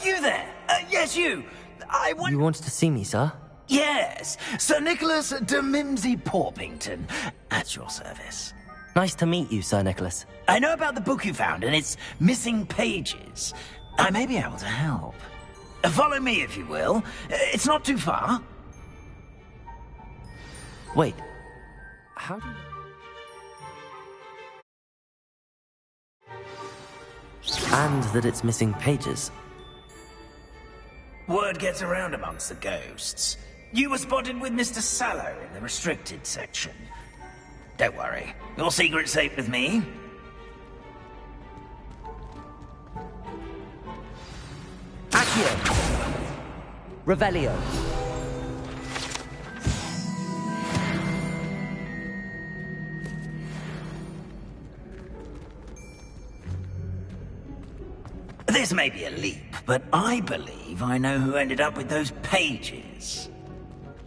You there? Yes, you. You wanted to see me, sir? Yes, Sir Nicholas de Mimsy Porpington, at your service. Nice to meet you, Sir Nicholas. I know about the book you found and its missing pages. I may be able to help. Follow me, if you will. It's not too far. Wait. How do you... And that it's missing pages. Word gets around amongst the ghosts. You were spotted with Mr. Sallow in the restricted section. Don't worry, your secret's safe with me. Accio! Revelio! This may be a leap, but I believe I know who ended up with those pages.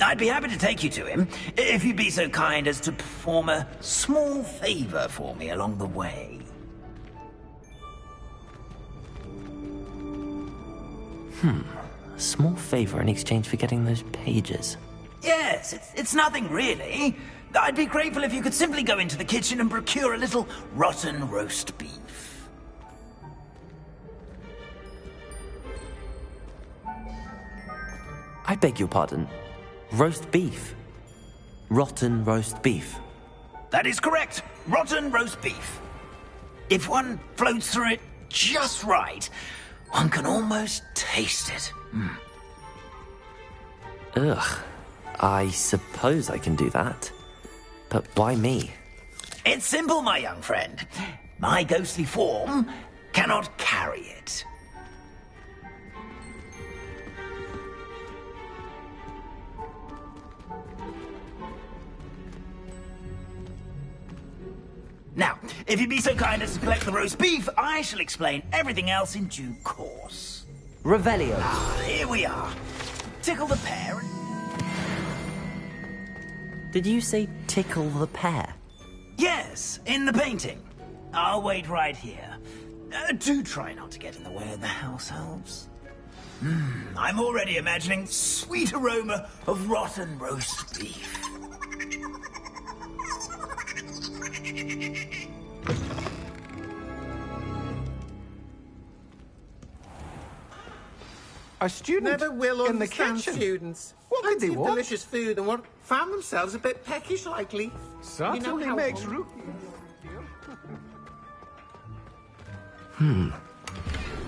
I'd be happy to take you to him, if you'd be so kind as to perform a small favor for me along the way. A small favor in exchange for getting those pages. Yes, it's nothing really. I'd be grateful if you could simply go into the kitchen and procure a little rotten roast beef. I beg your pardon. Roast beef. Rotten roast beef. That is correct. Rotten roast beef. If one floats through it just right, one can almost taste it. Ugh. I suppose I can do that. But why me? It's simple, my young friend. My ghostly form cannot carry it. Now, if you'd be so kind as to collect the roast beef, I shall explain everything else in due course. Revelio. Here we are. Tickle the pear and... Did you say tickle the pear? Yes, in the painting. I'll wait right here. Do try not to get in the way of the house elves. I'm already imagining sweet aroma of rotten roast beef. A student Never will in the understand kitchen. students. What did they Plenty of want? delicious food and what found themselves a bit peckish likely. Certainly how makes one- root.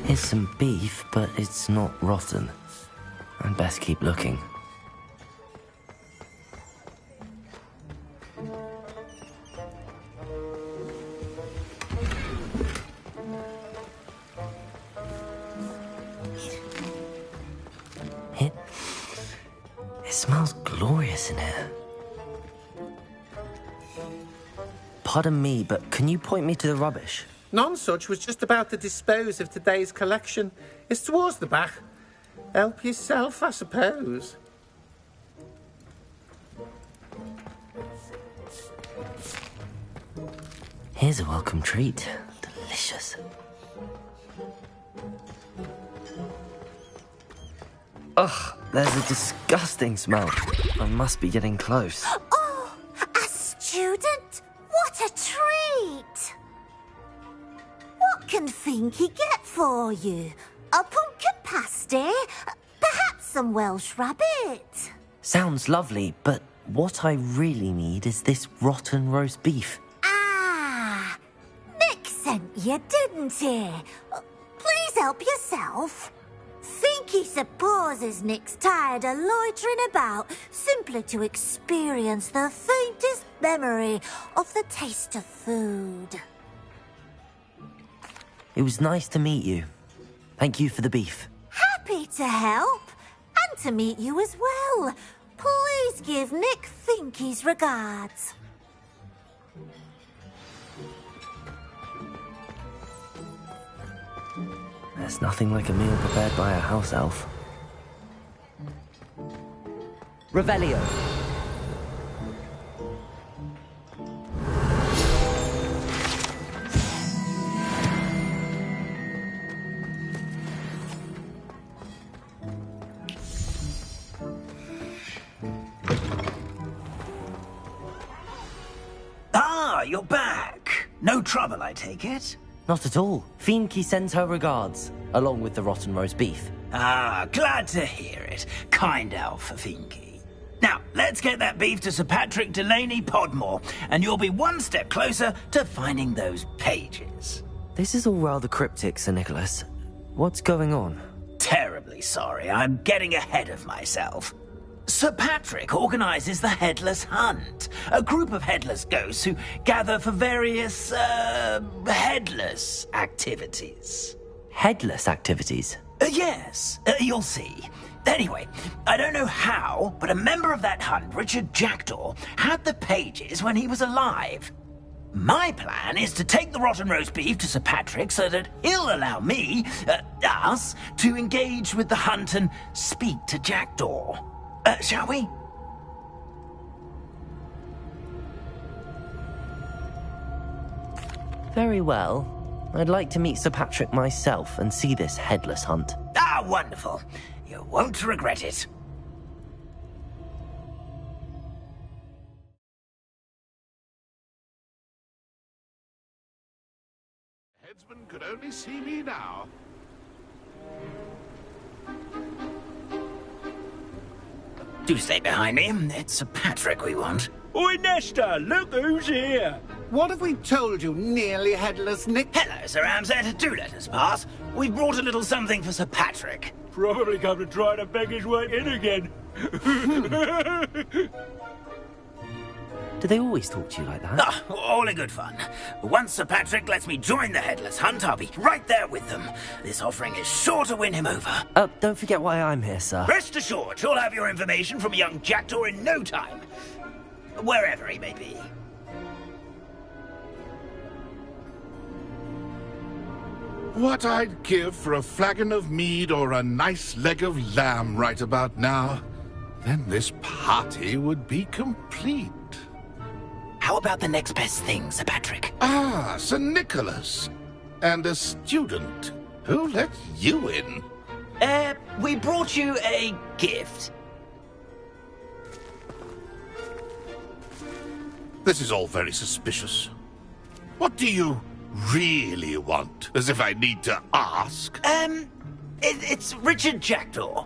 Here's some beef, but it's not rotten. I'd best keep looking. It smells glorious in here. Pardon me, but can you point me to the rubbish? Nonsuch was just about to dispose of today's collection. It's towards the back. Help yourself, I suppose. Here's a welcome treat. Delicious. Ugh, there's a disgusting smell. I must be getting close. Oh, a student? What a treat! What can Finky get for you? A pumpkin pasty? Perhaps some Welsh rabbit? Sounds lovely, but what I really need is this rotten roast beef. Ah, Nick sent you, didn't he? Please help yourself. Finky supposes Nick's tired of loitering about simply to experience the faintest memory of the taste of food. It was nice to meet you. Thank you for the beef. Happy to help, and to meet you as well. Please give Nick Finky's regards. There's nothing like a meal prepared by a house elf. Revelio. you're back. No trouble, I take it? Not at all. Fienke sends her regards, along with the rotten roast beef. Ah, glad to hear it. Kind elf, Fienke. Now, let's get that beef to Sir Patrick Delaney Podmore, and you'll be one step closer to finding those pages. This is all rather cryptic, Sir Nicholas. What's going on? Terribly sorry, I'm getting ahead of myself. Sir Patrick organizes the Headless Hunt, a group of headless ghosts who gather for various, headless activities. Headless activities? Yes, you'll see. Anyway, I don't know how, but a member of that hunt, Richard Jackdaw, had the pages when he was alive. My plan is to take the rotten roast beef to Sir Patrick so that he'll allow me, us, to engage with the hunt and speak to Jackdaw. Shall we? Very well. I'd like to meet Sir Patrick myself and see this headless hunt. Ah, wonderful. You won't regret it. Headsman could only see me now. Do stay behind me. It's Sir Patrick we want. Oi, Nesta, look who's here. What have we told you, nearly headless Nick? Hello, Sir Ramsett. Do let us pass. We've brought a little something for Sir Patrick. Probably come to try to beg his way in again. Do they always talk to you like that? Ah, all in good fun. Once Sir Patrick lets me join the Headless Hunt, I'll be right there with them. This offering is sure to win him over. Don't forget why I'm here, sir. Rest assured, you'll have your information from young Jackdaw in no time. Wherever he may be. What I'd give for a flagon of mead or a nice leg of lamb right about now. Then this party would be complete. How about the next best thing, Sir Patrick? Ah, Sir Nicholas. And a student. Who let you in? We brought you a gift. This is all very suspicious. What do you really want? As if I need to ask. It's Richard Jackdaw.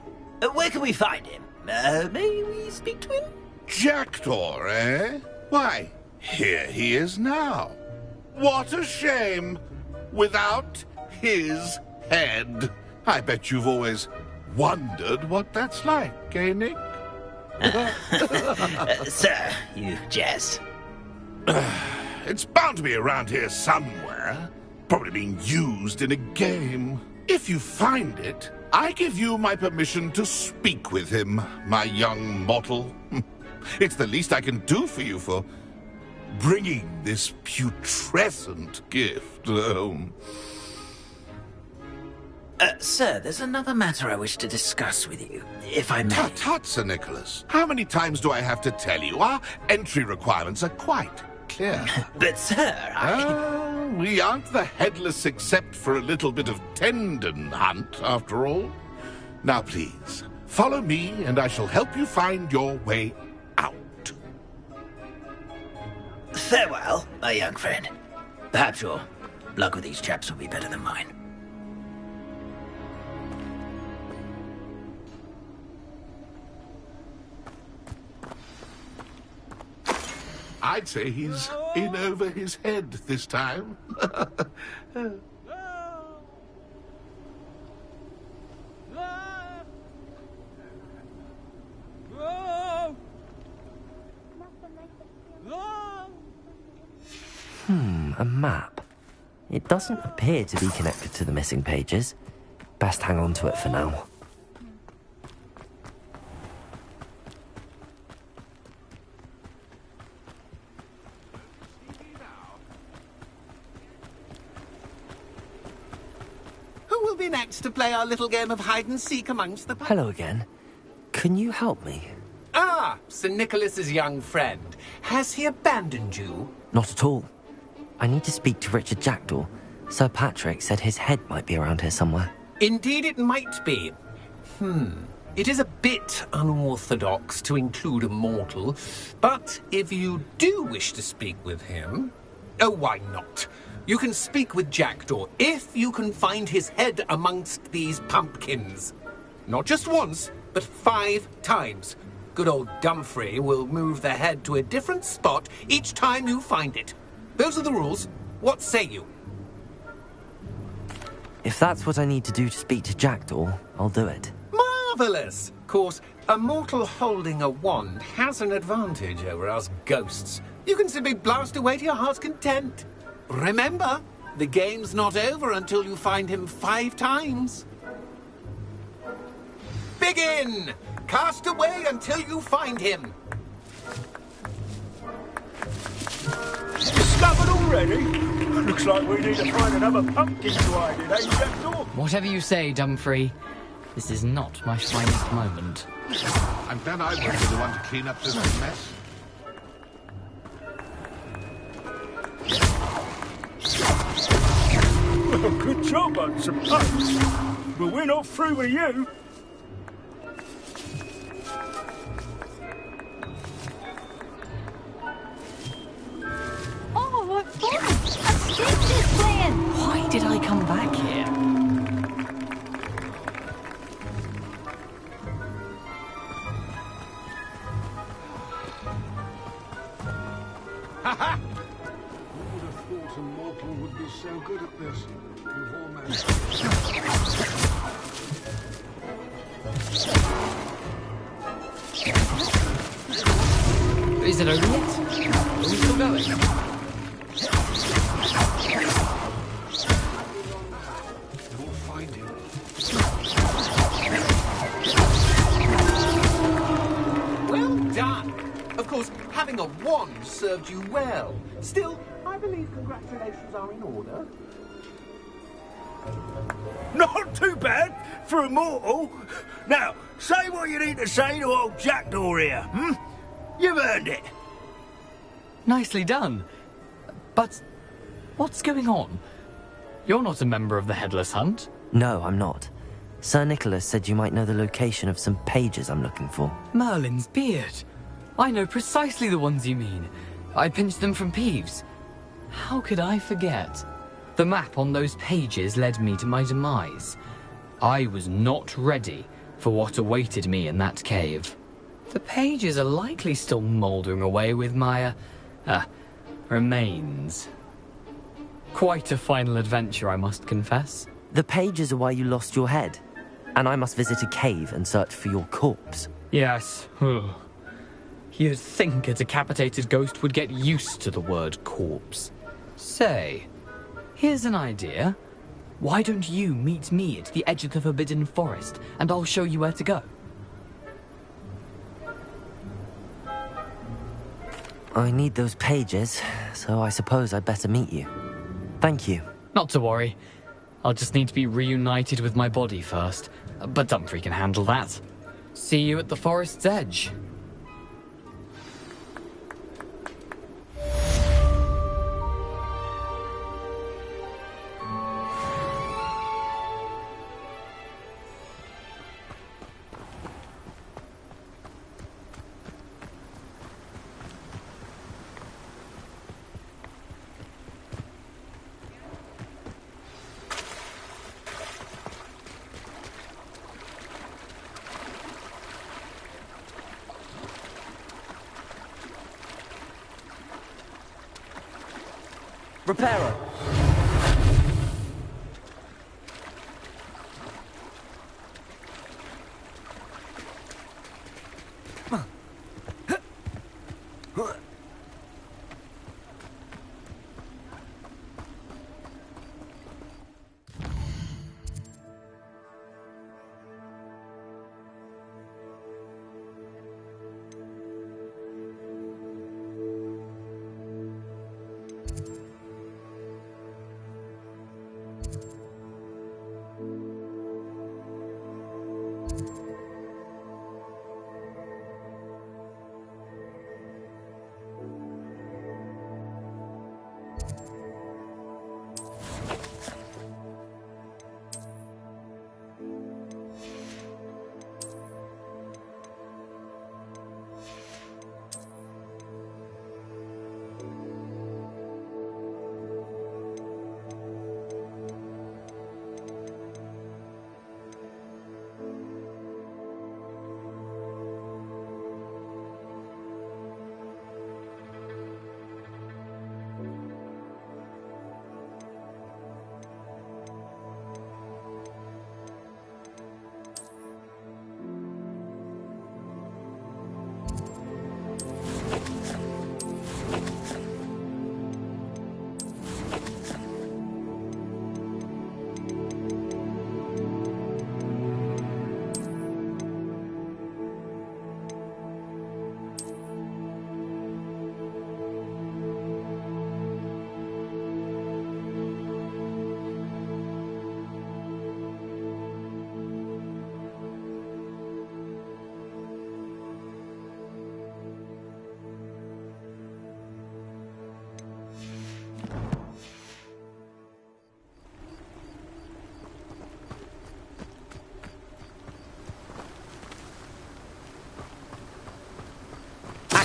Where can we find him? May we speak to him? Jackdaw, eh? Why, here he is now. What a shame. Without his head. I bet you've always wondered what that's like, eh, Nick? Sir, you jest. It's bound to be around here somewhere. Probably being used in a game. If you find it, I give you my permission to speak with him, my young mortal. It's the least I can do for you for bringing this putrescent gift home. Sir, there's another matter I wish to discuss with you, if I may. Tut, tut, Sir Nicholas. How many times do I have to tell you? Our entry requirements are quite clear. But, sir, We aren't the headless except for a little bit of tendon hunt, after all. Now, please, follow me, and I shall help you find your way out. Farewell, my young friend. Perhaps your luck with these chaps will be better than mine. I'd say he's in over his head this time. A map. It doesn't appear to be connected to the missing pages. Best hang on to it for now. Who will be next to play our little game of hide-and-seek amongst the... Hello again. Can you help me? Ah, Sir Nicholas's young friend. Has he abandoned you? Not at all. I need to speak to Richard Jackdaw. Sir Patrick said his head might be around here somewhere. Indeed it might be. It is a bit unorthodox to include a mortal, but if you do wish to speak with him, Oh, why not? You can speak with Jackdaw if you can find his head amongst these pumpkins. Not just once, but 5 times. Good old Dumfrey will move the head to a different spot each time you find it. Those are the rules. What say you? If that's what I need to do to speak to Jackdaw, I'll do it. Marvellous! Of course, a mortal holding a wand has an advantage over us ghosts. You can simply blast away to your heart's content. Remember, the game's not over until you find him 5 times. Begin! Cast away until you find him. Discovered already? Looks like we need to find another pumpkin to hide in, eh, Jackdaw? Whatever you say, Dumfrey. This is not my finest moment. I'm glad I wasn't the one to clean up this mess. Well, good job, I suppose. But we're not through with you. Oh, what fun! A stitch is playing! Why did I come back here? Ha-ha! Who would have thought a mortal would be so good at this? You've all managed. Is it over yet? Are we still going? We'll find him. Well done! Of course, having a wand served you well. Still, I believe congratulations are in order. Not too bad for a mortal. Now, say what you need to say to old Jackdaw here, hmm? You've earned it. Nicely done. But what's going on? You're not a member of the Headless Hunt. No, I'm not. Sir Nicholas said you might know the location of some pages I'm looking for. Merlin's beard. I know precisely the ones you mean. I pinched them from Peeves. How could I forget? The map on those pages led me to my demise. I was not ready for what awaited me in that cave. The pages are likely still mouldering away with my, remains. Quite a final adventure, I must confess. The pages are why you lost your head, and I must visit a cave and search for your corpse. Yes. You'd think a decapitated ghost would get used to the word corpse. Say, here's an idea. Why don't you meet me at the edge of the Forbidden Forest, and I'll show you where to go? I need those pages, so I suppose I'd better meet you. Thank you. Not to worry. I'll just need to be reunited with my body first. But Dumfrey can handle that. See you at the forest's edge. Reparo!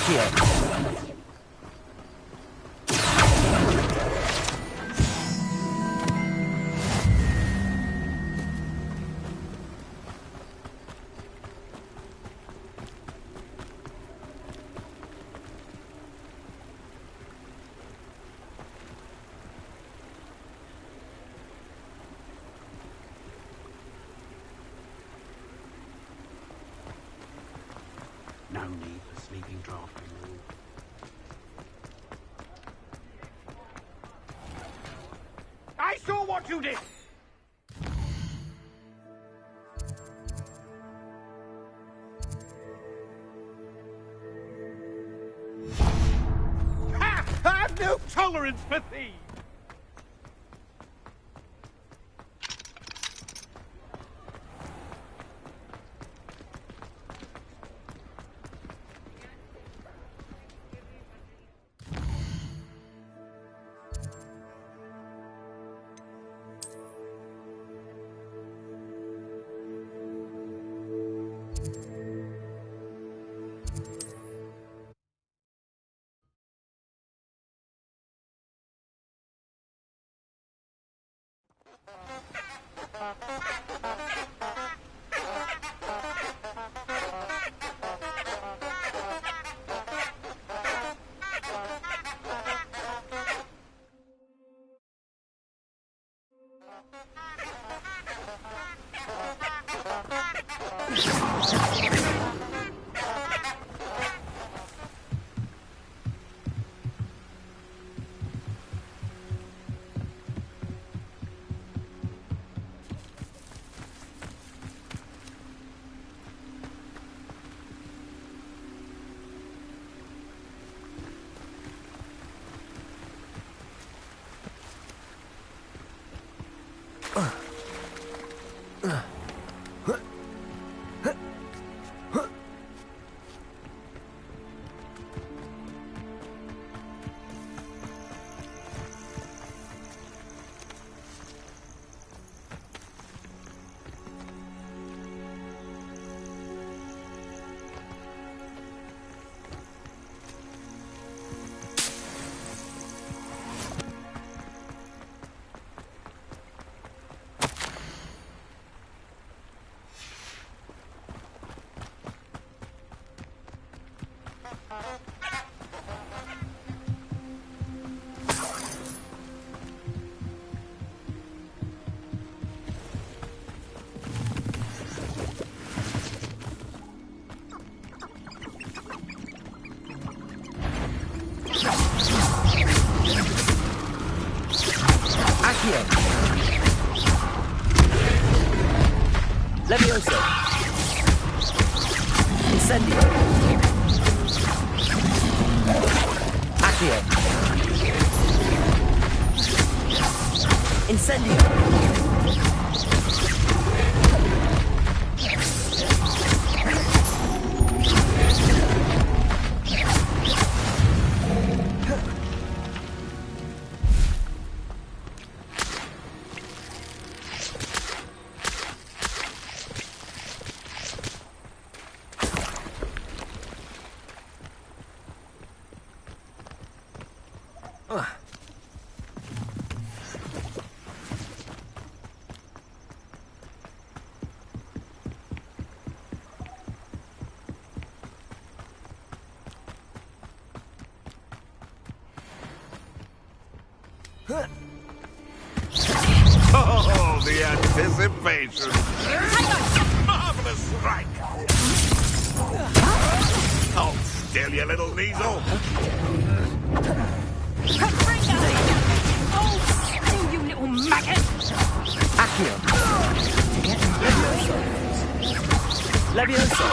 Accio. No need for sleeping draft removal. I saw what you did! Ha! I've no tolerance for thieves! Levioso. Incendio. Accio. Incendio. Oh, the anticipation! Marvelous strike! Hold still, you little weasel! Oh, you little maggot! Accio. Levioso. Levioso.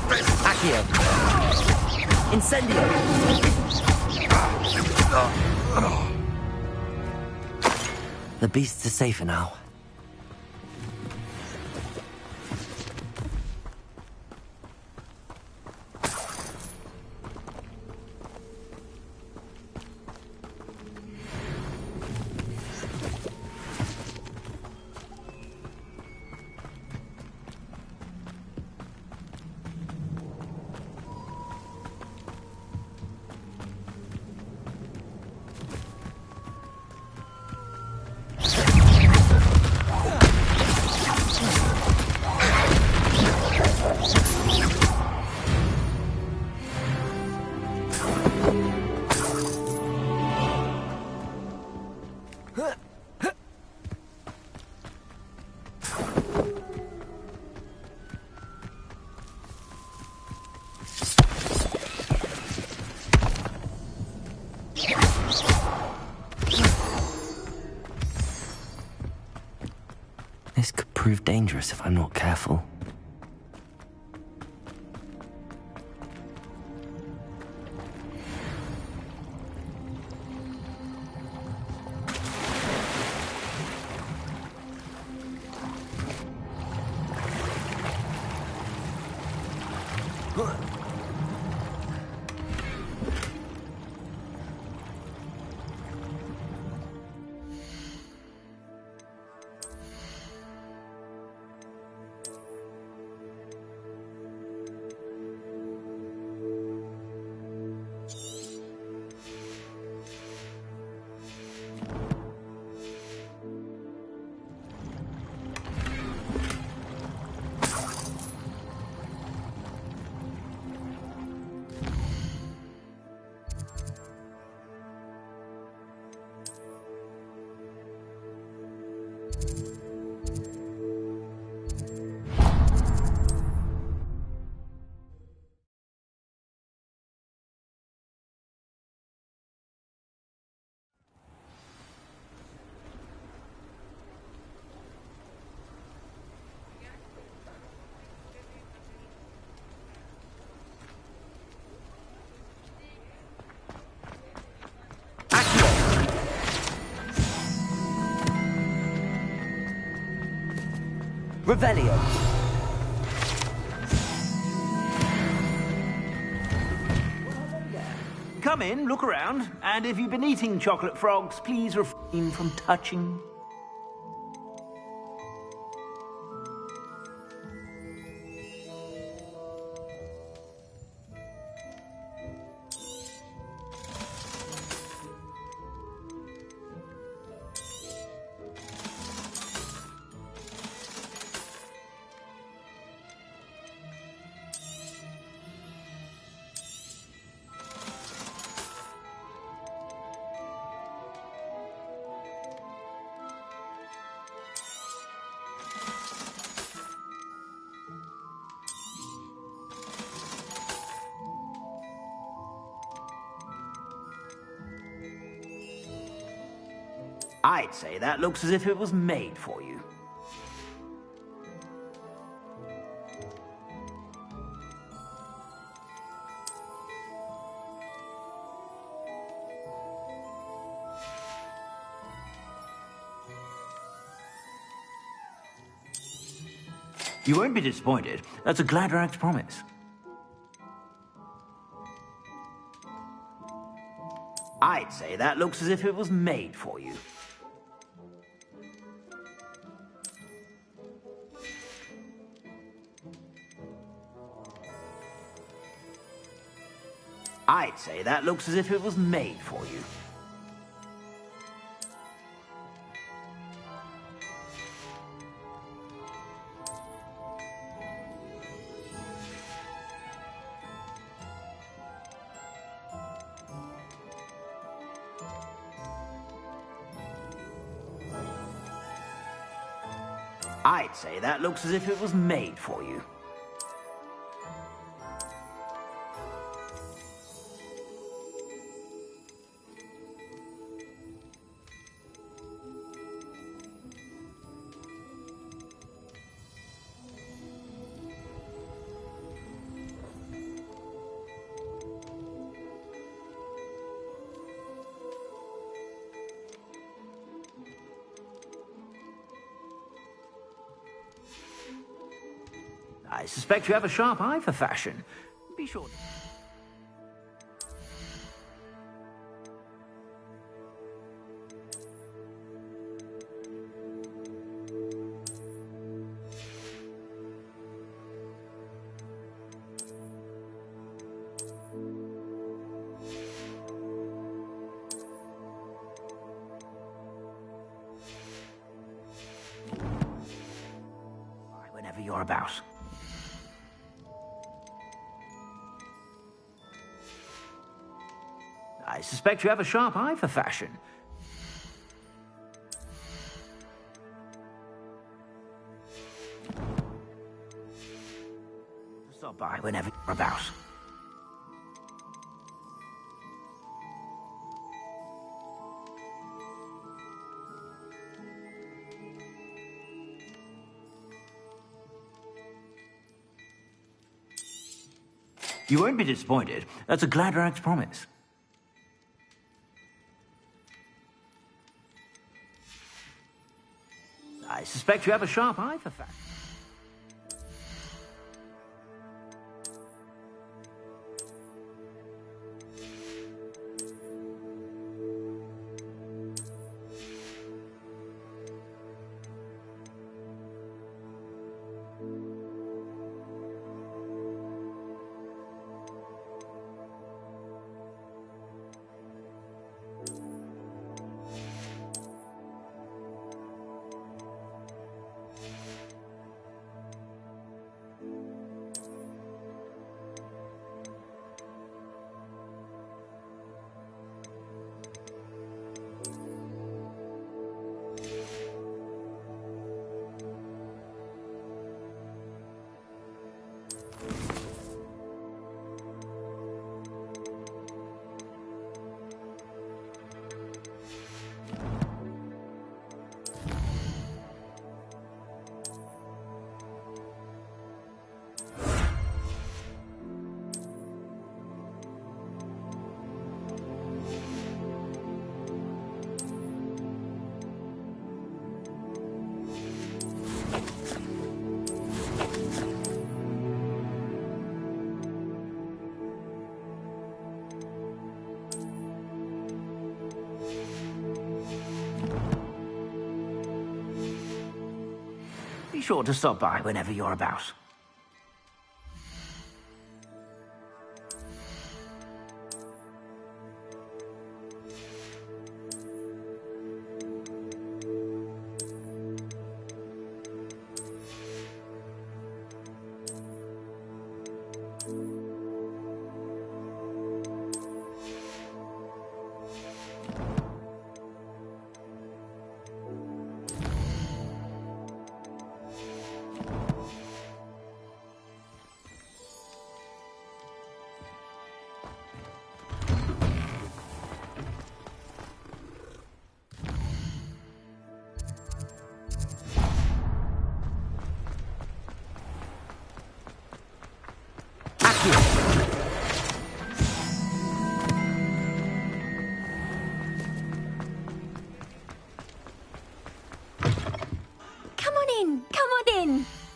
Accio. Incendio. The beasts are safer now. This could prove dangerous if I'm not careful. Revelio. Come in, look around, and if you've been eating chocolate frogs, please refrain from touching. I'd say that looks as if it was made for you. You won't be disappointed. That's a Gladrax promise. I'd say that looks as if it was made for you. I'd say that looks as if it was made for you. I'd say that looks as if it was made for you. I suspect you have a sharp eye for fashion. Be sure. Whenever you're about. I suspect you have a sharp eye for fashion. Stop by whenever you're about. You won't be disappointed. That's a Gladrax promise. I suspect you have a sharp eye for fashion. Be sure to stop by whenever you're about.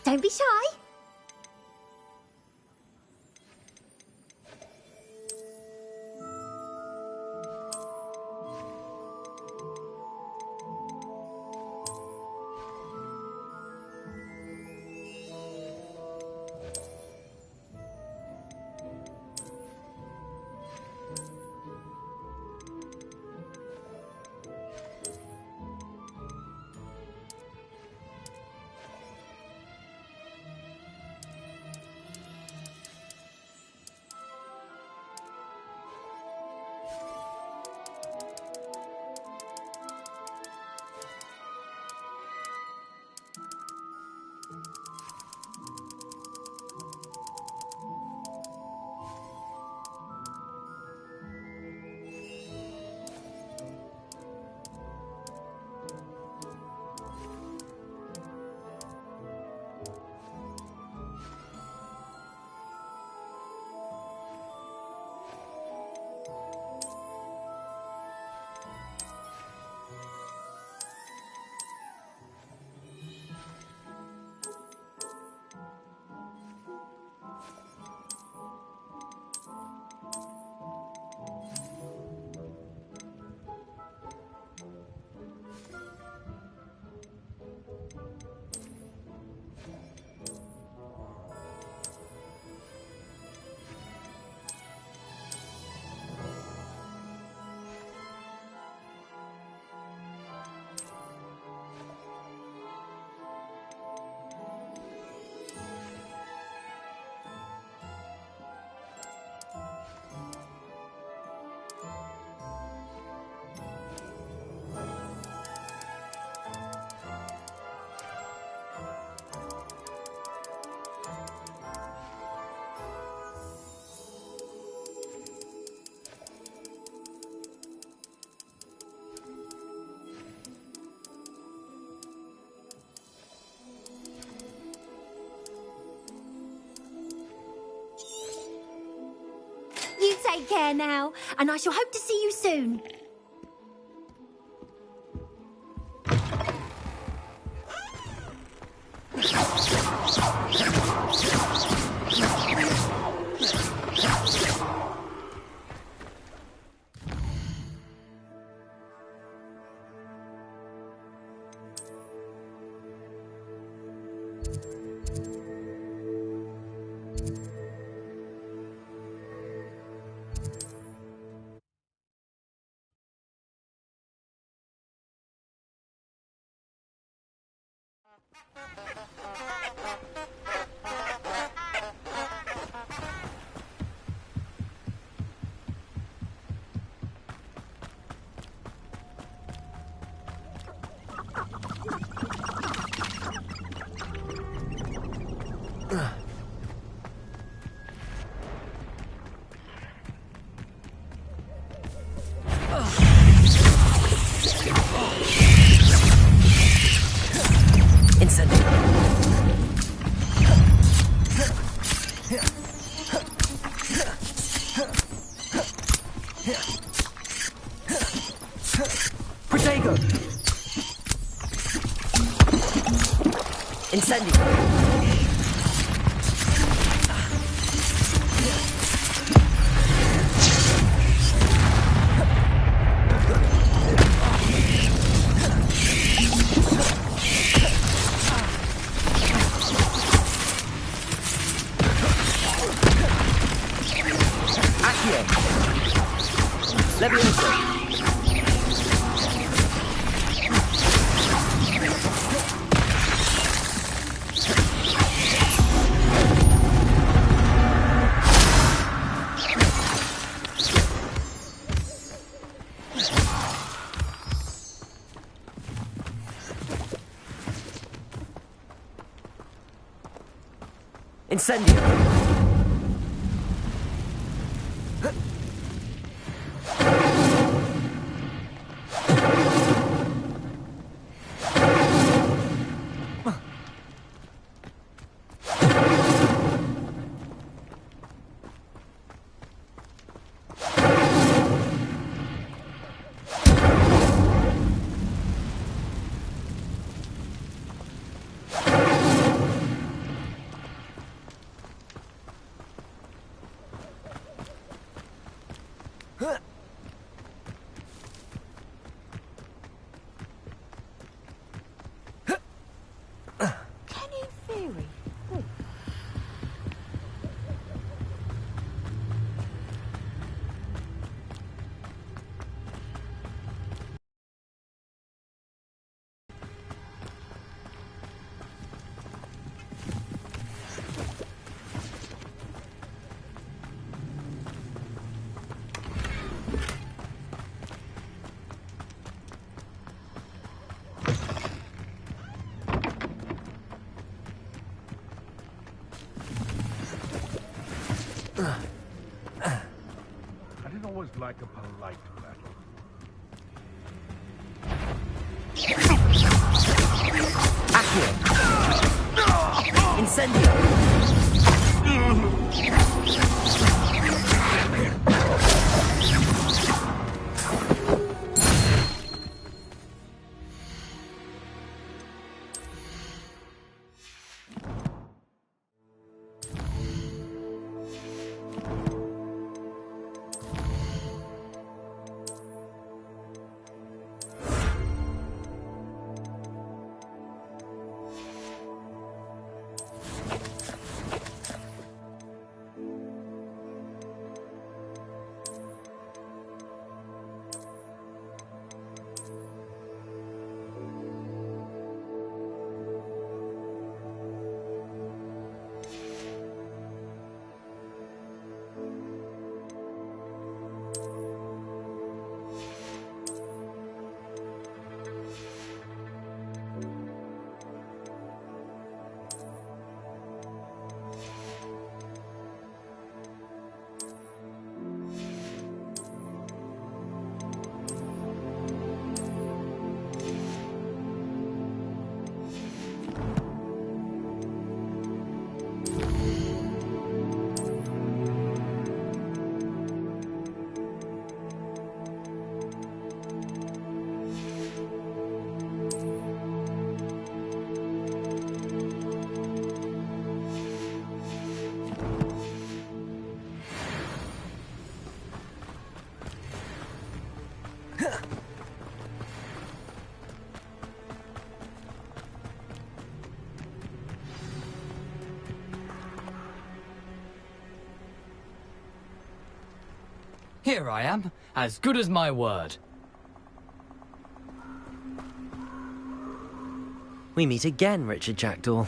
Don't be shy. Take care now, and I shall hope to see you soon. Protego! Incendio! Accio! Levioso! Incendio! I didn't always like a polite battle. Accio! Incendio! Here I am, as good as my word. We meet again, Richard Jackdaw.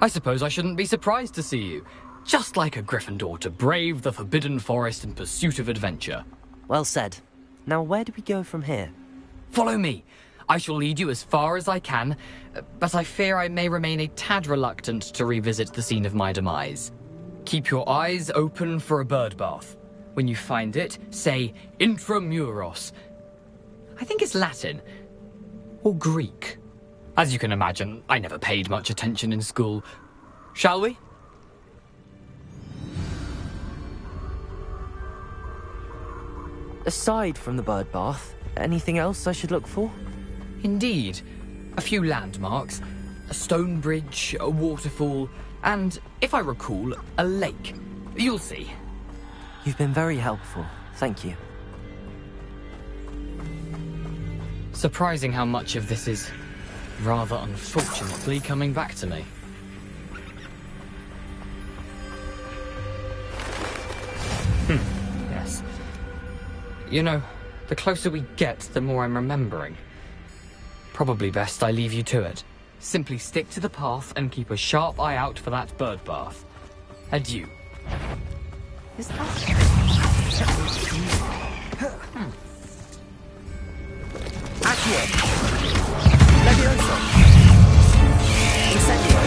I suppose I shouldn't be surprised to see you. Just like a Gryffindor to brave the Forbidden Forest in pursuit of adventure. Well said. Now where do we go from here? Follow me. I shall lead you as far as I can, but I fear I may remain a tad reluctant to revisit the scene of my demise. Keep your eyes open for a bird bath. When you find it, say intramuros. I think it's Latin. Or Greek. As you can imagine, I never paid much attention in school. Shall we? Aside from the bird bath, anything else I should look for? Indeed. A few landmarks, a stone bridge, a waterfall, and, if I recall, a lake. You'll see. You've been very helpful. Thank you. Surprising how much of this is, rather unfortunately, coming back to me. Yes. You know, the closer we get, the more I'm remembering. Probably best I leave you to it. Simply stick to the path and keep a sharp eye out for that bird bath. Adieu. Is that... Accio! Levioso! Incendio!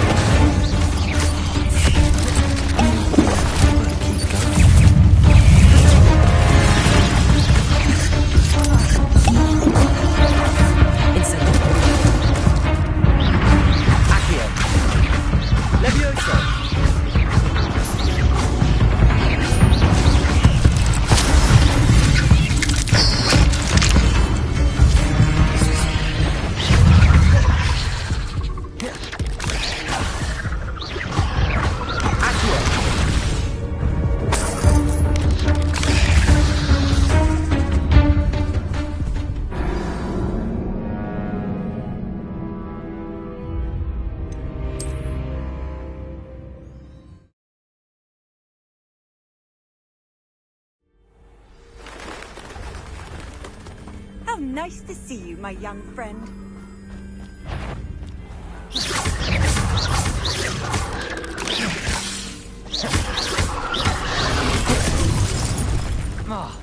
How nice to see you, my young friend. Ah.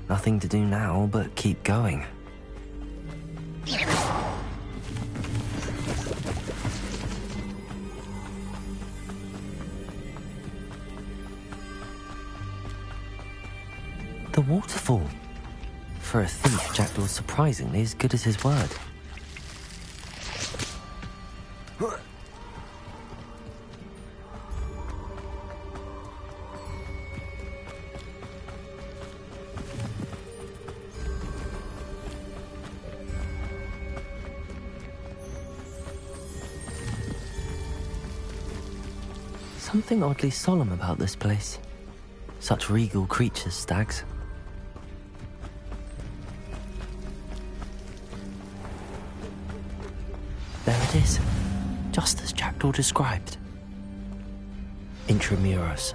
Nothing to do now but keep going. The waterfall. For a thief, Jackdaw's surprisingly as good as his word. Something oddly solemn about this place. Such regal creatures, stags. There it is, just as Jackdaw described. Intramuros.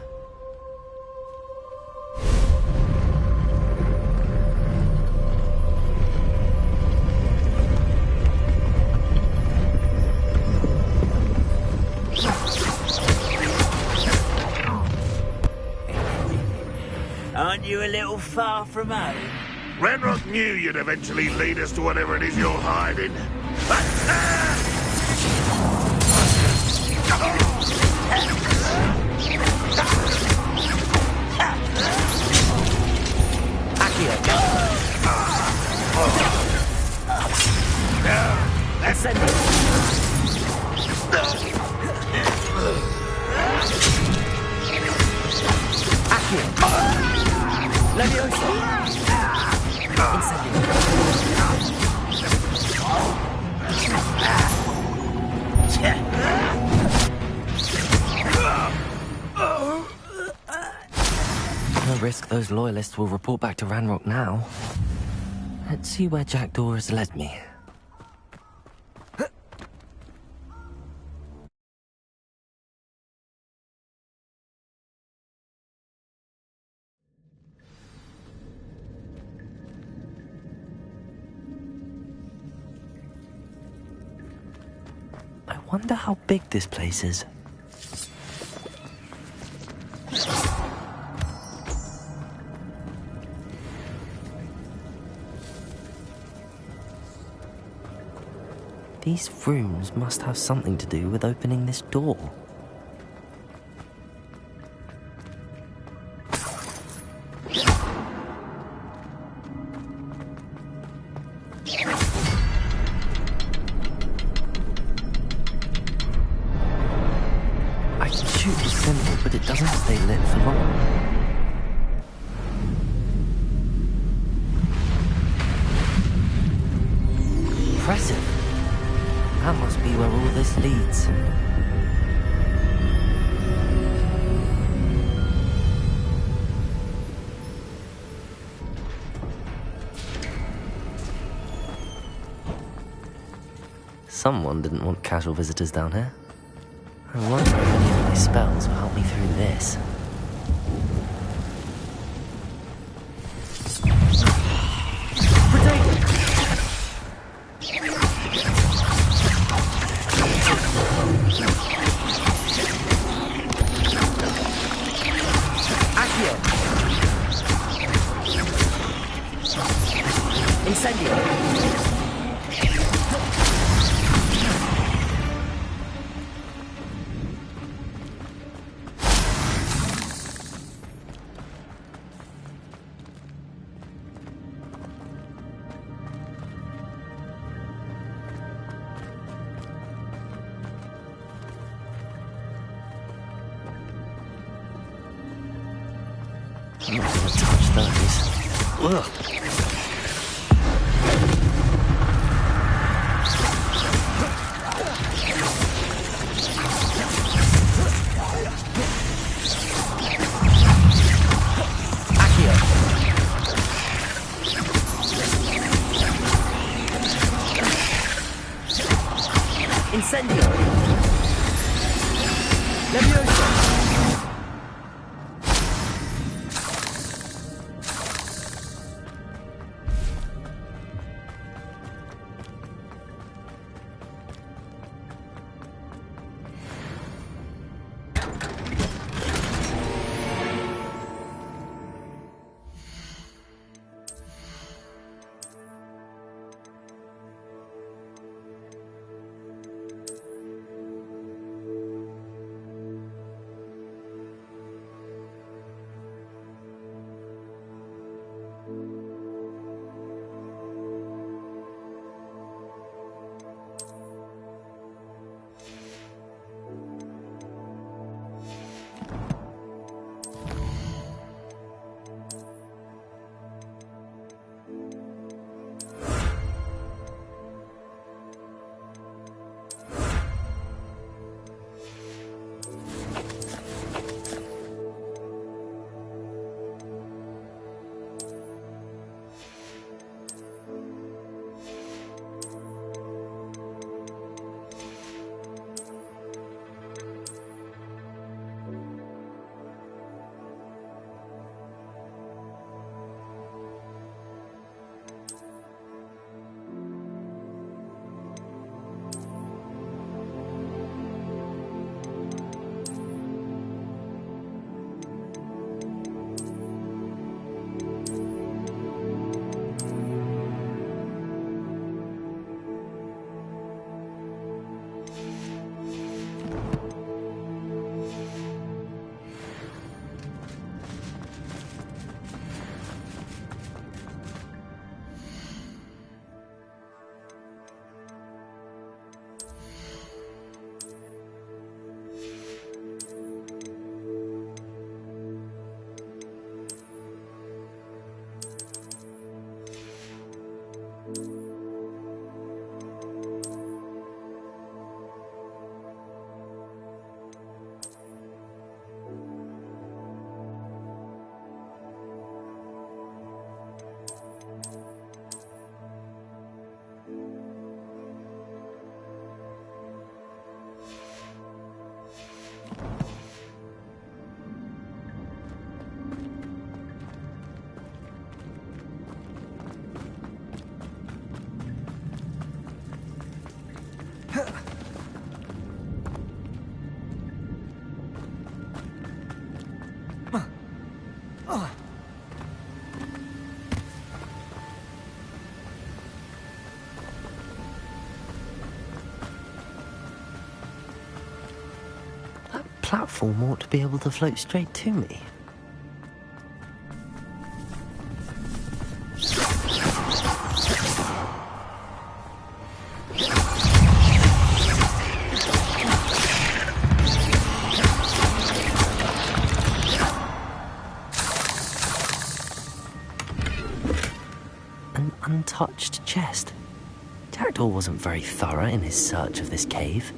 Aren't you a little far from home? Renrock knew you'd eventually lead us to whatever it is you're hiding. Accio! Levioso! No risk those loyalists will report back to Ranrock now. Let's see where Jackdaw has led me. I wonder how big this place is. These rooms must have something to do with opening this door. I can shoot the symbol, but it doesn't stay lit for long. Impressive. That must be where all this leads. Someone didn't want casual visitors down here. I wonder if any of my spells will help me through this. I'm not gonna touch those. Ugh. Accio. Incendio. Levioso. That platform ought to be able to float straight to me. An untouched chest. Jackdaw wasn't very thorough in his search of this cave.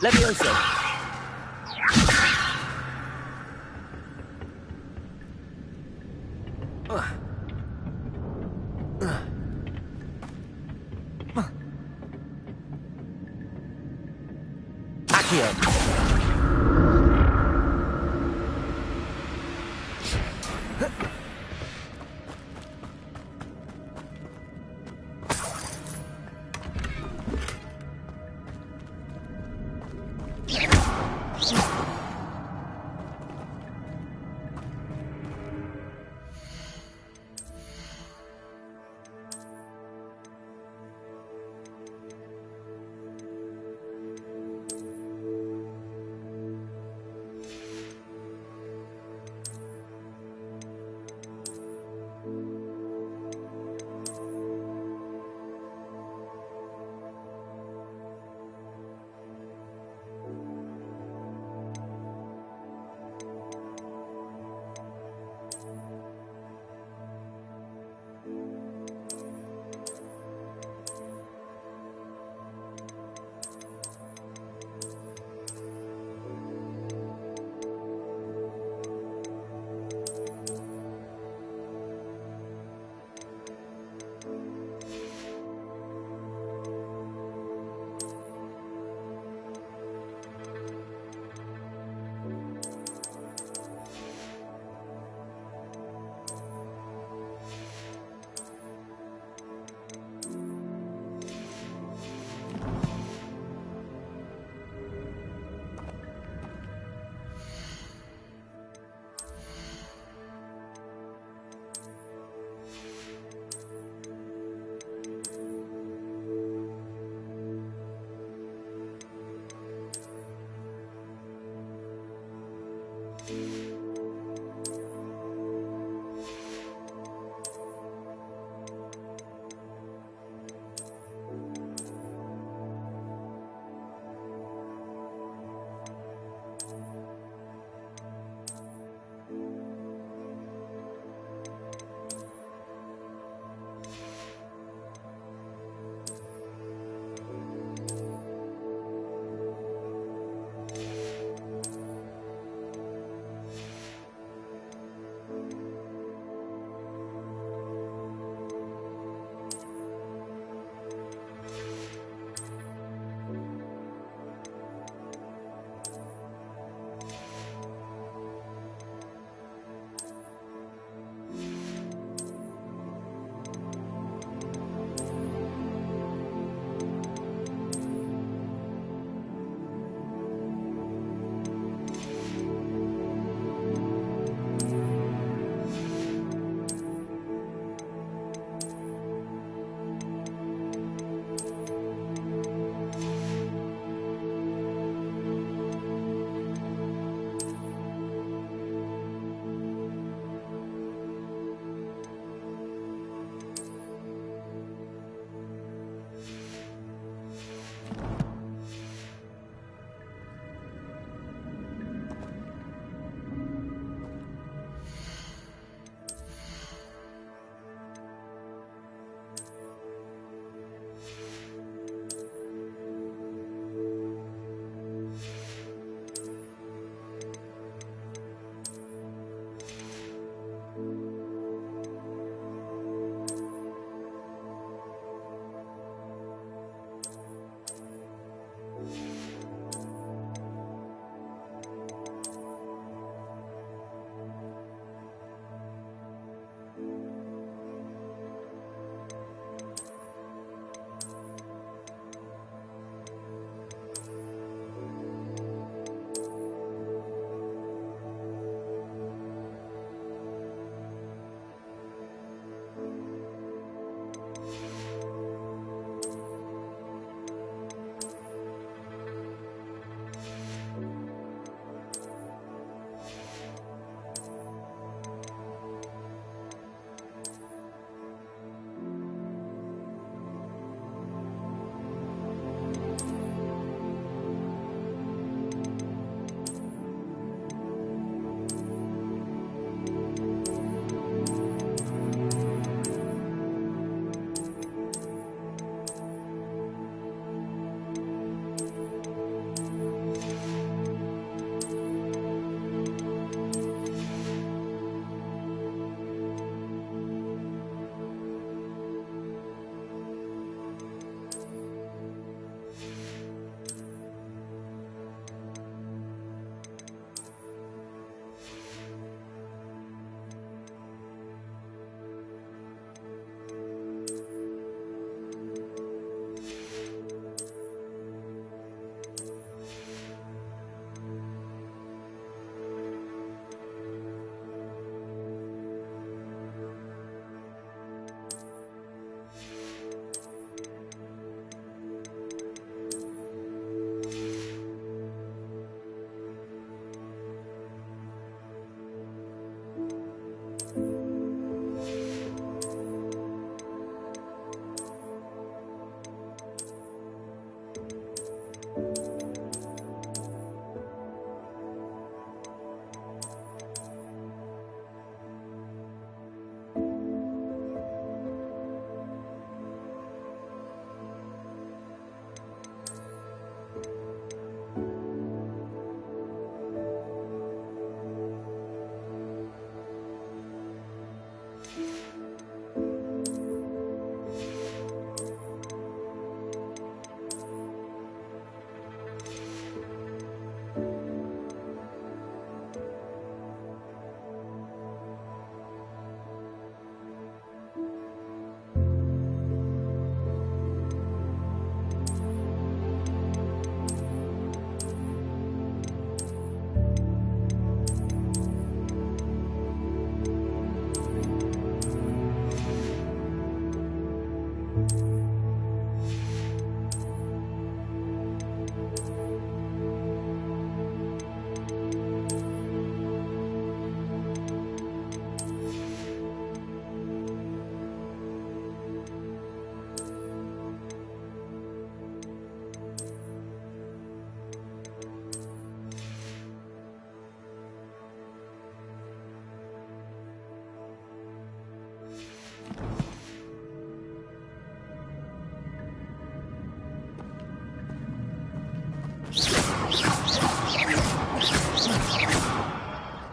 Levioso. Accio.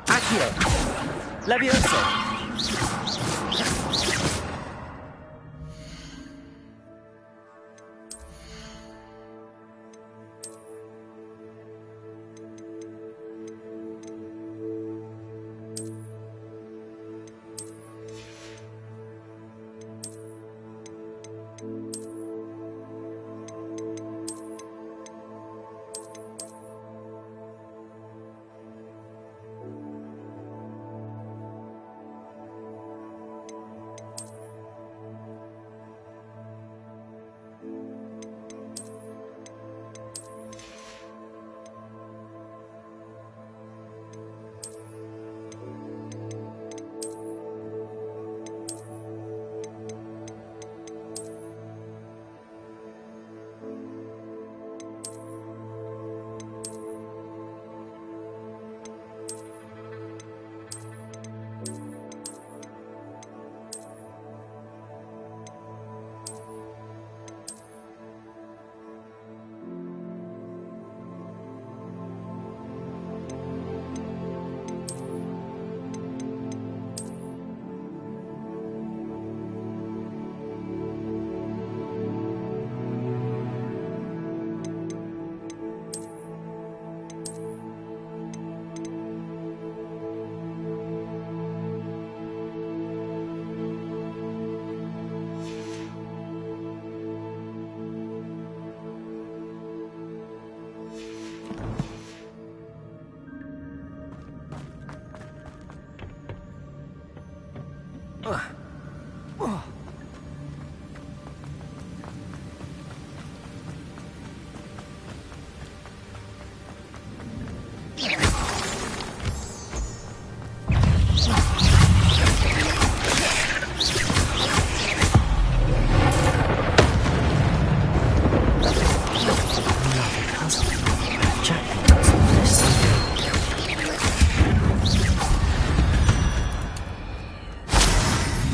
Accio! Levioso!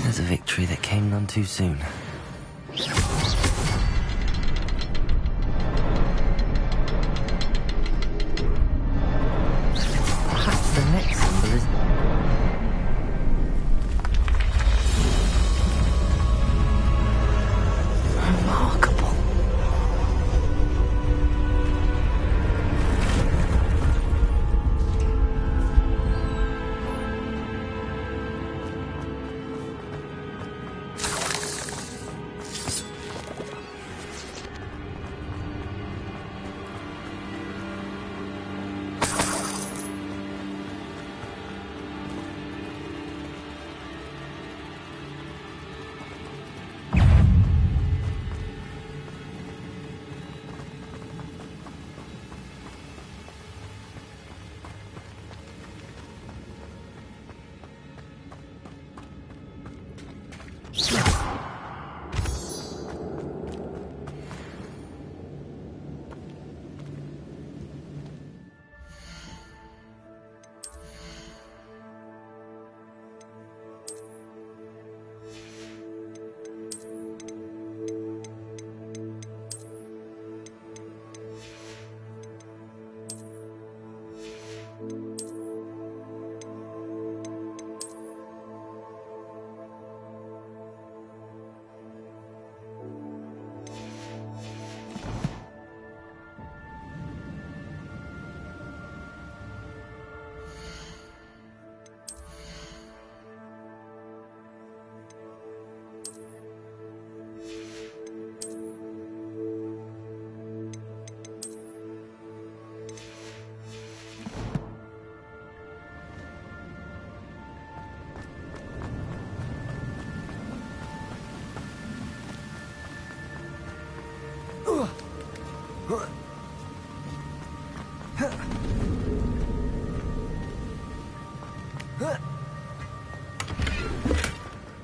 There's a victory that came none too soon. Perhaps the next symbol is... remarkable.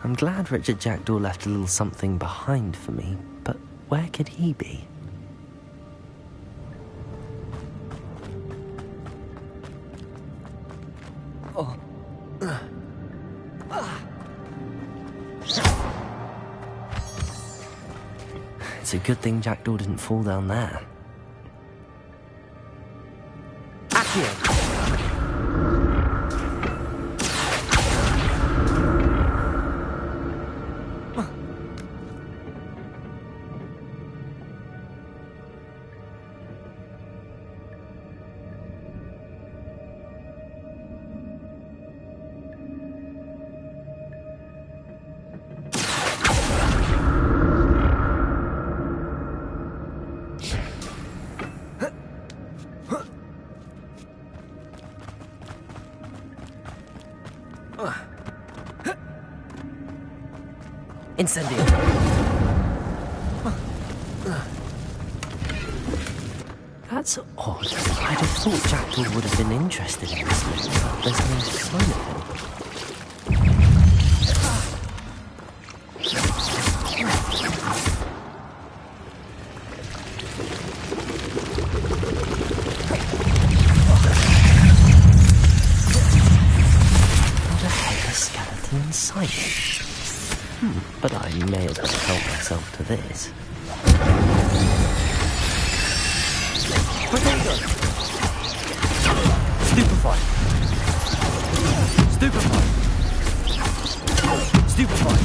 I'm glad Richard Jackdaw left a little something behind for me, but where could he be? It's a good thing Jackdaw didn't fall down there. Accio! Incendio. That's odd. I'd have thought Jackdaw would have been interested in this link, but there's no sign of him. Not a headless skeleton in sight. But I may as well help myself to this. Potato! Stupefy! Stupefy! Stupefy!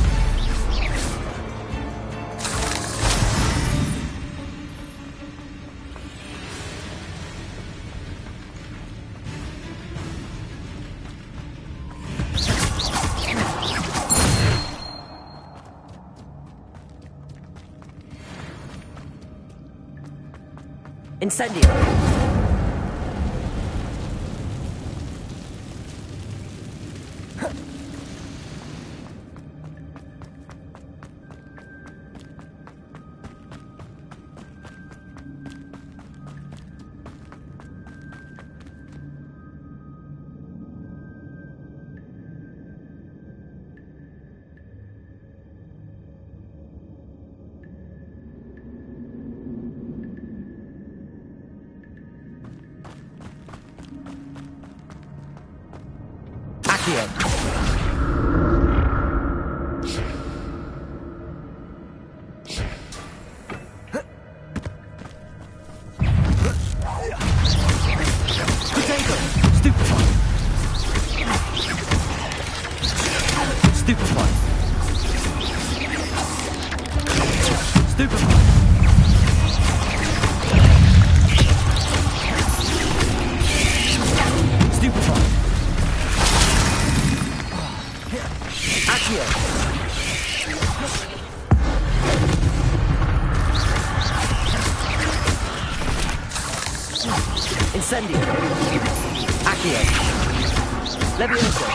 Incendio! Incendio! Accio! Levioso!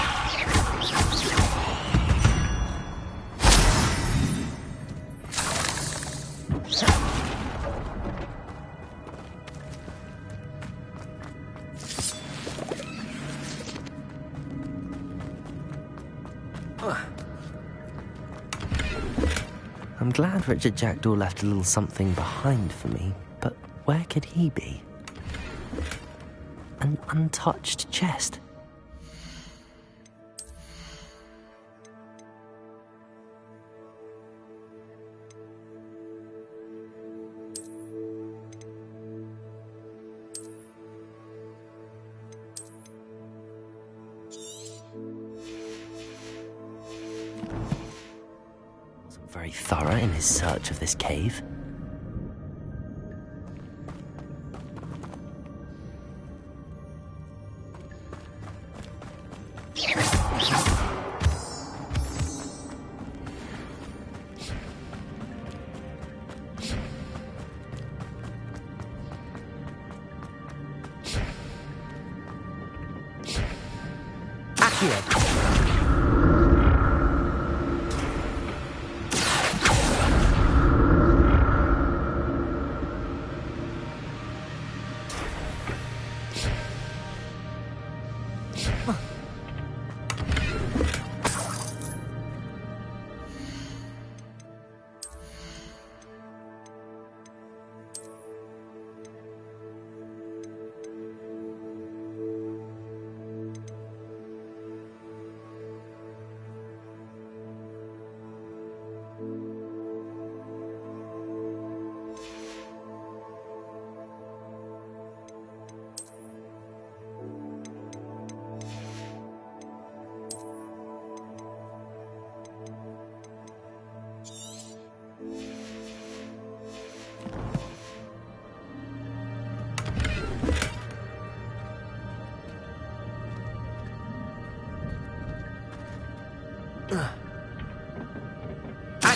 I'm glad Richard Jackdaw left a little something behind for me, but where could he be? An untouched chest. Wasn't very thorough in his search of this cave.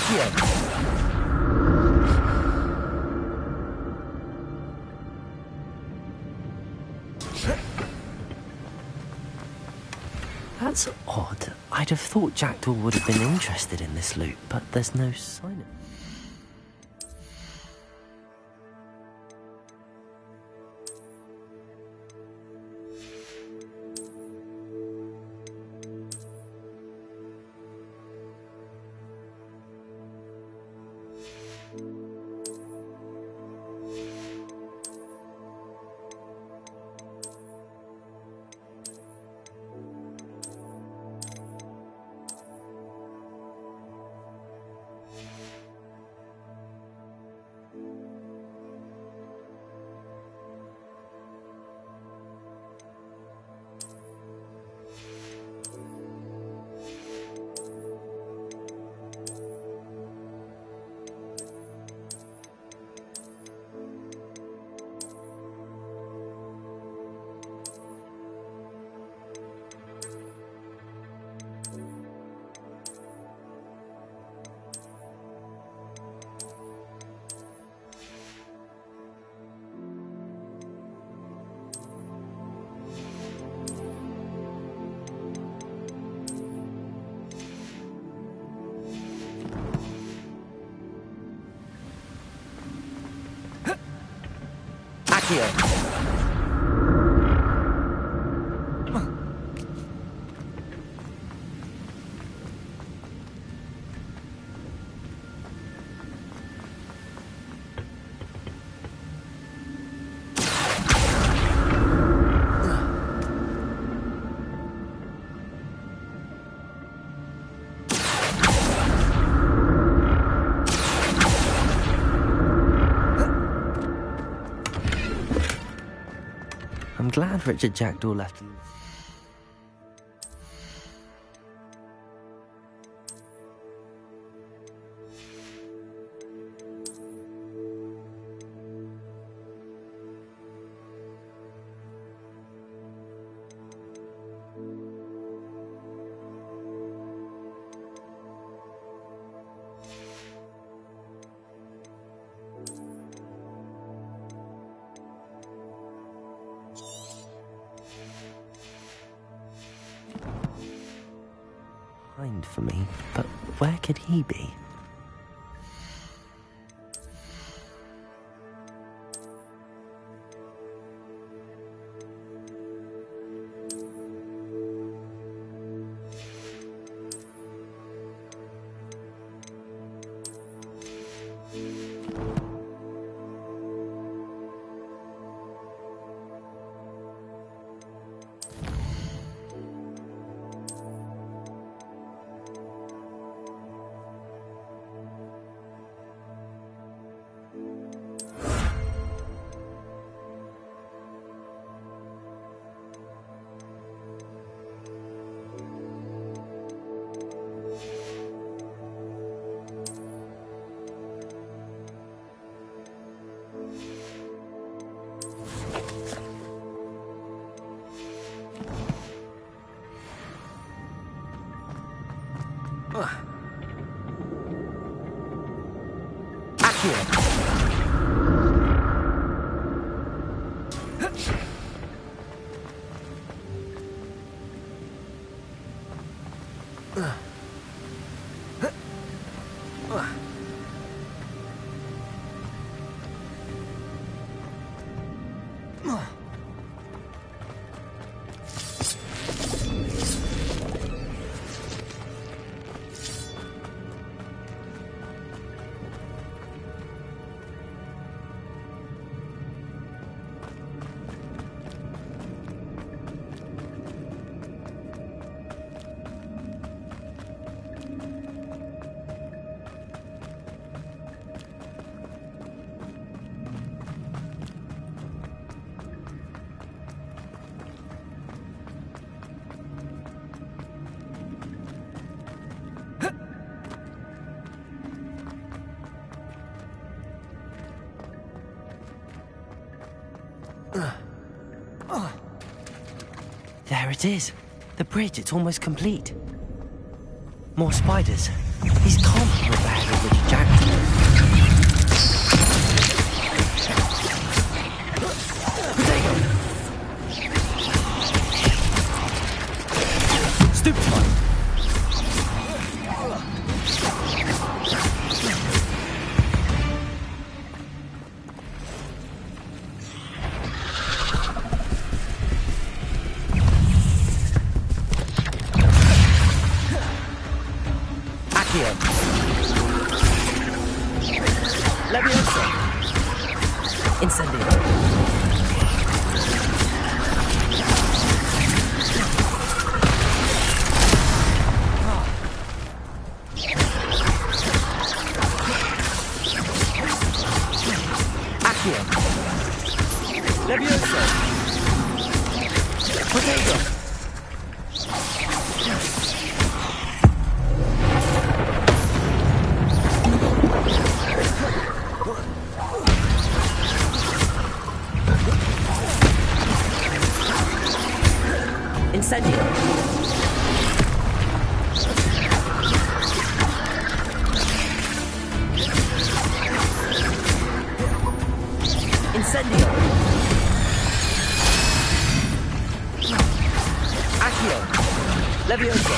Accio! That's odd. I'd have thought Jackdaw would have been interested in this loot, but there's no sign of it. Accio! I'm glad Richard Jackdaw left. For me, but where could he be? There it is. The bridge, it's almost complete. More spiders. These can't be repaired. Leviosa! Incendio! Accio! Leviosa! Potato! Incendio! Incendio! Accio! Leviosa!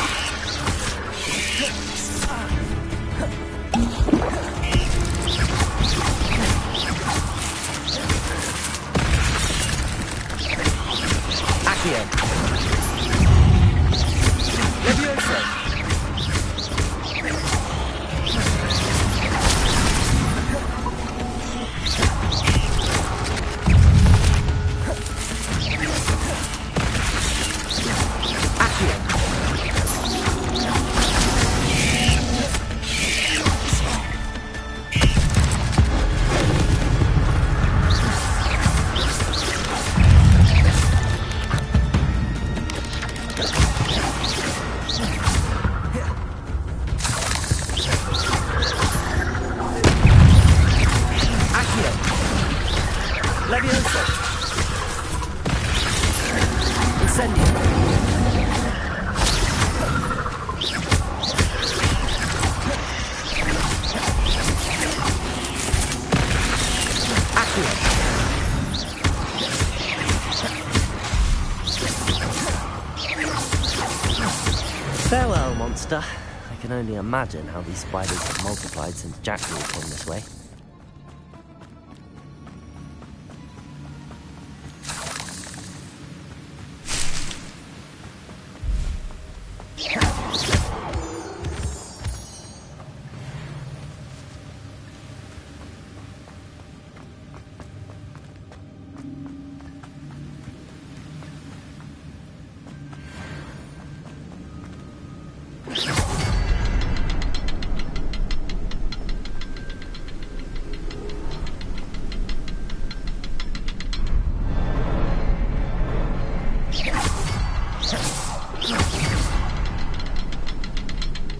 Accio! Leviosa! Leviosa! Incendio! Accio! Farewell, monster. I can only imagine how these spiders have multiplied since Jackdaw came this way.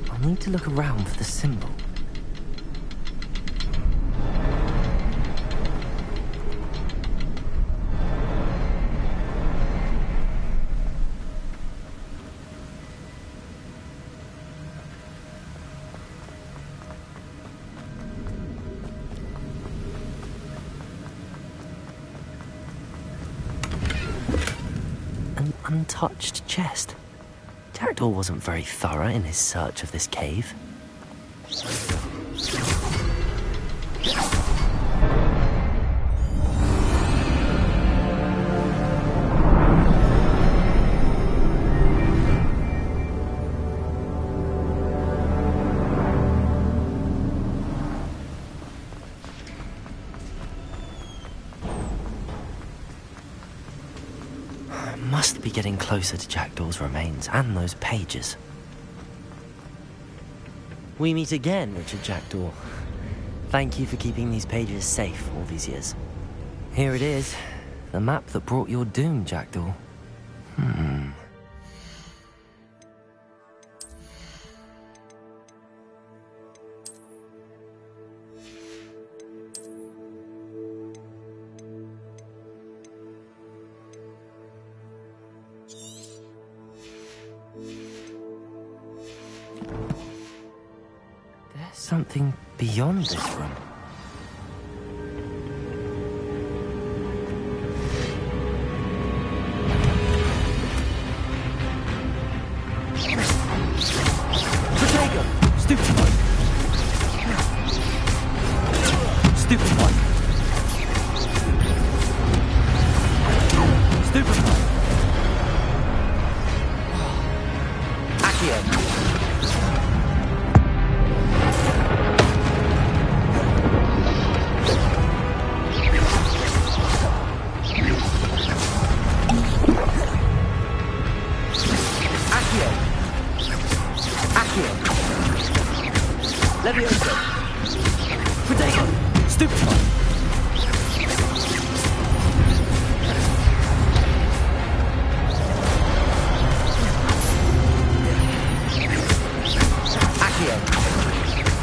I need to look around for the symbol. An untouched chest. Jackdaw wasn't very thorough in his search of this cave. Must be getting closer to Jackdaw's remains and those pages. We meet again, Richard Jackdaw. Thank you for keeping these pages safe all these years. Here it is, the map that brought your doom, Jackdaw. There's something beyond this room. Protego! Stupid one! Stupid one! Stupid one! Accio! Protego! Stupefy! Accio!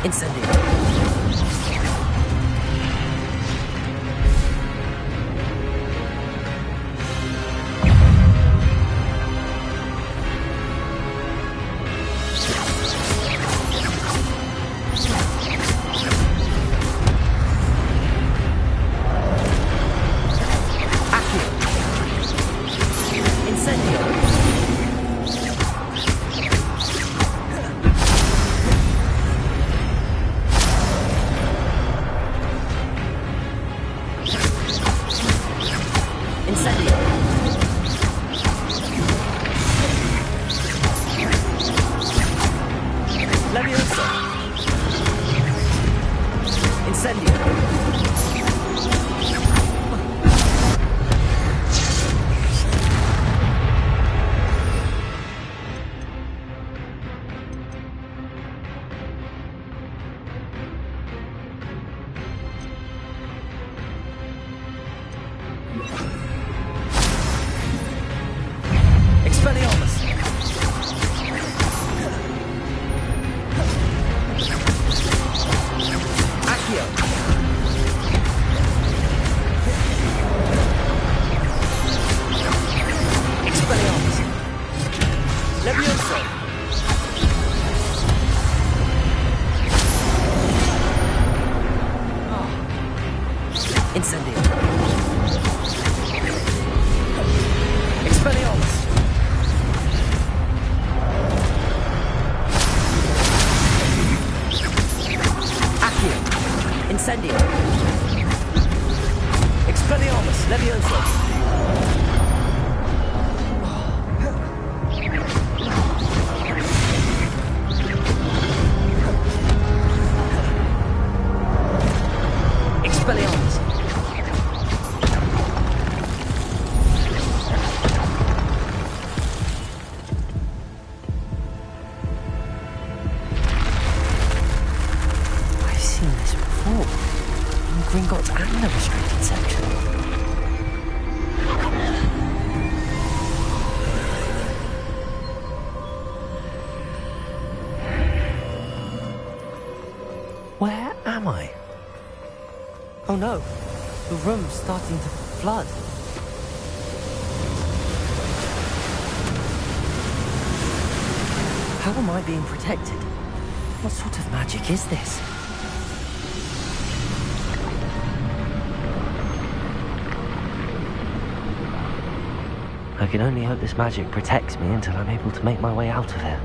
Incendio! Where am I? Oh no, the room's starting to flood. How am I being protected? What sort of magic is this? I can only hope this magic protects me until I'm able to make my way out of here.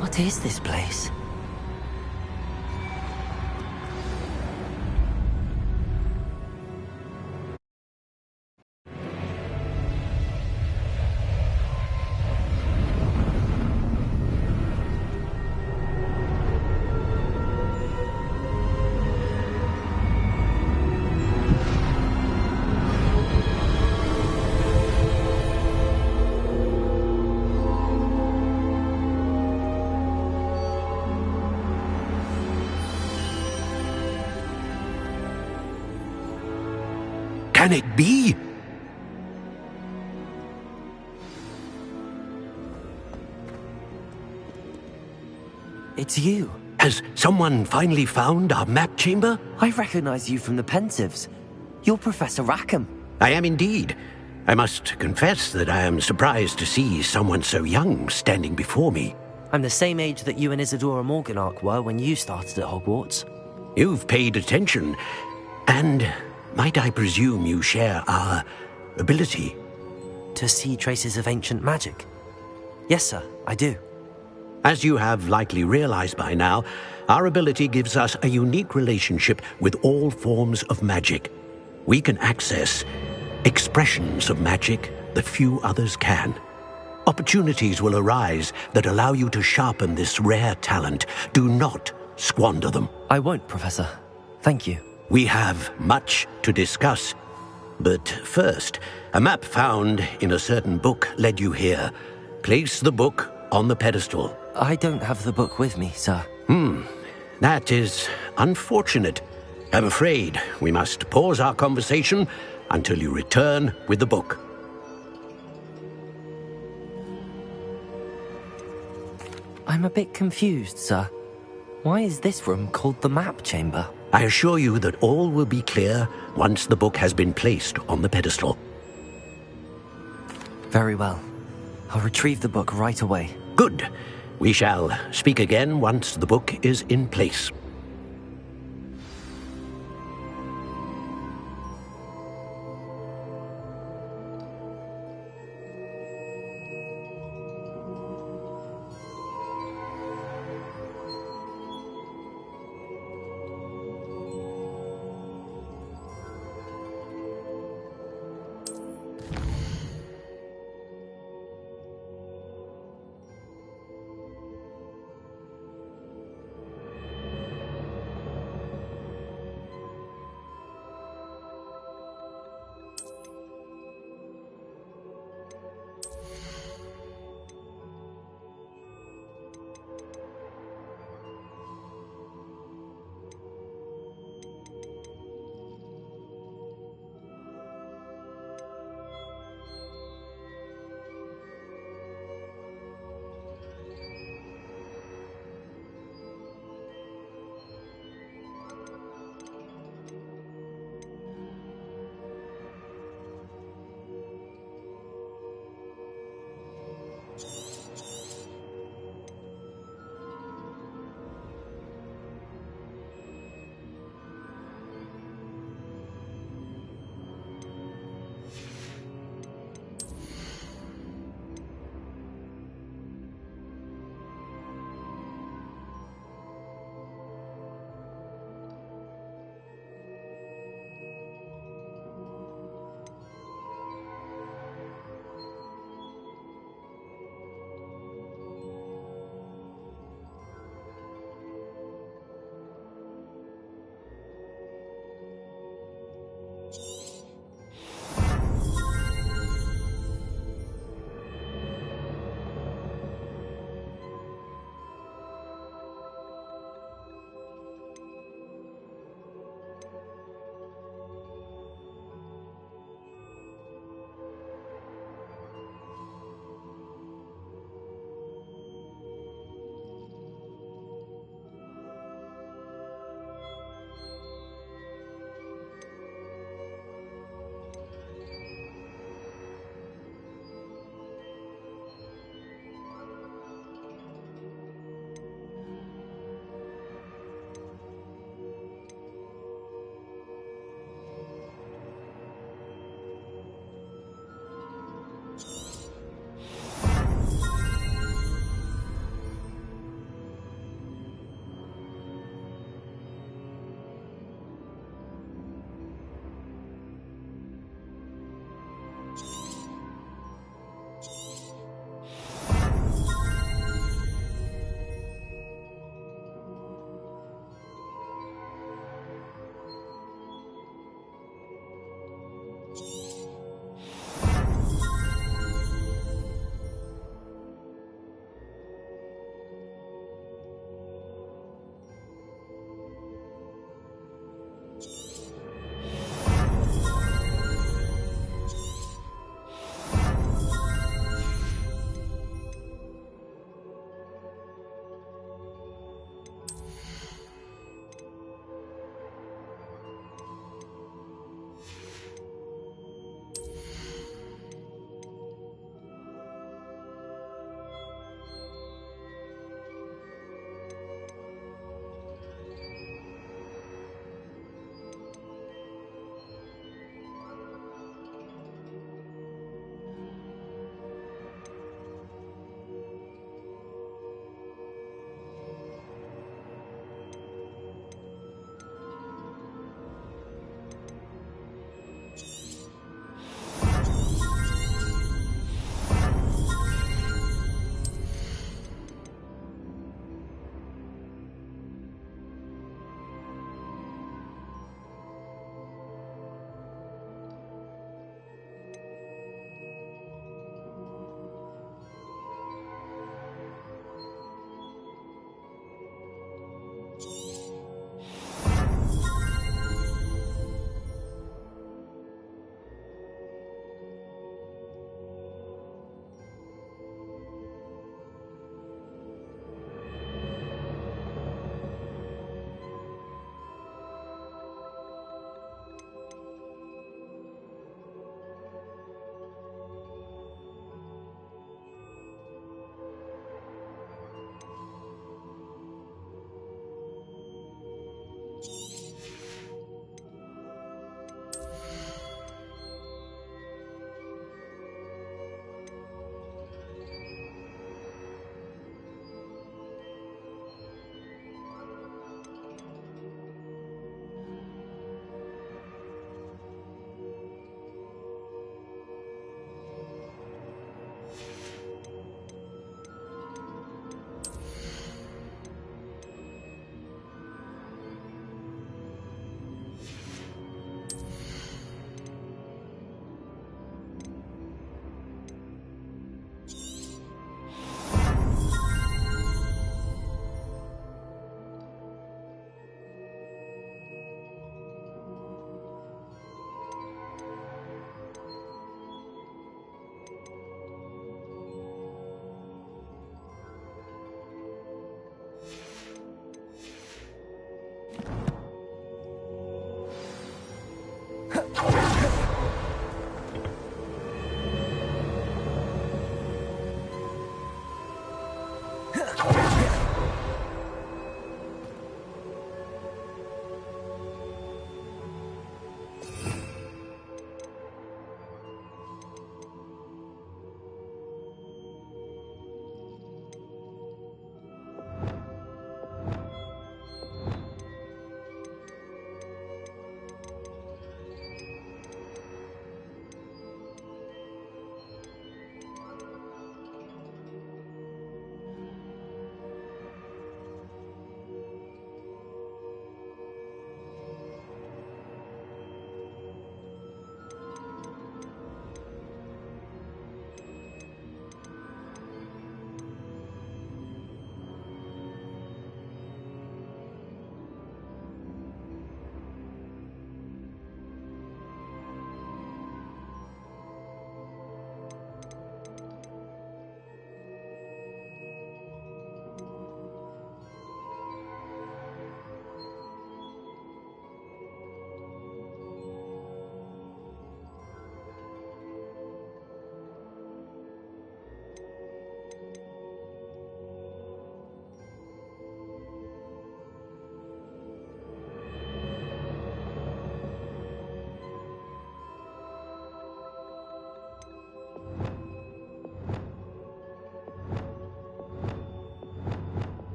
What is this place? Can it be? It's you. Has someone finally found our map chamber? I recognize you from the Pensieves. You're Professor Rackham. I am indeed. I must confess that I am surprised to see someone so young standing before me. I'm the same age that you and Isadora Morganach were when you started at Hogwarts. You've paid attention, and might I presume you share our ability? To see traces of ancient magic? Yes, sir, I do. As you have likely realized by now, our ability gives us a unique relationship with all forms of magic. We can access expressions of magic that few others can. Opportunities will arise that allow you to sharpen this rare talent. Do not squander them. I won't, Professor. Thank you. We have much to discuss. But first, a map found in a certain book led you here. Place the book on the pedestal. I don't have the book with me, sir. That is unfortunate. I'm afraid we must pause our conversation until you return with the book. I'm a bit confused, sir. Why is this room called the map chamber? I assure you that all will be clear once the book has been placed on the pedestal. Very well. I'll retrieve the book right away. Good. We shall speak again once the book is in place.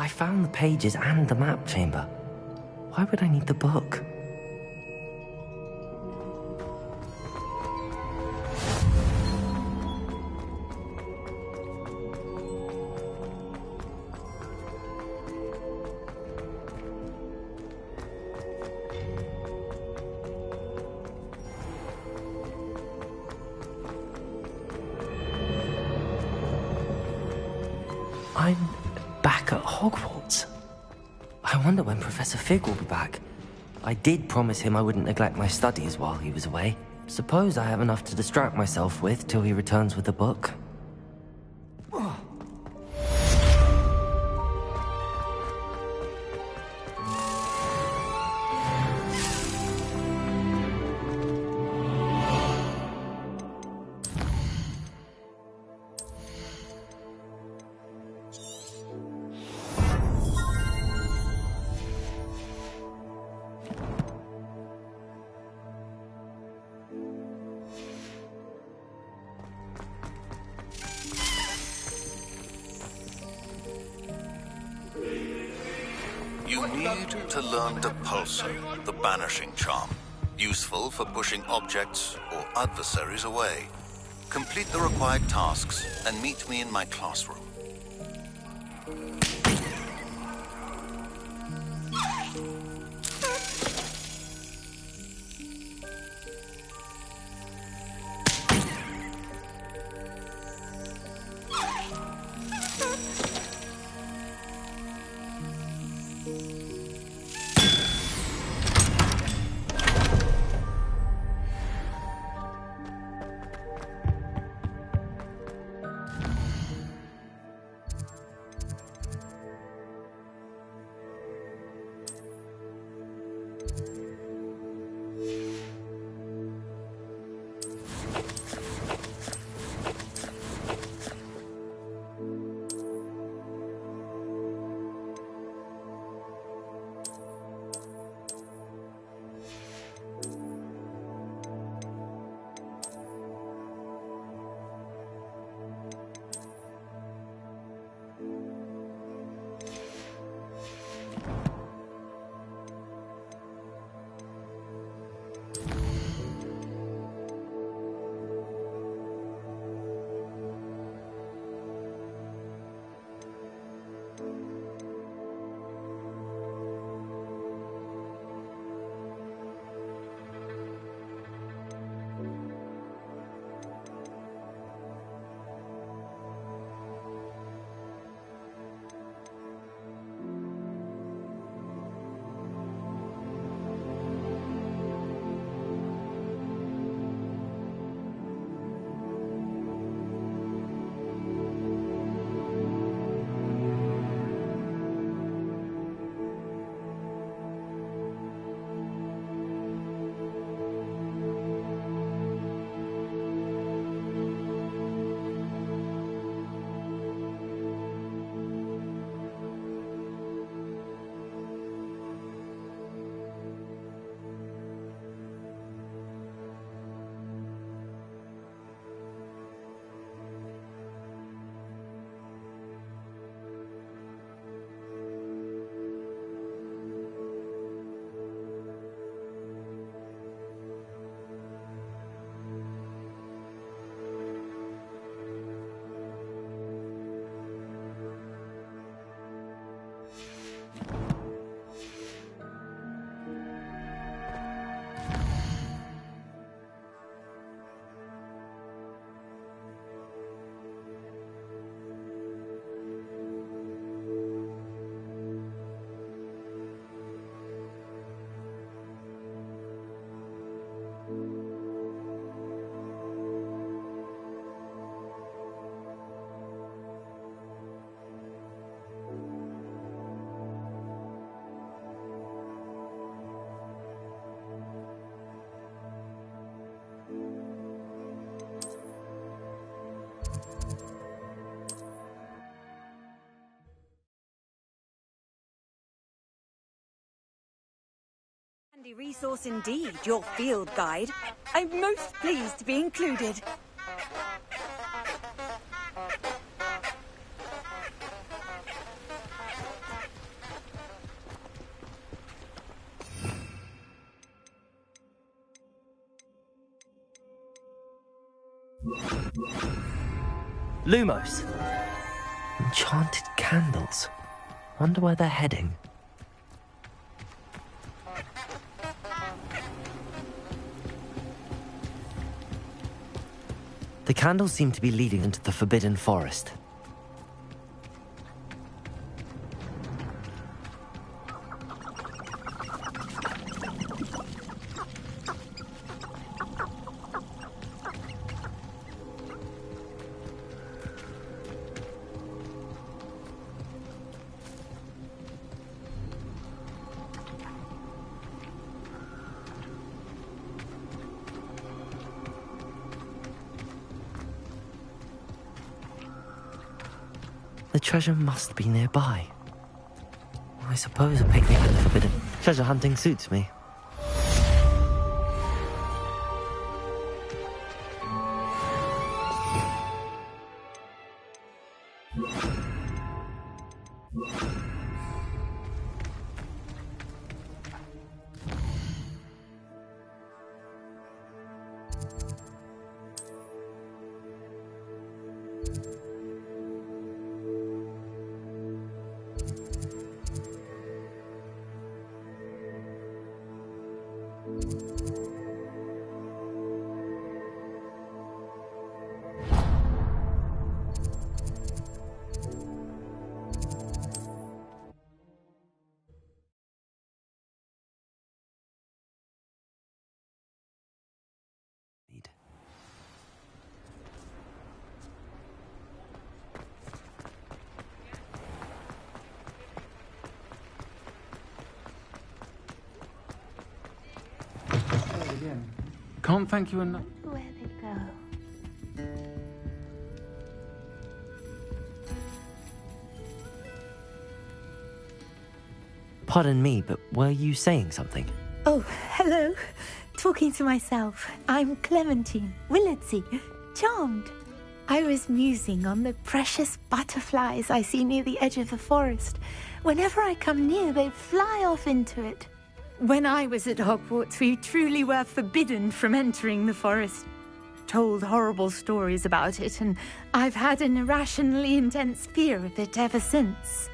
I found the pages and the map chamber. Why would I need the book? I'm back at Hogwarts. I wonder when Professor Fig will be back. I did promise him I wouldn't neglect my studies while he was away. Suppose I have enough to distract myself with till he returns with the book. You need to learn Depulso, the banishing charm. Useful for pushing objects or adversaries away. Complete the required tasks and meet me in my classroom. Handy resource indeed, your field guide. I'm most pleased to be included. Lumos. Enchanted candles. Wonder where they're heading. The candles seem to be leading into the Forbidden Forest. The treasure must be nearby. I suppose a picnic at the Forbidden treasure hunting suits me. Can't thank you enough. Where they go? Pardon me, but were you saying something? Oh, hello. Talking to myself. I'm Clementine, Willardsey, charmed. I was musing on the precious butterflies I see near the edge of the forest. Whenever I come near, they fly off into it. When I was at Hogwarts, we truly were forbidden from entering the forest. Told horrible stories about it, and I've had an irrationally intense fear of it ever since.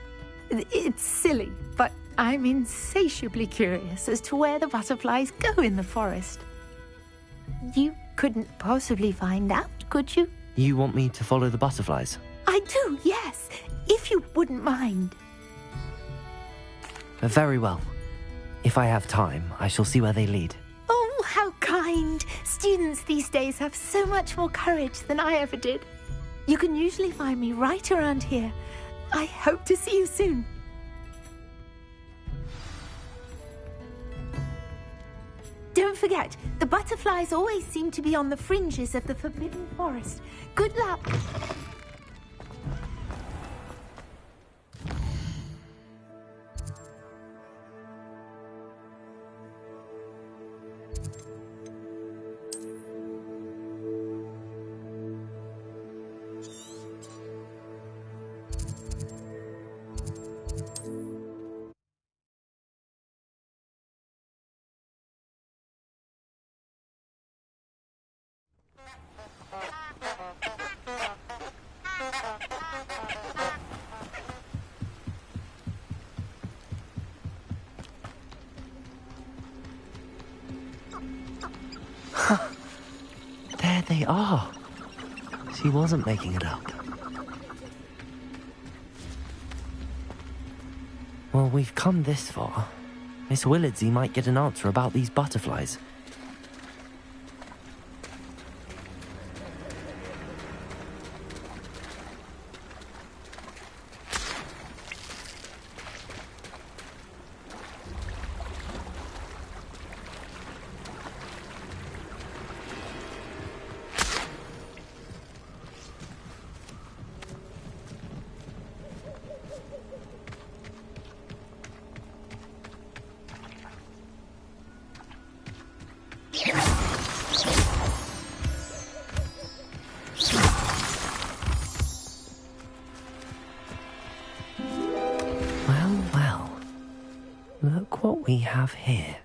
It's silly, but I'm insatiably curious as to where the butterflies go in the forest. You couldn't possibly find out, could you? You want me to follow the butterflies? I do, yes, if you wouldn't mind. Very well. If I have time, I shall see where they lead. Oh, how kind. Students these days have so much more courage than I ever did. You can usually find me right around here. I hope to see you soon. Don't forget, the butterflies always seem to be on the fringes of the Forbidden Forest. Good luck. There they are. She wasn't making it up. Well, we've come this far. Miss Willardsey might get an answer about these butterflies. Look what we have here.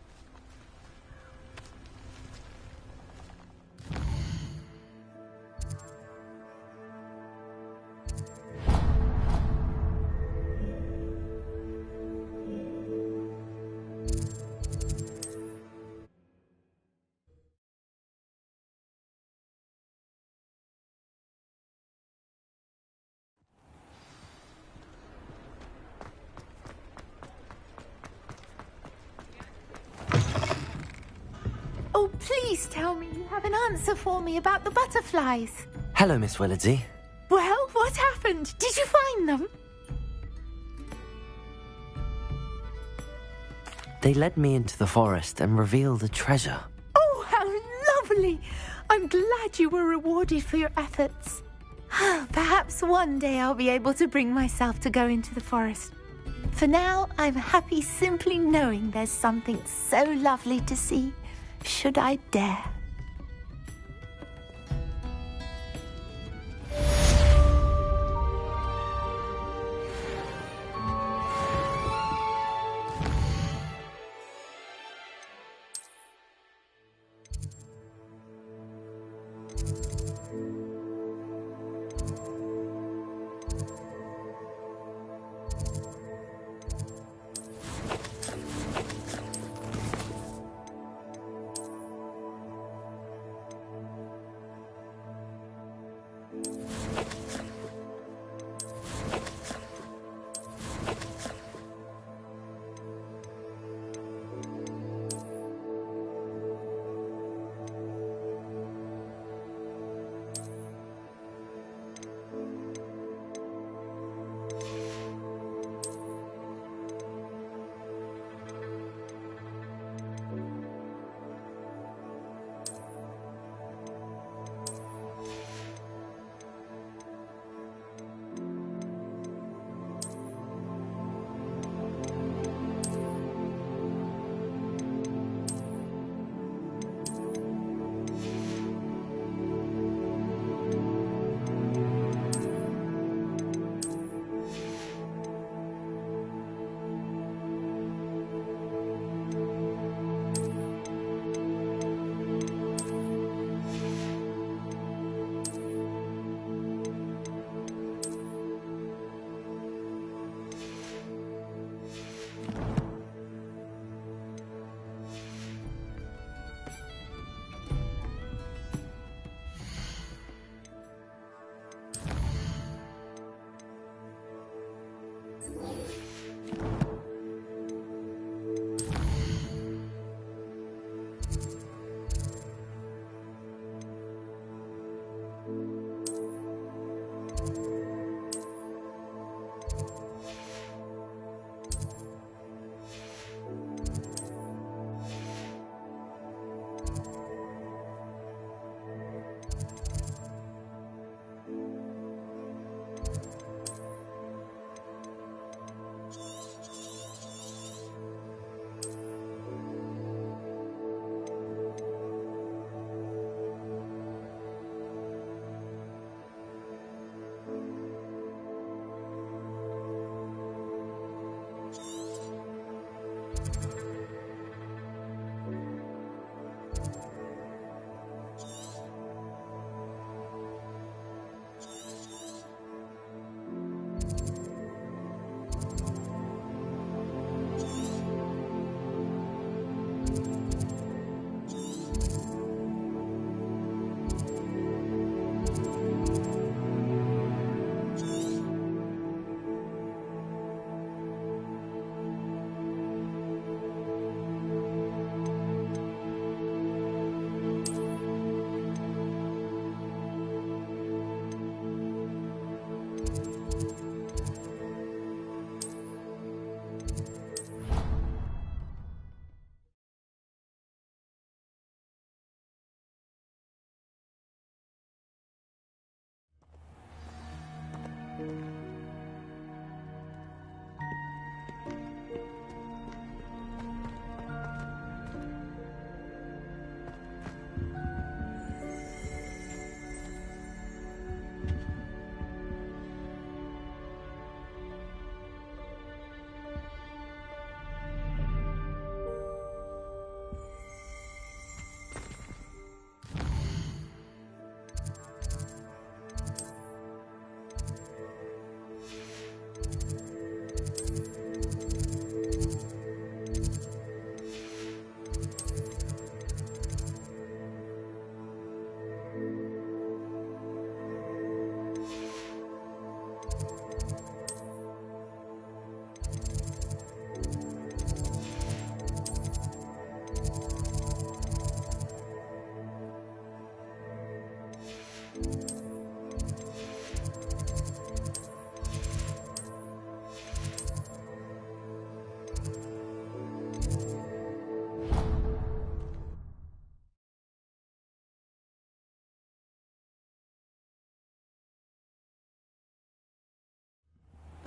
Please tell me you have an answer for me about the butterflies. Hello, Miss Willardsey. Well, what happened? Did you find them? They led me into the forest and revealed a treasure. Oh, how lovely! I'm glad you were rewarded for your efforts. Perhaps one day I'll be able to bring myself to go into the forest. For now, I'm happy simply knowing there's something so lovely to see, should I dare.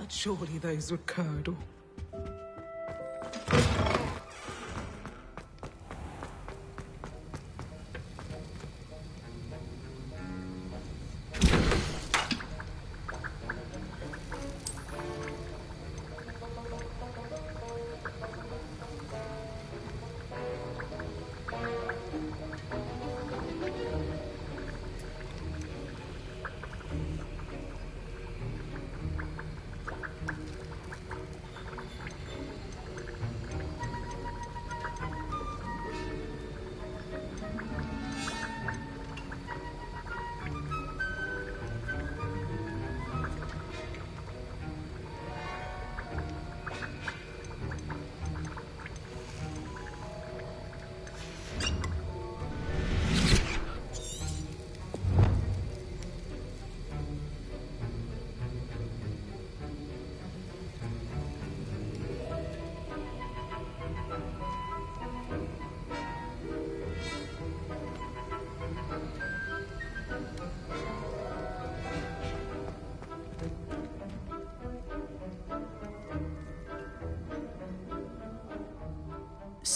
But surely those were curdle.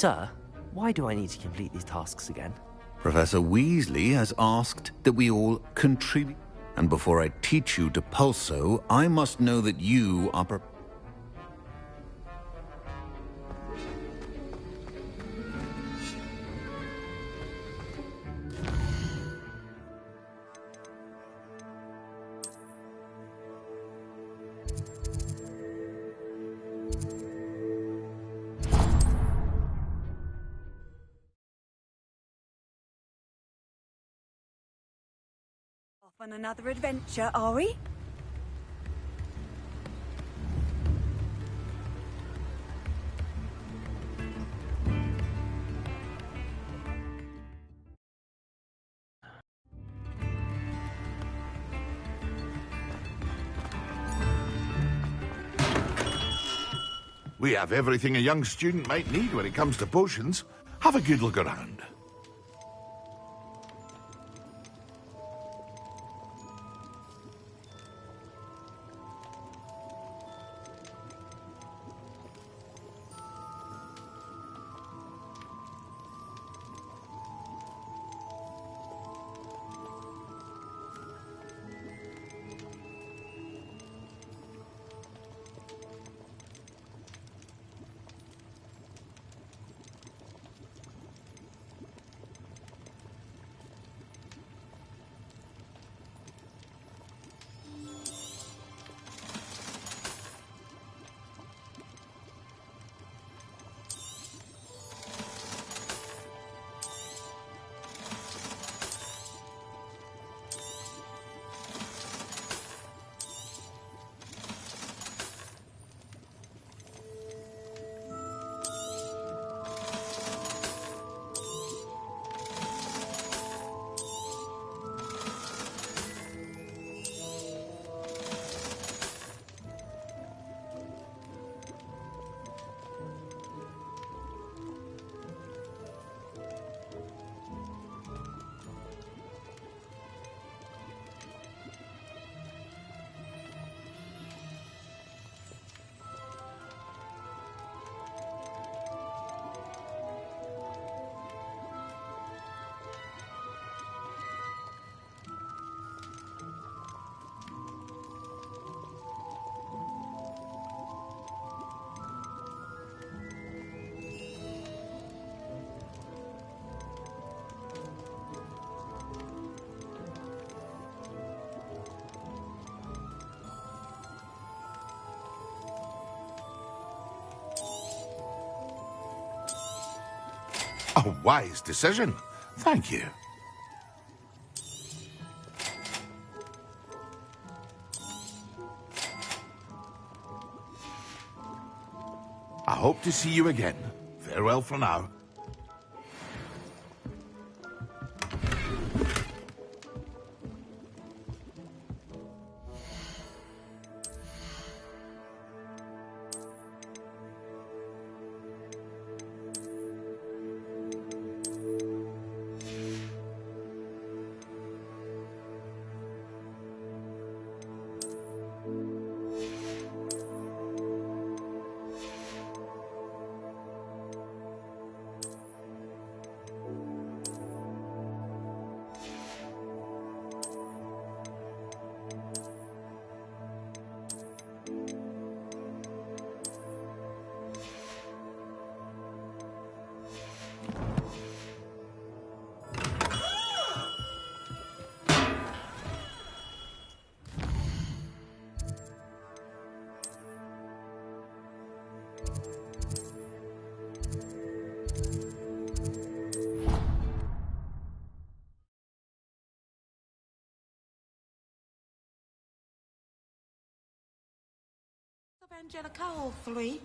Sir, why do I need to complete these tasks again? Professor Weasley has asked that we all contribute. And before I teach you to pulso, I must know that you are Off on another adventure, are we? We have everything a young student might need when it comes to potions. Have a good look around. A wise decision. Thank you. I hope to see you again. Farewell for now. Angelica, hopefully.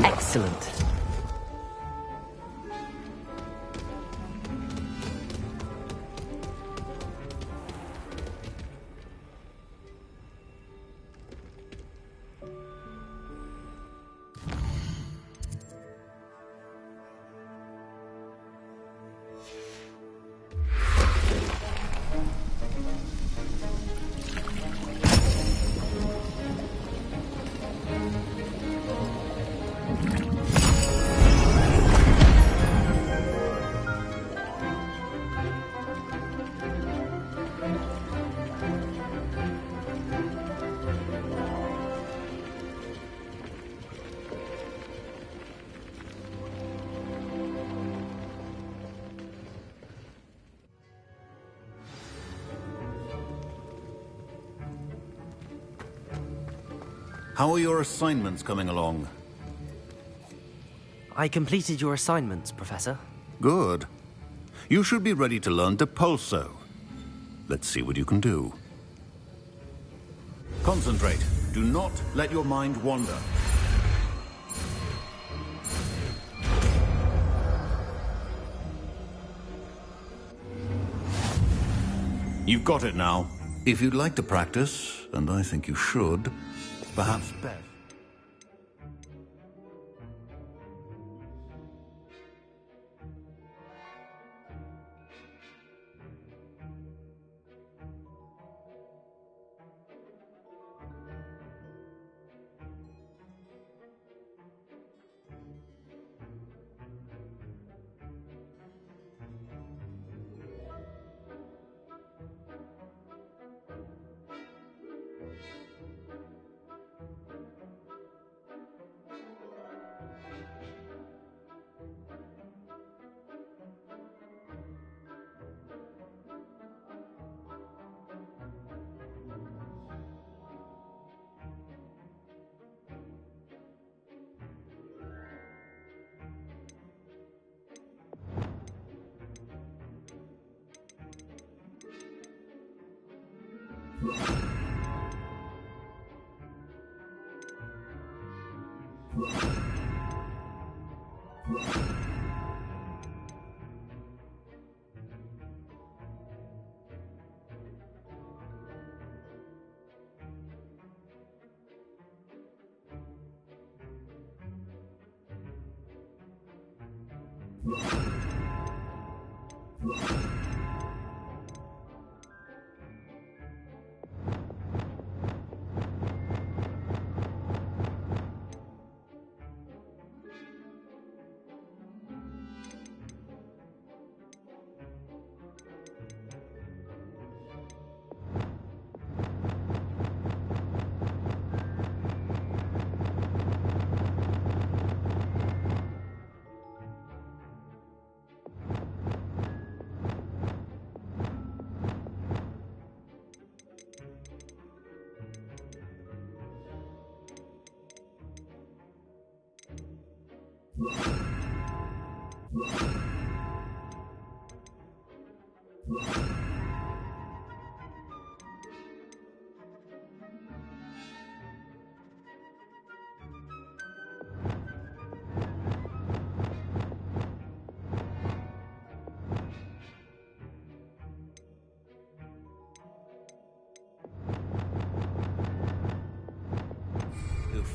Excellent. How are your assignments coming along? I completed your assignments, Professor. Good. You should be ready to learn Depulso. Let's see what you can do. Concentrate. Do not let your mind wander. You've got it now. If you'd like to practice, and I think you should, perhaps best.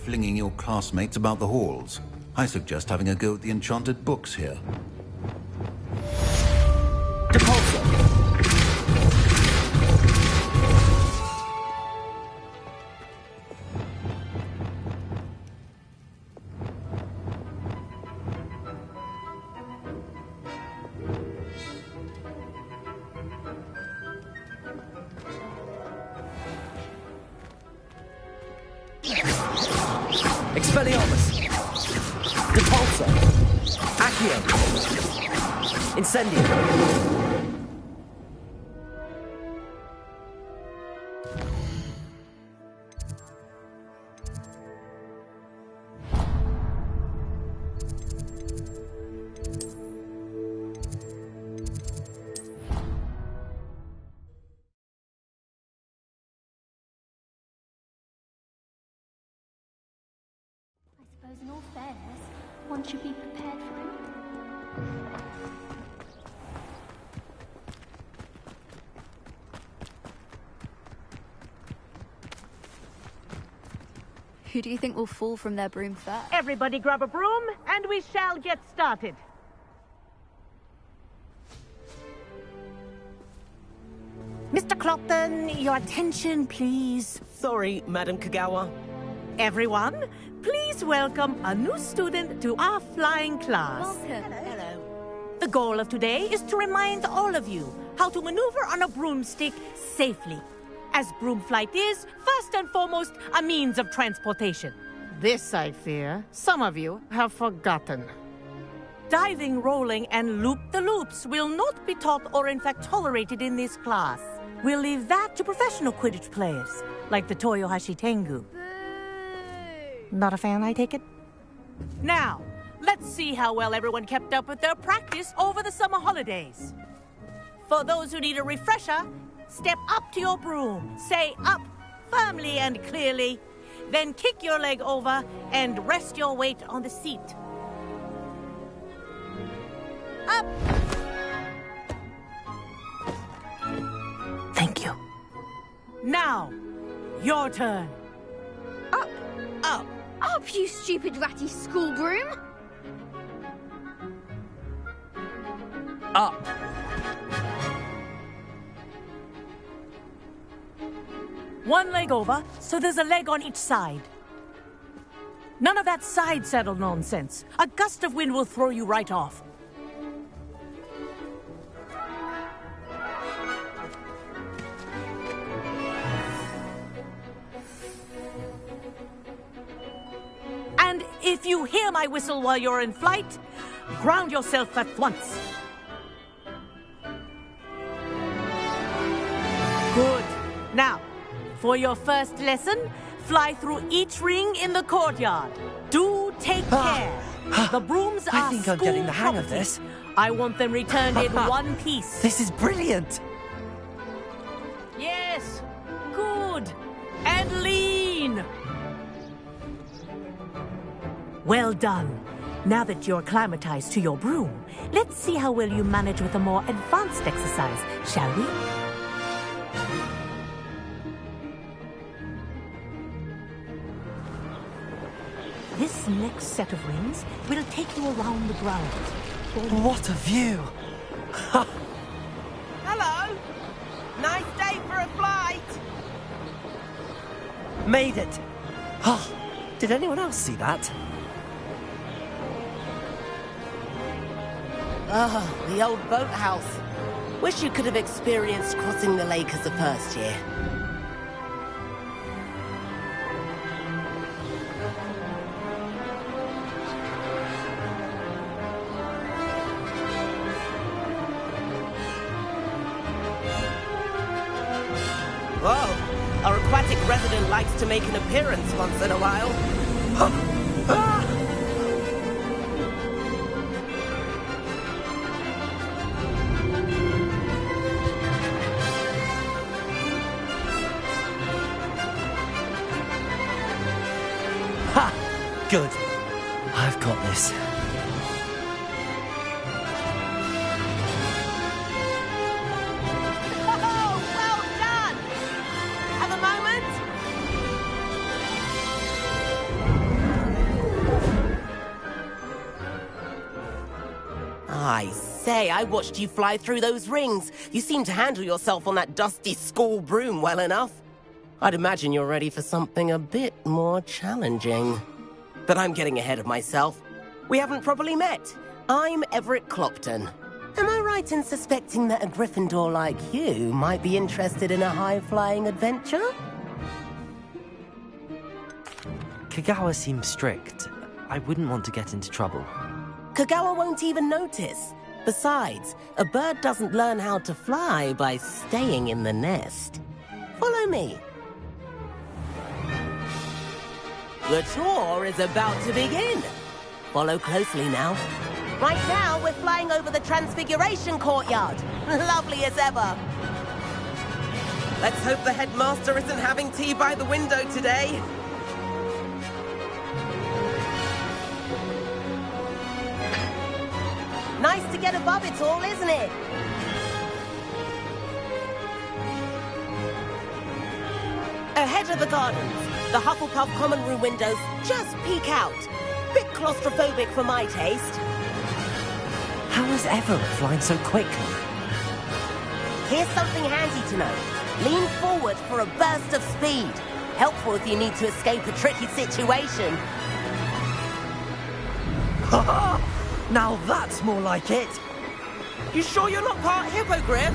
Flinging your classmates about the halls. I suggest having a go at the enchanted books here. Expelliarmus! Repulsor! Accio! Incendio! In all fairness, one should be prepared for it. Who do you think will fall from their broom first? Everybody grab a broom, and we shall get started. Mr. Clopton, your attention, please. Sorry, Madam Kagawa. Everyone, please welcome a new student to our flying class. Welcome. Hello. The goal of today is to remind all of you how to maneuver on a broomstick safely, as broom flight is, first and foremost, a means of transportation. This, I fear, some of you have forgotten. Diving, rolling, and loop-the-loops will not be taught or in fact tolerated in this class. We'll leave that to professional Quidditch players, like the Toyohashi Tengu. Not a fan, I take it? Now, let's see how well everyone kept up with their practice over the summer holidays. For those who need a refresher, step up to your broom, say up firmly and clearly, then kick your leg over and rest your weight on the seat. Up! Thank you. Now, your turn. Up! Up! Up, you stupid ratty school broom! Up! One leg over, so there's a leg on each side. None of that side saddle nonsense. A gust of wind will throw you right off. And if you hear my whistle while you're in flight, ground yourself at once. Good. Now, for your first lesson, fly through each ring in the courtyard. Do take care. The brooms are I think I'm getting the hang of property. this. I want them returned in one piece. This is brilliant! Yes. Good. And lean. Well done. Now that you're acclimatized to your broom, let's see how well you manage with a more advanced exercise, shall we? This next set of rings will take you around the ground. What a view! Hello! Nice day for a flight! Made it! Oh, did anyone else see that? Oh, the old boathouse. Wish you could have experienced crossing the lake as a first year. Whoa, our aquatic resident likes to make an appearance once in a while. Ha! Good. I've got this. Oh, well done! Have a moment? I say, I watched you fly through those rings. You seem to handle yourself on that dusty school broom well enough. I'd imagine you're ready for something a bit more challenging. But I'm getting ahead of myself. We haven't properly met. I'm Everett Clopton. Am I right in suspecting that a Gryffindor like you might be interested in a high-flying adventure? Kagawa seems strict. I wouldn't want to get into trouble. Kagawa won't even notice. Besides, a bird doesn't learn how to fly by staying in the nest. Follow me. The tour is about to begin. Follow closely now. Right now, we're flying over the Transfiguration Courtyard. Lovely as ever. Let's hope the headmaster isn't having tea by the window today. Nice to get above it all, isn't it? Ahead of the gardens, the Hufflepuff common room windows just peek out. Bit claustrophobic for my taste. How is Everett flying so quickly? Here's something handy to know. Lean forward for a burst of speed. Helpful if you need to escape a tricky situation. Now that's more like it! You sure you're not part hippogriff?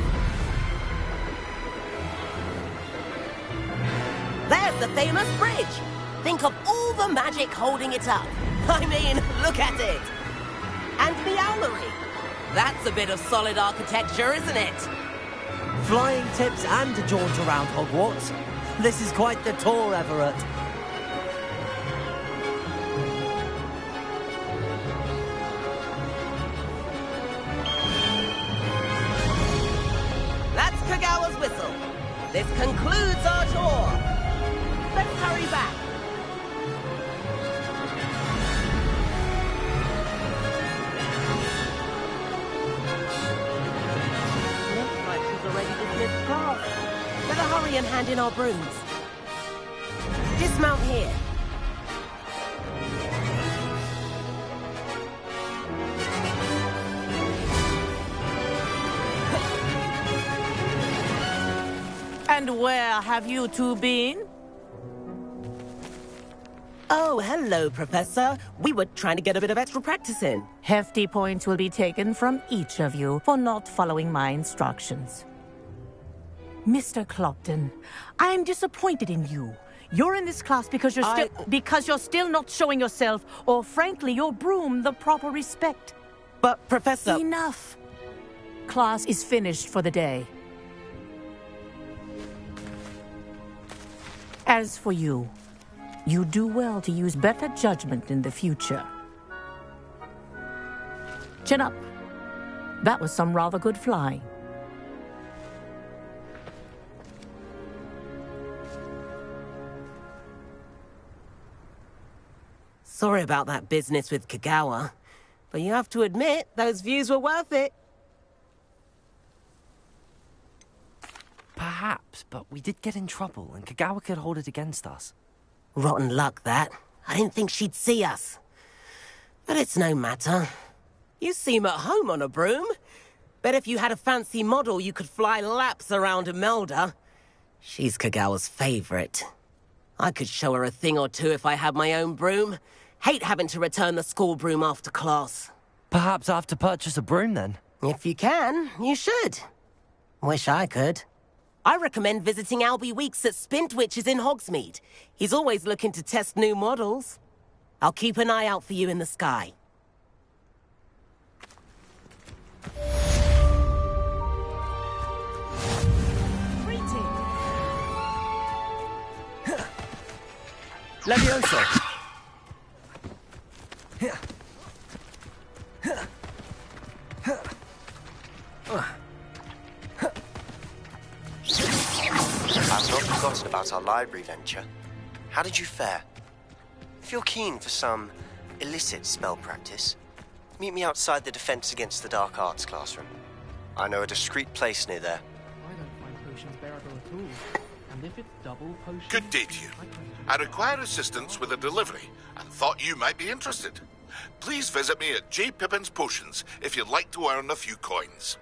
There's the famous bridge. Think of all the magic holding it up. I mean, look at it. And Meowlery. That's a bit of solid architecture, isn't it? Flying tips and a jaunt around Hogwarts. This is quite the tour, Everett. That's Kagawa's whistle. This concludes our tour. Let's hurry back. Looks like she's already dismissed class. Better hurry and hand in our brooms. Dismount here. And where have you two been? Oh, hello, Professor. We were trying to get a bit of extra practice in. Hefty points will be taken from each of you for not following my instructions. Mr. Clopton, I'm disappointed in you. You're in this class because you're still not showing yourself, or frankly, your broom the proper respect. But, Professor... Enough. Class is finished for the day. As for you, you do well to use better judgment in the future. Chin up. That was some rather good flying. Sorry about that business with Kagawa, but you have to admit, those views were worth it. Perhaps, but we did get in trouble, and Kagawa could hold it against us. Rotten luck, that. I didn't think she'd see us. But it's no matter. You seem at home on a broom. Bet if you had a fancy model, you could fly laps around Imelda. She's Kagawa's favorite. I could show her a thing or two if I had my own broom. Hate having to return the school broom after class. Perhaps I have to purchase a broom, then? If you can, you should. Wish I could. I recommend visiting Albie Weeks at Spintwitches in Hogsmeade. He's always looking to test new models. I'll keep an eye out for you in the sky. Levioso! I've not forgotten about our library venture. How did you fare? If you're keen for some illicit spell practice, meet me outside the Defense Against the Dark Arts classroom. I know a discreet place near there. I don't find potions bearable at all. And if it's double potion... Good day to you. I require assistance with a delivery and thought you might be interested. Please visit me at J. Pippin's Potions if you'd like to earn a few coins.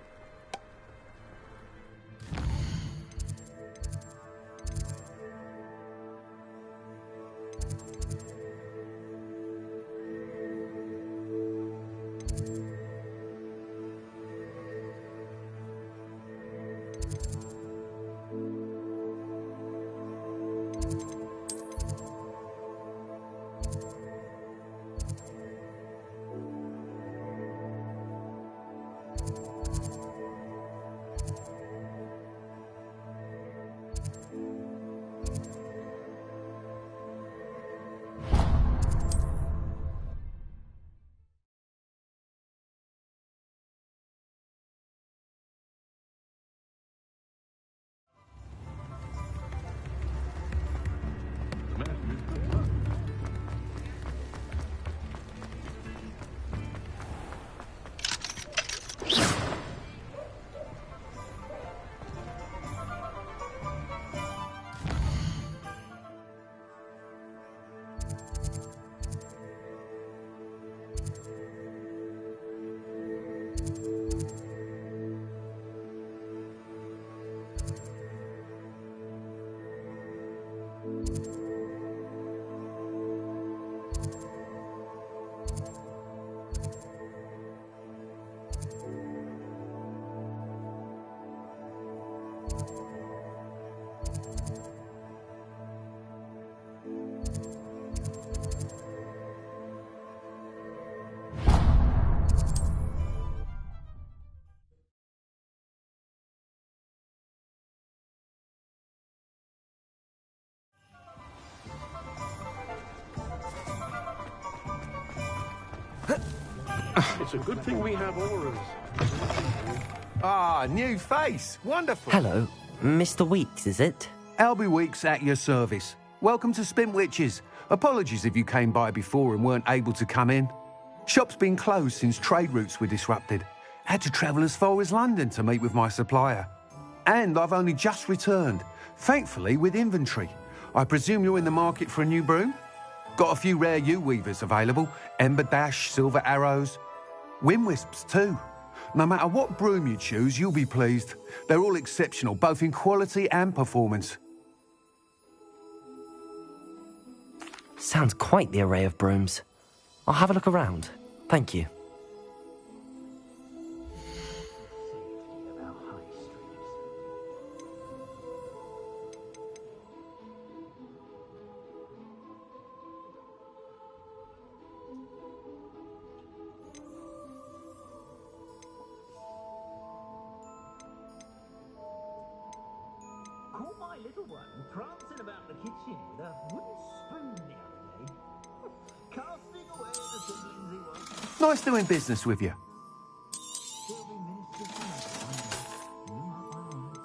It's a good thing we have auras. Ah, new face. Wonderful. Hello, Mr. Weeks, is it? Albie Weeks at your service. Welcome to Spintwitches. Apologies if you came by before and weren't able to come in. Shop's been closed since trade routes were disrupted. Had to travel as far as London to meet with my supplier. And I've only just returned, thankfully with inventory. I presume you're in the market for a new broom? Got a few rare U-weavers available. Ember Dash, Silver Arrows. Wind Wisps too. No matter what broom you choose, you'll be pleased. They're all exceptional, both in quality and performance. Sounds quite the array of brooms. I'll have a look around. Thank you. Caught my little one prancing about the kitchen with a wooden spoon the other day. Casting away the siblings he was. Nice doing business with you. She'll be minister to me one day. You mark my words.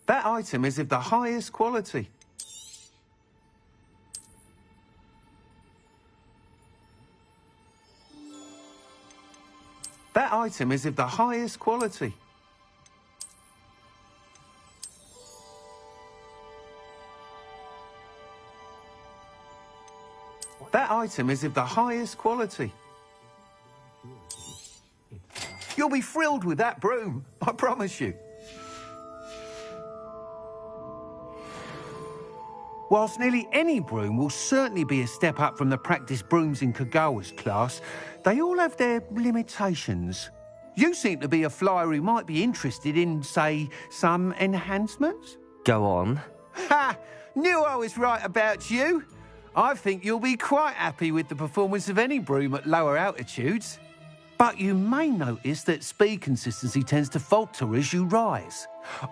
That item is of the highest quality. That item is of the highest quality. That item is of the highest quality. You'll be thrilled with that broom, I promise you. Whilst nearly any broom will certainly be a step up from the practice brooms in Kagawa's class, they all have their limitations. You seem to be a flyer who might be interested in, say, some enhancements? Go on. Ha! Knew I was right about you. I think you'll be quite happy with the performance of any broom at lower altitudes. But you may notice that speed consistency tends to falter as you rise.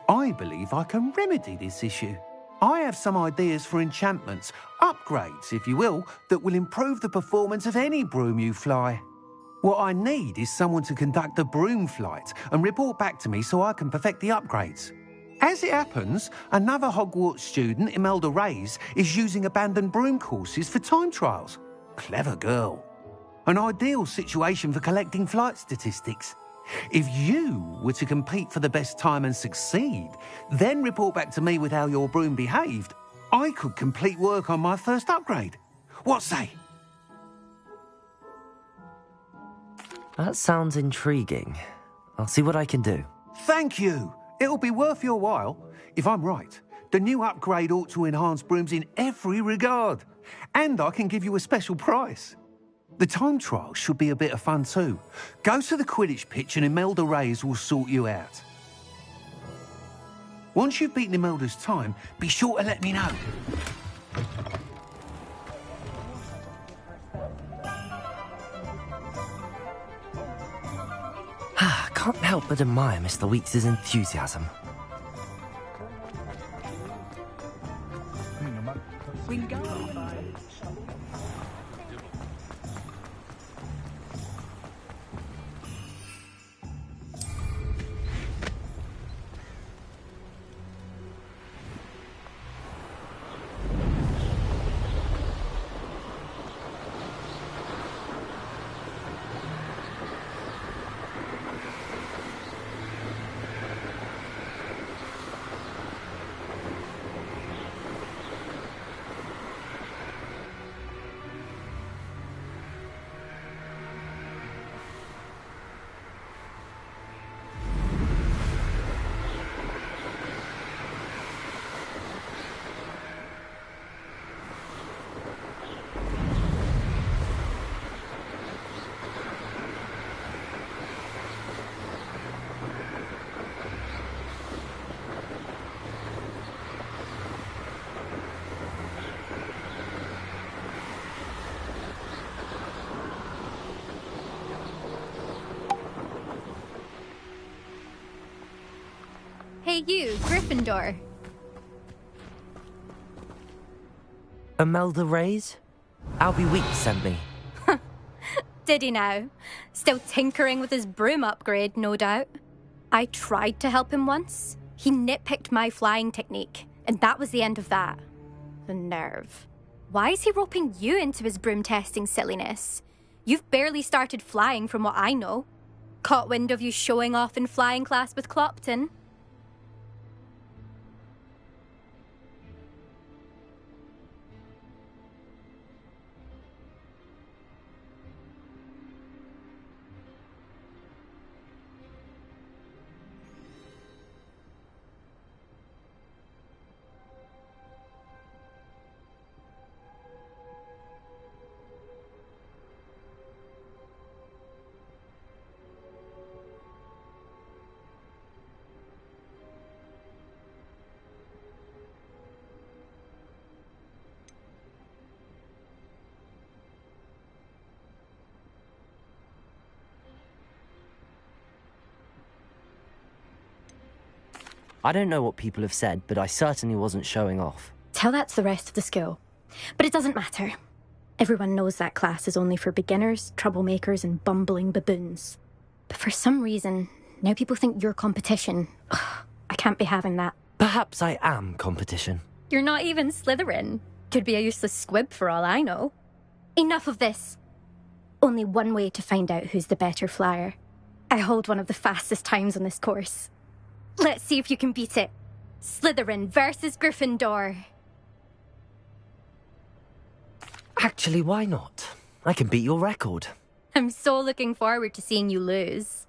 I believe I can remedy this issue. I have some ideas for enchantments, upgrades, if you will, that will improve the performance of any broom you fly. What I need is someone to conduct a broom flight and report back to me so I can perfect the upgrades. As it happens, another Hogwarts student, Imelda Reyes, is using abandoned broom courses for time trials. Clever girl. An ideal situation for collecting flight statistics. If you were to compete for the best time and succeed, then report back to me with how your broom behaved, I could complete work on my first upgrade. What say? That sounds intriguing. I'll see what I can do. Thank you. It'll be worth your while. If I'm right, the new upgrade ought to enhance brooms in every regard. And I can give you a special price. The time trial should be a bit of fun too. Go to the Quidditch pitch and Imelda Reyes will sort you out. Once you've beaten Imelda's time, be sure to let me know. Can't help but admire Mr. Weeks' enthusiasm. Hey you, Gryffindor. Imelda Reyes? Albie Weeks sent me. Did he now? Still tinkering with his broom upgrade, no doubt. I tried to help him once. He nitpicked my flying technique, and that was the end of that. The nerve. Why is he roping you into his broom testing silliness? You've barely started flying from what I know. Caught wind of you showing off in flying class with Clopton. I don't know what people have said, but I certainly wasn't showing off. Tell that to the rest of the school. But it doesn't matter. Everyone knows that class is only for beginners, troublemakers, and bumbling baboons. But for some reason, now people think you're competition. Ugh, I can't be having that. Perhaps I am competition. You're not even Slytherin. Could be a useless squib for all I know. Enough of this. Only one way to find out who's the better flyer. I hold one of the fastest times on this course. Let's see if you can beat it. Slytherin versus Gryffindor. Actually, why not? I can beat your record. I'm so looking forward to seeing you lose.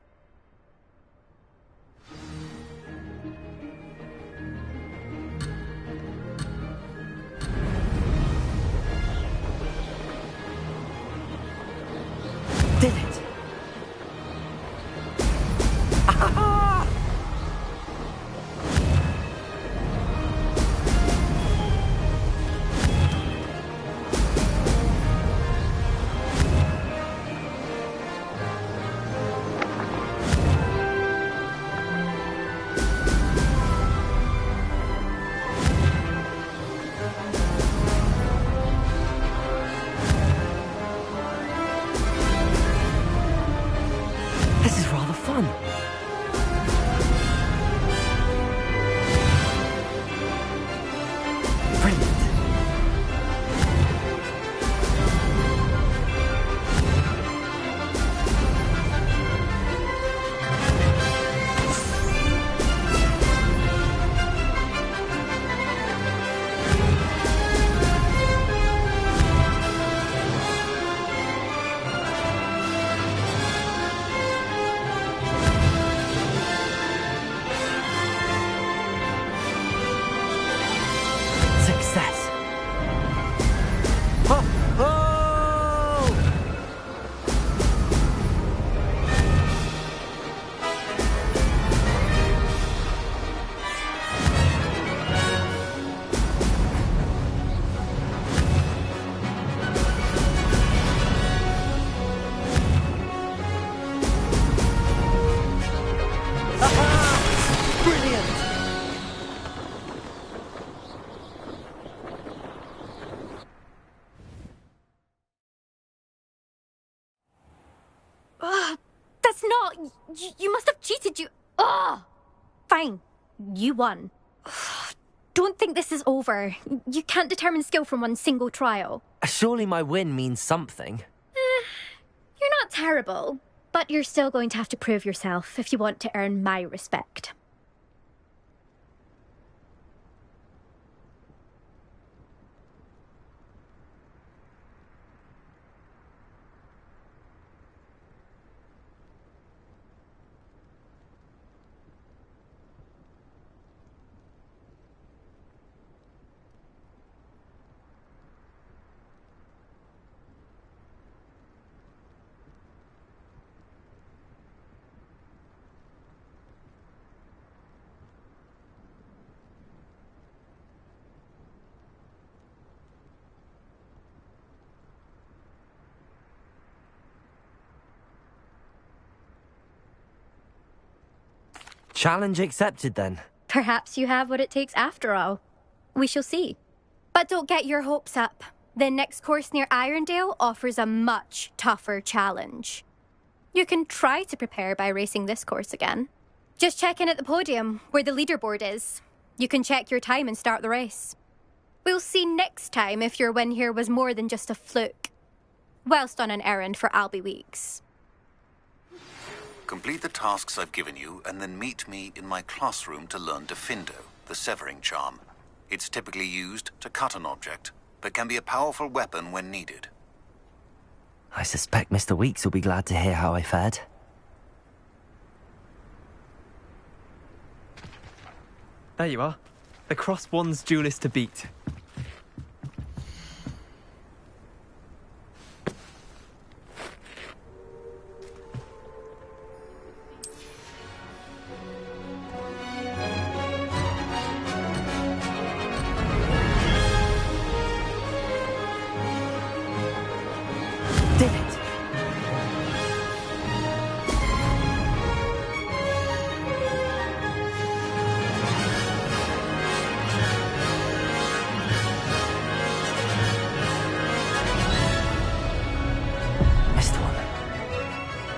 Did it! Ah! This is rather fun. Brilliant. Success. Oh! Oh! Aha! Brilliant! Ugh, that's not... You must have cheated, you... Ugh! Fine. You won. Ugh, don't think this is over. You can't determine skill from one single trial. Surely my win means something. You're not terrible, but you're still going to have to prove yourself if you want to earn my respect. Challenge accepted then. Perhaps you have what it takes after all. We shall see. But don't get your hopes up. The next course near Irondale offers a much tougher challenge. You can try to prepare by racing this course again. Just check in at the podium, where the leaderboard is. You can check your time and start the race. We'll see next time if your win here was more than just a fluke. Whilst on an errand for Albie Weeks. Complete the tasks I've given you, and then meet me in my classroom to learn Defindo, the severing charm. It's typically used to cut an object, but can be a powerful weapon when needed. I suspect Mr. Weeks will be glad to hear how I fared. There you are. The Cross Wands duelist to beat.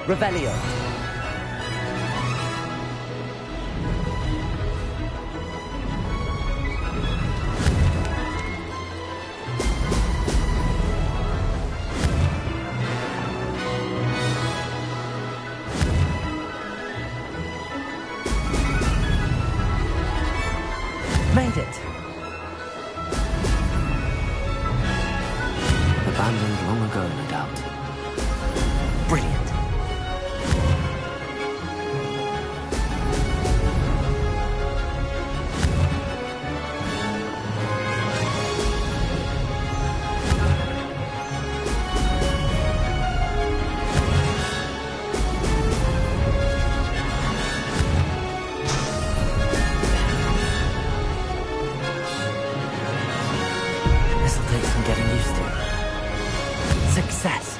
Revelio. Made it. Abandoned long ago, no doubt. Brilliant. This'll take some getting used to. Success.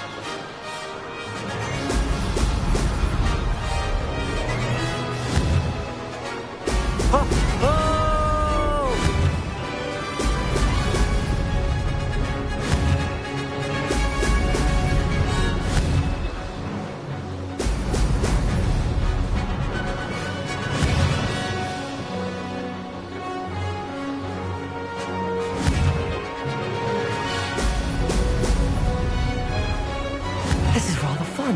This is rather fun.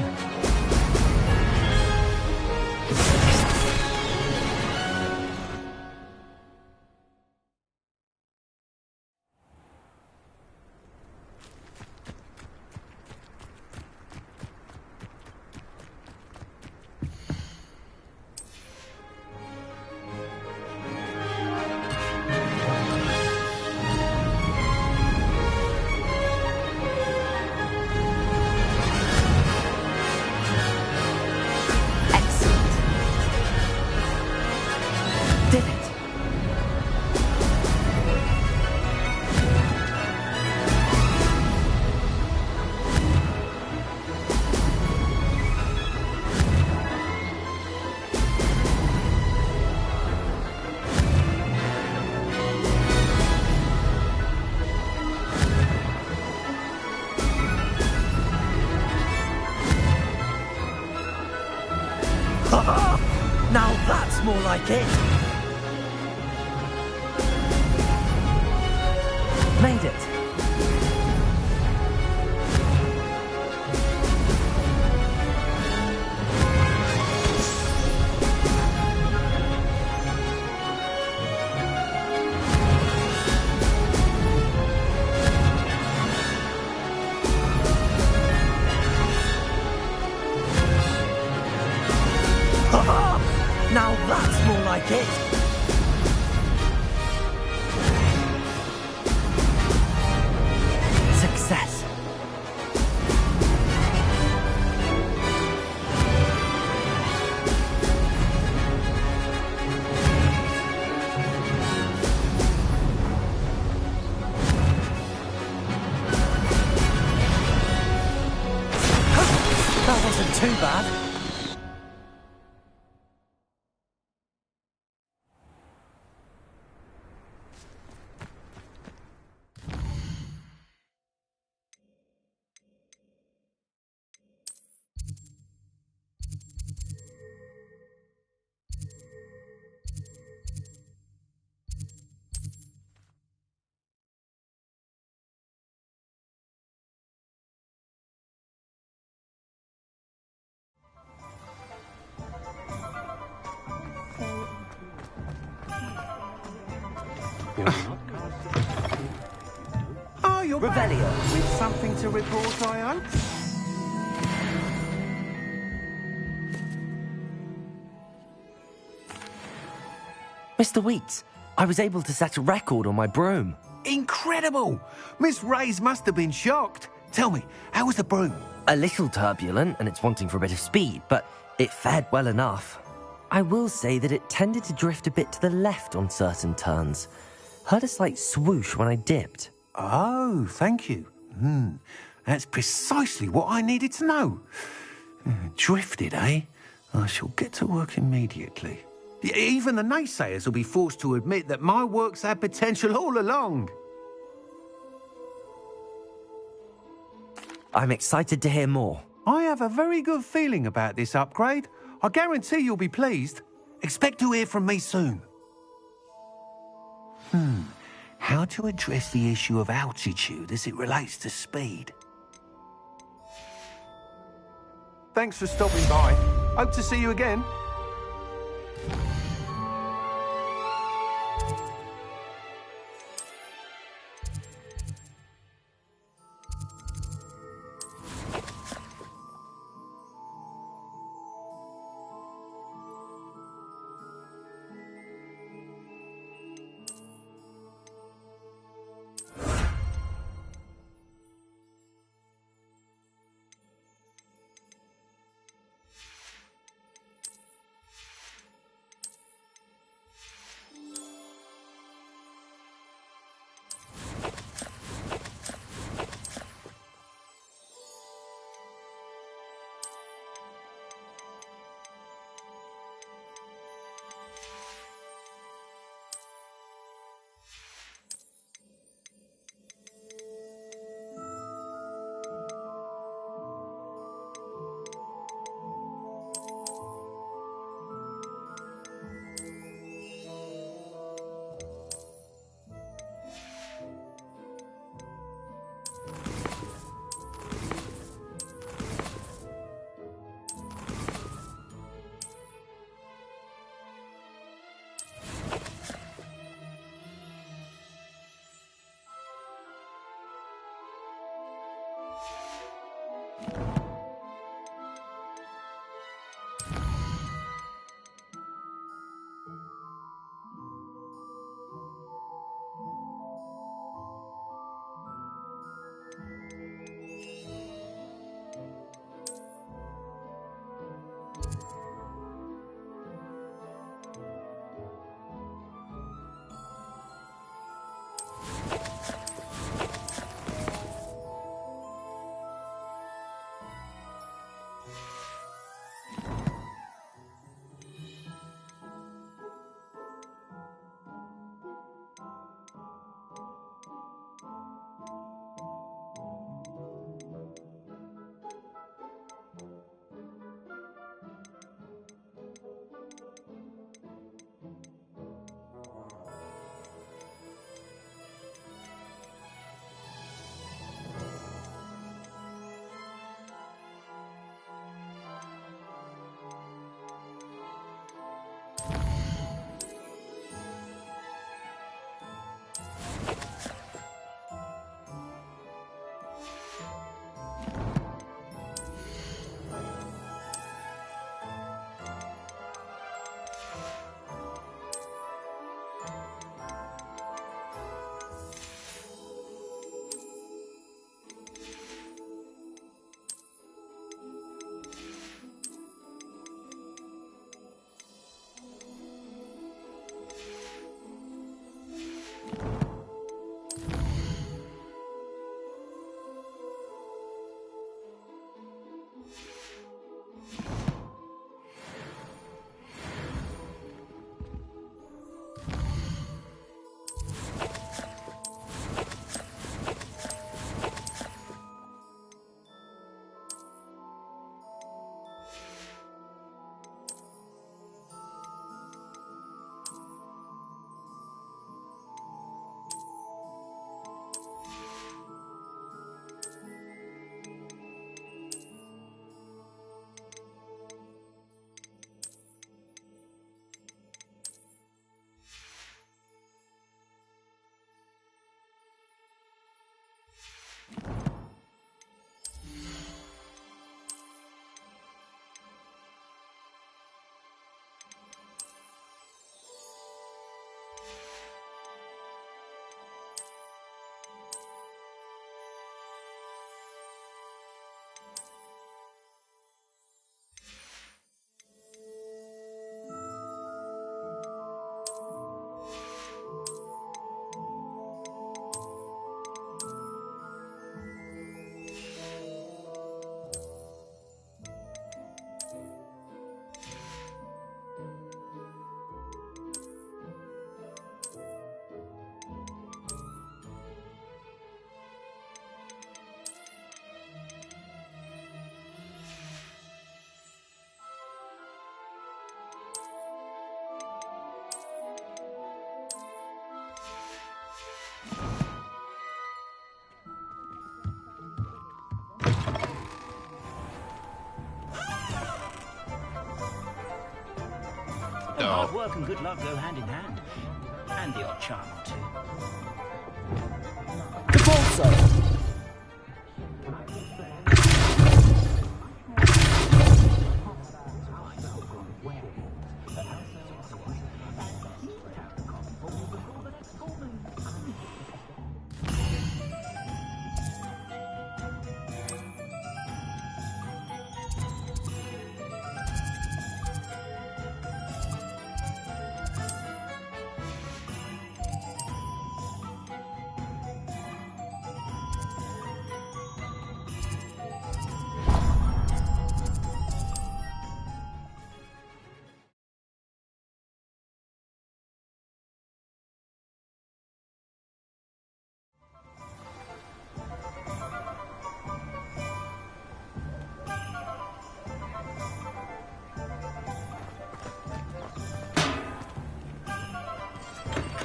Did it. Now that's more like it. Made it. Now that's more like it. Success. That wasn't too bad. Oh, you're back. Revelio. With something to report, I hope? Mr. Wheats, I was able to set a record on my broom. Incredible! Miss Reyes must have been shocked. Tell me, how was the broom? A little turbulent, and it's wanting for a bit of speed, but it fared well enough. I will say that it tended to drift a bit to the left on certain turns. Heard a slight swoosh when I dipped. Oh, thank you. That's precisely what I needed to know. Drifted, eh? I shall get to work immediately. Even the naysayers will be forced to admit that my work's had potential all along. I'm excited to hear more. I have a very good feeling about this upgrade. I guarantee you'll be pleased. Expect to hear from me soon. How to address the issue of altitude as it relates to speed. Thanks for stopping by. Hope to see you again. work and good luck go hand in hand. And the odd charm or two.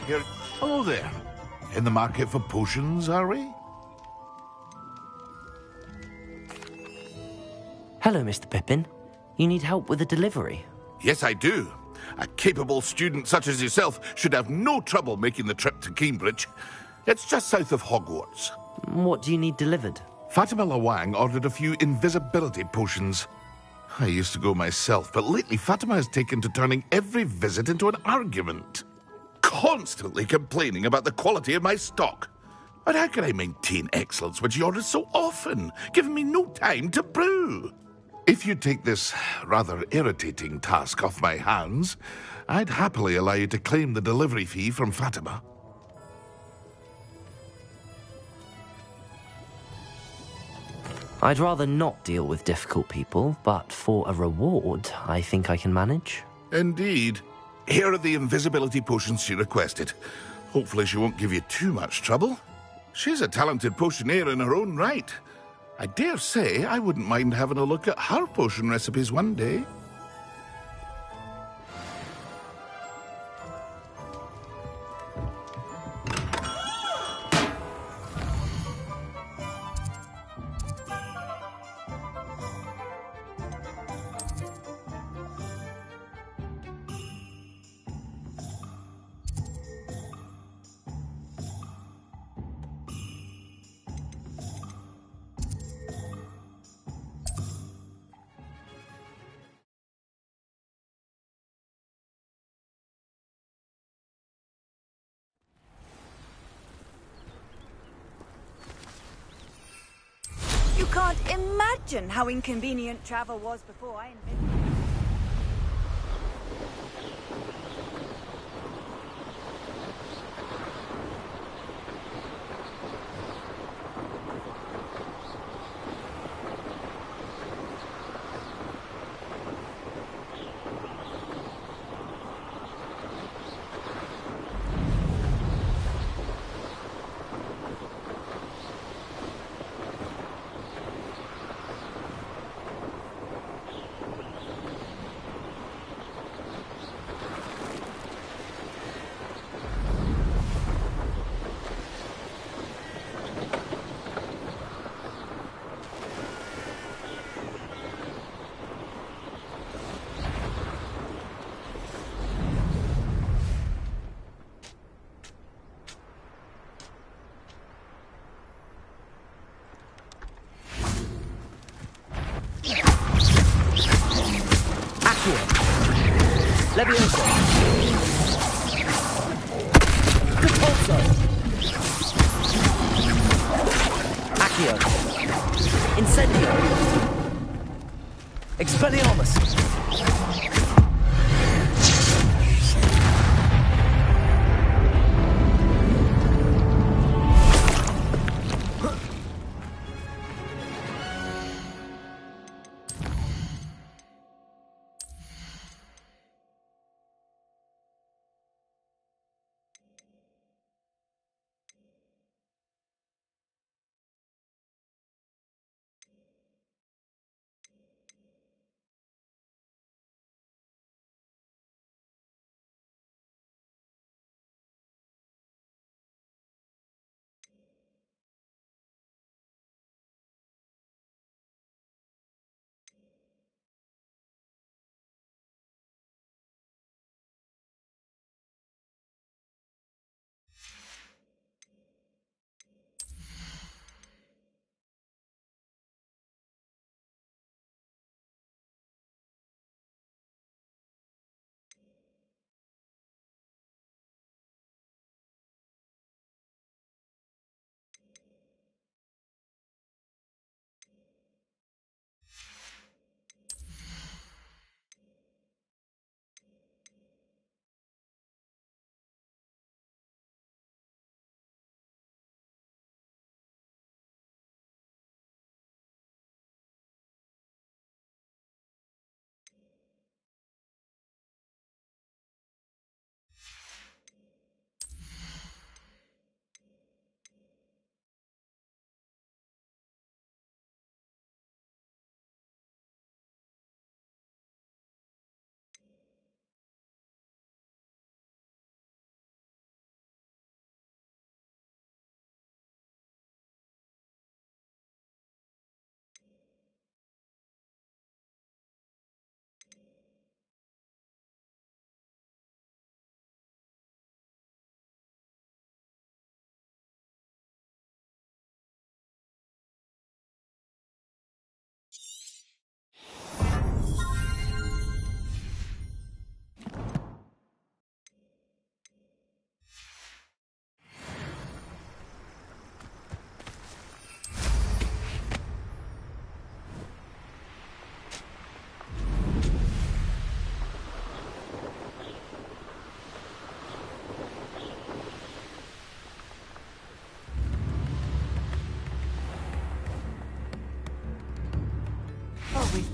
Here. Hello there. In the market for potions, are we? Hello, Mr. Pippin. You need help with a delivery? Yes, I do. A capable student such as yourself should have no trouble making the trip to Cambridge. It's just south of Hogwarts. What do you need delivered? Fatima Lawang ordered a few invisibility potions. I used to go myself, but lately Fatima has taken to turning every visit into an argument. Constantly complaining about the quality of my stock. But how can I maintain excellence when she orders so often, giving me no time to brew? If you take this rather irritating task off my hands, I'd happily allow you to claim the delivery fee from Fatima. I'd rather not deal with difficult people, but for a reward, I think I can manage. Indeed. Here are the invisibility potions she requested. Hopefully she won't give you too much trouble. She's a talented potioneer in her own right. I dare say I wouldn't mind having a look at her potion recipes one day. You can't imagine how inconvenient travel was before I invented it.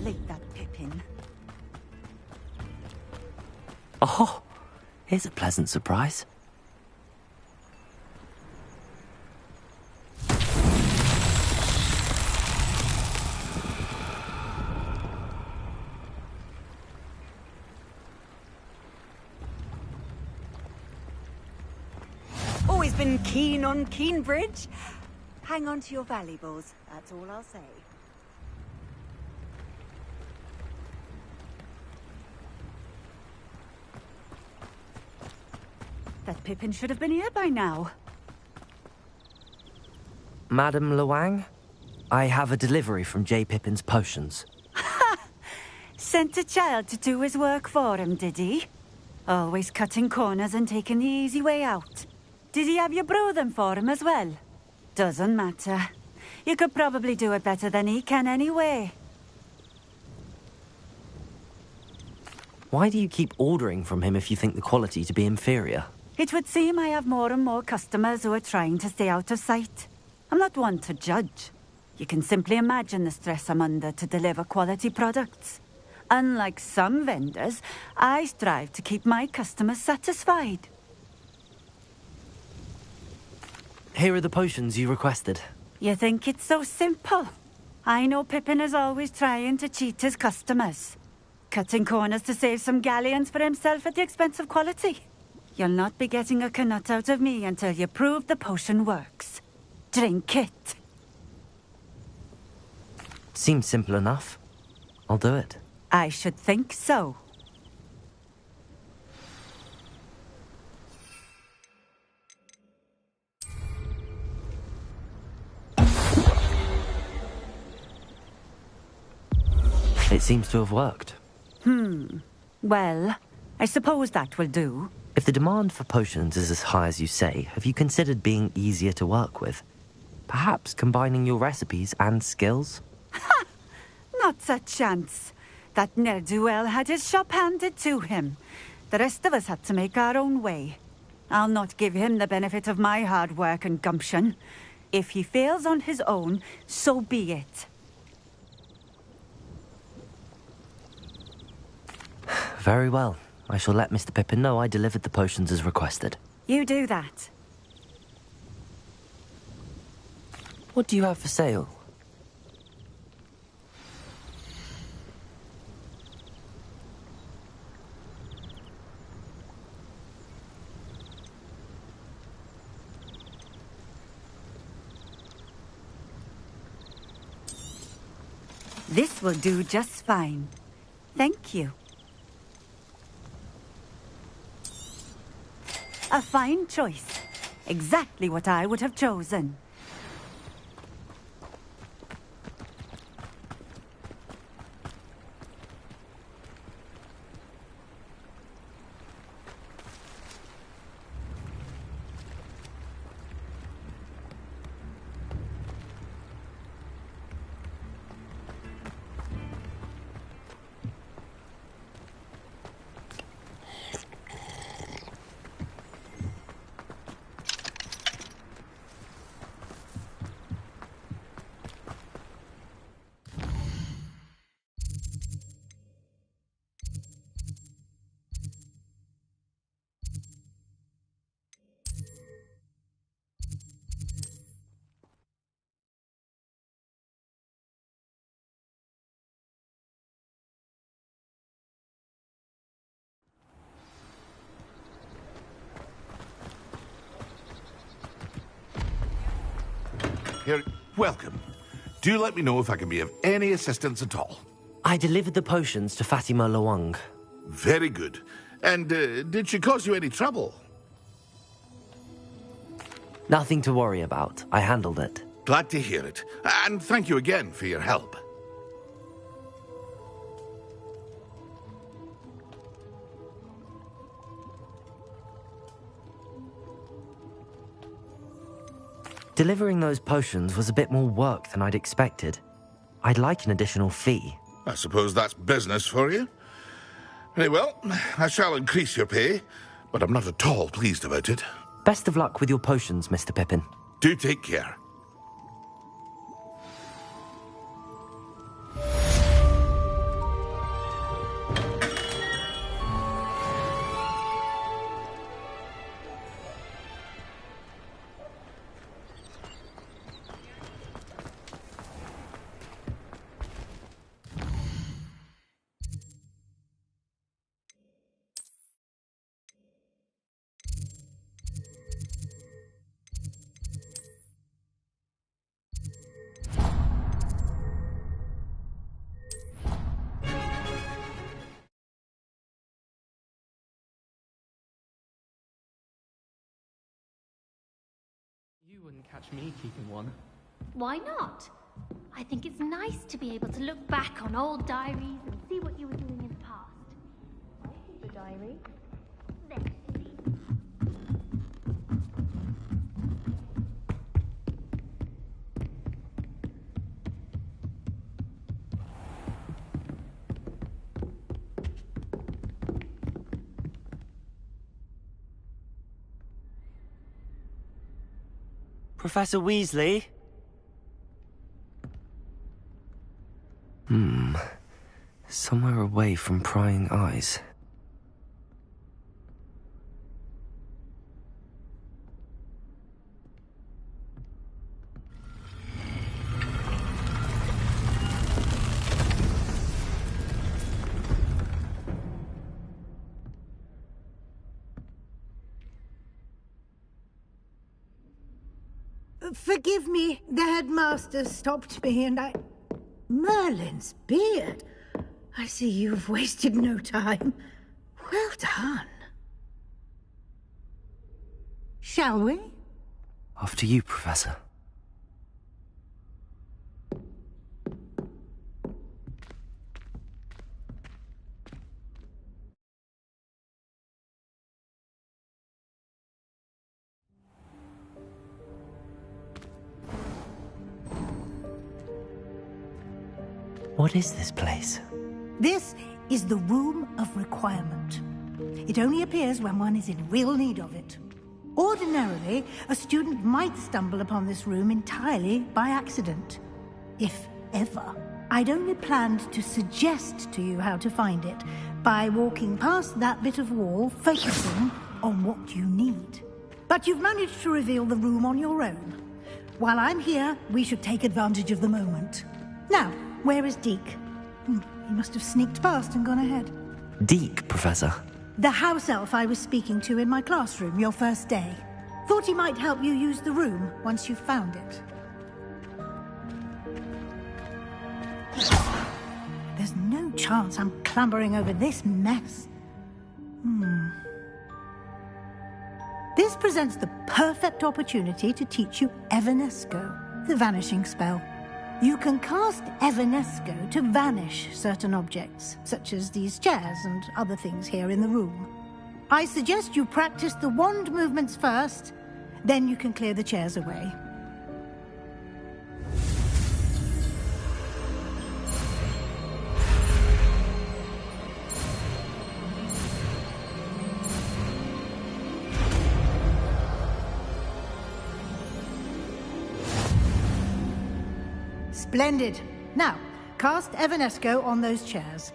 like that Pippin. Oh, here's a pleasant surprise. Always been keen on Keenbridge. Hang on to your valuables, that's all I'll say. That Pippin should have been here by now. Madam Luang, I have a delivery from J. Pippin's potions. Sent a child to do his work for him, did he? Always cutting corners and taking the easy way out. Did he have you brew them for him as well? Doesn't matter. You could probably do it better than he can anyway. Why do you keep ordering from him if you think the quality to be inferior? It would seem I have more and more customers who are trying to stay out of sight. I'm not one to judge. You can simply imagine the stress I'm under to deliver quality products. Unlike some vendors, I strive to keep my customers satisfied. Here are the potions you requested. You think it's so simple? I know Pippin is always trying to cheat his customers. Cutting corners to save some galleons for himself at the expense of quality. You'll not be getting a canut out of me until you prove the potion works. Drink it. Seems simple enough. I'll do it. I should think so. It seems to have worked. Well, I suppose that will do. If the demand for potions is as high as you say, have you considered being easier to work with? Perhaps combining your recipes and skills? Not a chance. That ne'er-do-well had his shop handed to him. The rest of us had to make our own way. I'll not give him the benefit of my hard work and gumption. If he fails on his own, so be it. Very well. I shall let Mr. Pippin know I delivered the potions as requested. You do that. What do you have for sale? This will do just fine. Thank you. A fine choice. Exactly what I would have chosen. Here, welcome. Do let me know if I can be of any assistance at all. I delivered the potions to Fatima Luang. Very good. And did she cause you any trouble? Nothing to worry about. I handled it. Glad to hear it. And thank you again for your help. Delivering those potions was a bit more work than I'd expected. I'd like an additional fee. I suppose that's business for you. Very well, I shall increase your pay, but I'm not at all pleased about it. Best of luck with your potions, Mr. Pippin. Do take care. You wouldn't catch me keeping one. Why not? I think it's nice to be able to look back on old diaries and see what you were doing in the past. I keep a diary. There, see. Professor Weasley? Somewhere away from prying eyes. Forgive me, the headmaster stopped me and I... Merlin's beard. I see you've wasted no time. Well done. Shall we? After you, Professor. What is this place? This is the Room of Requirement. It only appears when one is in real need of it. Ordinarily, a student might stumble upon this room entirely by accident. If ever. I'd only planned to suggest to you how to find it by walking past that bit of wall, focusing on what you need. But you've managed to reveal the room on your own. While I'm here, we should take advantage of the moment. Now, where is Deke? He must have sneaked past and gone ahead. Deke, Professor. The house elf I was speaking to in my classroom your first day. Thought he might help you use the room once you've found it. There's no chance I'm clambering over this mess. This presents the perfect opportunity to teach you Evanesco, the vanishing spell. You can cast Evanesco to vanish certain objects, such as these chairs and other things here in the room. I suggest you practice the wand movements first, then you can clear the chairs away. Splendid. Now, cast Evanesco on those chairs.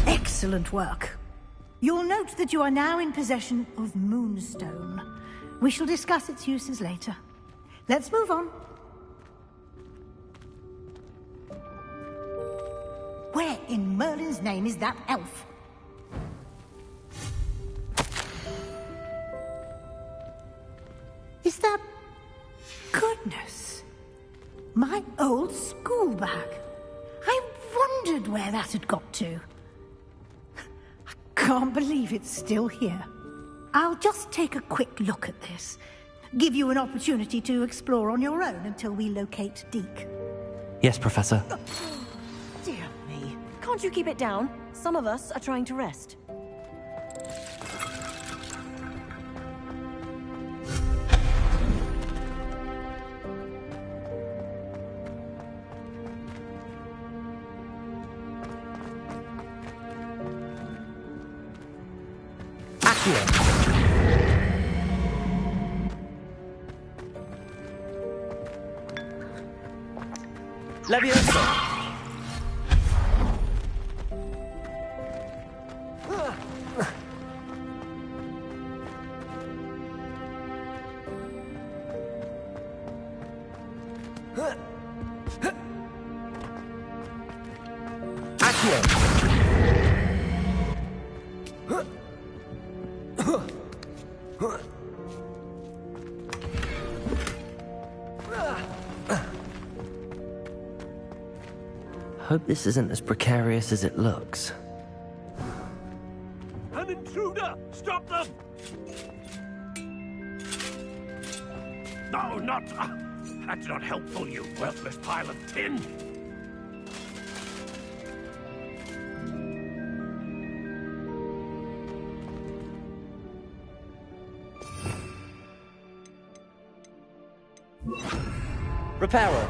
Excellent work. You'll note that you are now in possession of Moonstone. We shall discuss its uses later. Let's move on. Where in Merlin's name is that elf? Is that... Goodness. My old school bag. I wondered where that had got to. I can't believe it's still here. I'll just take a quick look at this. Give you an opportunity to explore on your own until we locate Deke. Yes, Professor. Dear me. Can't you keep it down? Some of us are trying to rest. Accio. Leviosa! Accio! Hope this isn't as precarious as it looks. An intruder! Stop them! No, not... that's not helpful, you worthless pile of tin! Repairer.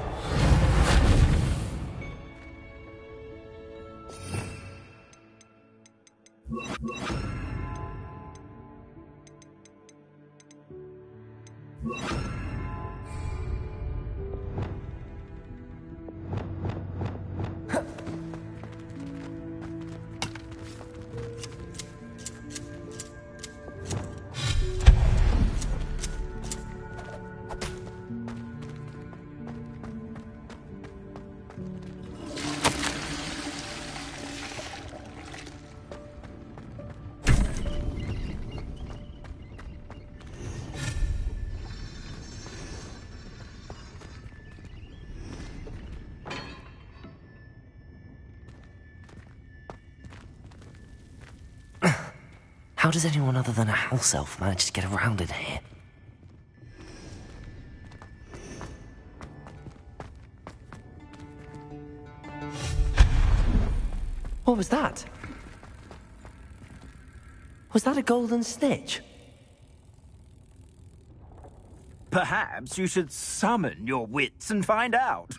How does anyone other than a house elf manage to get around in here? What was that? Was that a golden snitch? Perhaps you should summon your wits and find out.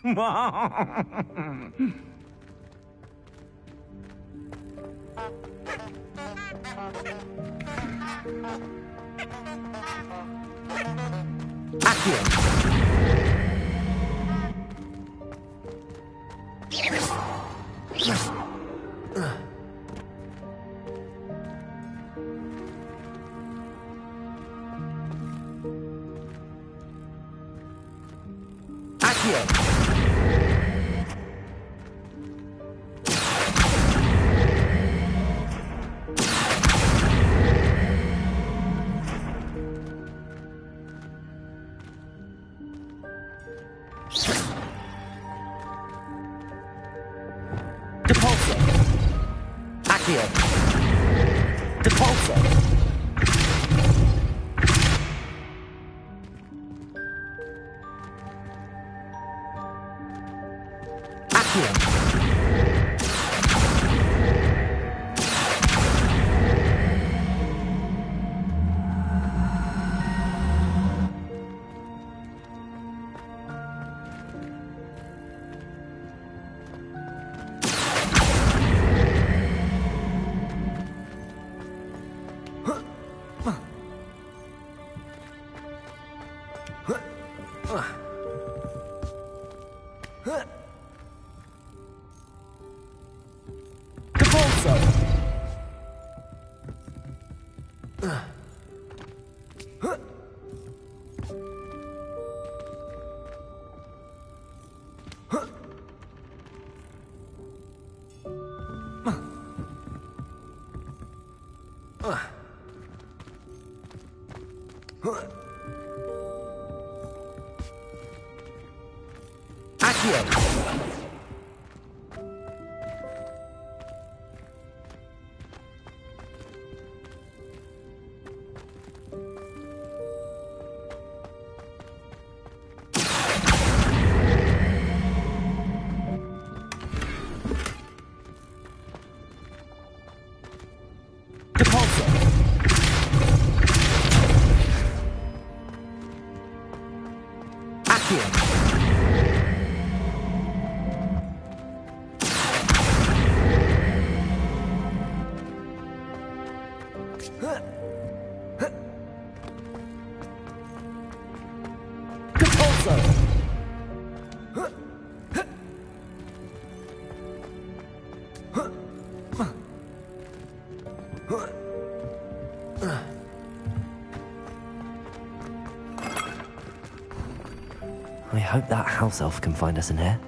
I hope that house elf can find us in here.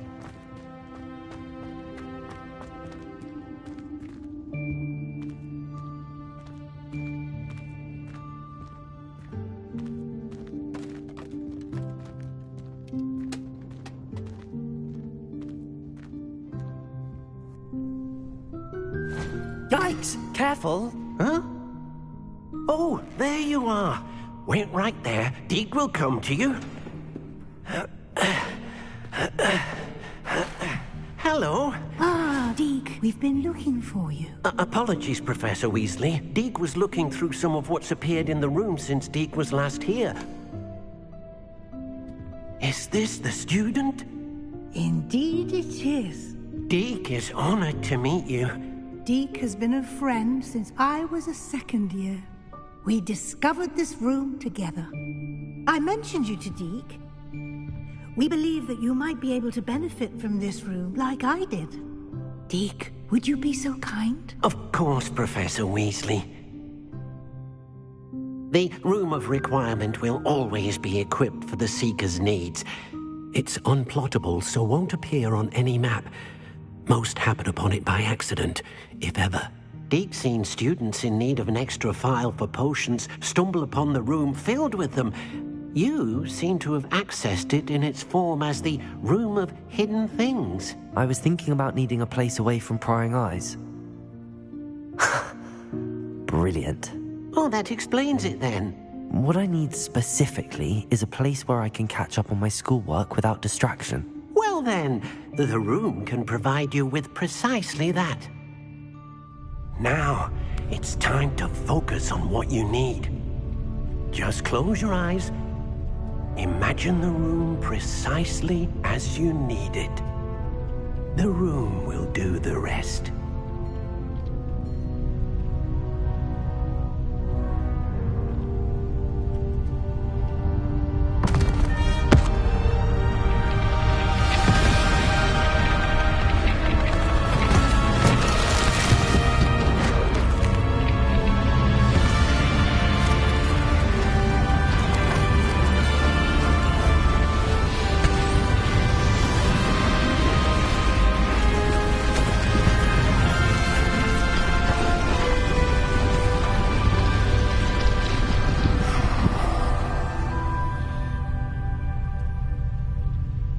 Yikes! Careful! Huh? Oh, there you are. Wait right there. Deke will come to you. Hello. Ah, Deke, we've been looking for you. Apologies, Professor Weasley. Deke was looking through some of what's appeared in the room since Deke was last here. Is this the student? Indeed it is. Deke is honored to meet you. Deke has been a friend since I was a second year. We discovered this room together. I mentioned you to Deke. We believe that you might be able to benefit from this room like I did. Deke, would you be so kind? Of course, Professor Weasley. The Room of Requirement will always be equipped for the Seeker's needs. It's unplottable, so won't appear on any map. Most happen upon it by accident, if ever. Deke's seen students in need of an extra file for potions stumble upon the room filled with them. You seem to have accessed it in its form as the Room of Hidden Things. I was thinking about needing a place away from prying eyes. Brilliant. Oh, that explains it then. What I need specifically is a place where I can catch up on my schoolwork without distraction. Well then, the room can provide you with precisely that. Now, it's time to focus on what you need. Just close your eyes. Imagine the room precisely as you need it. The room will do the rest.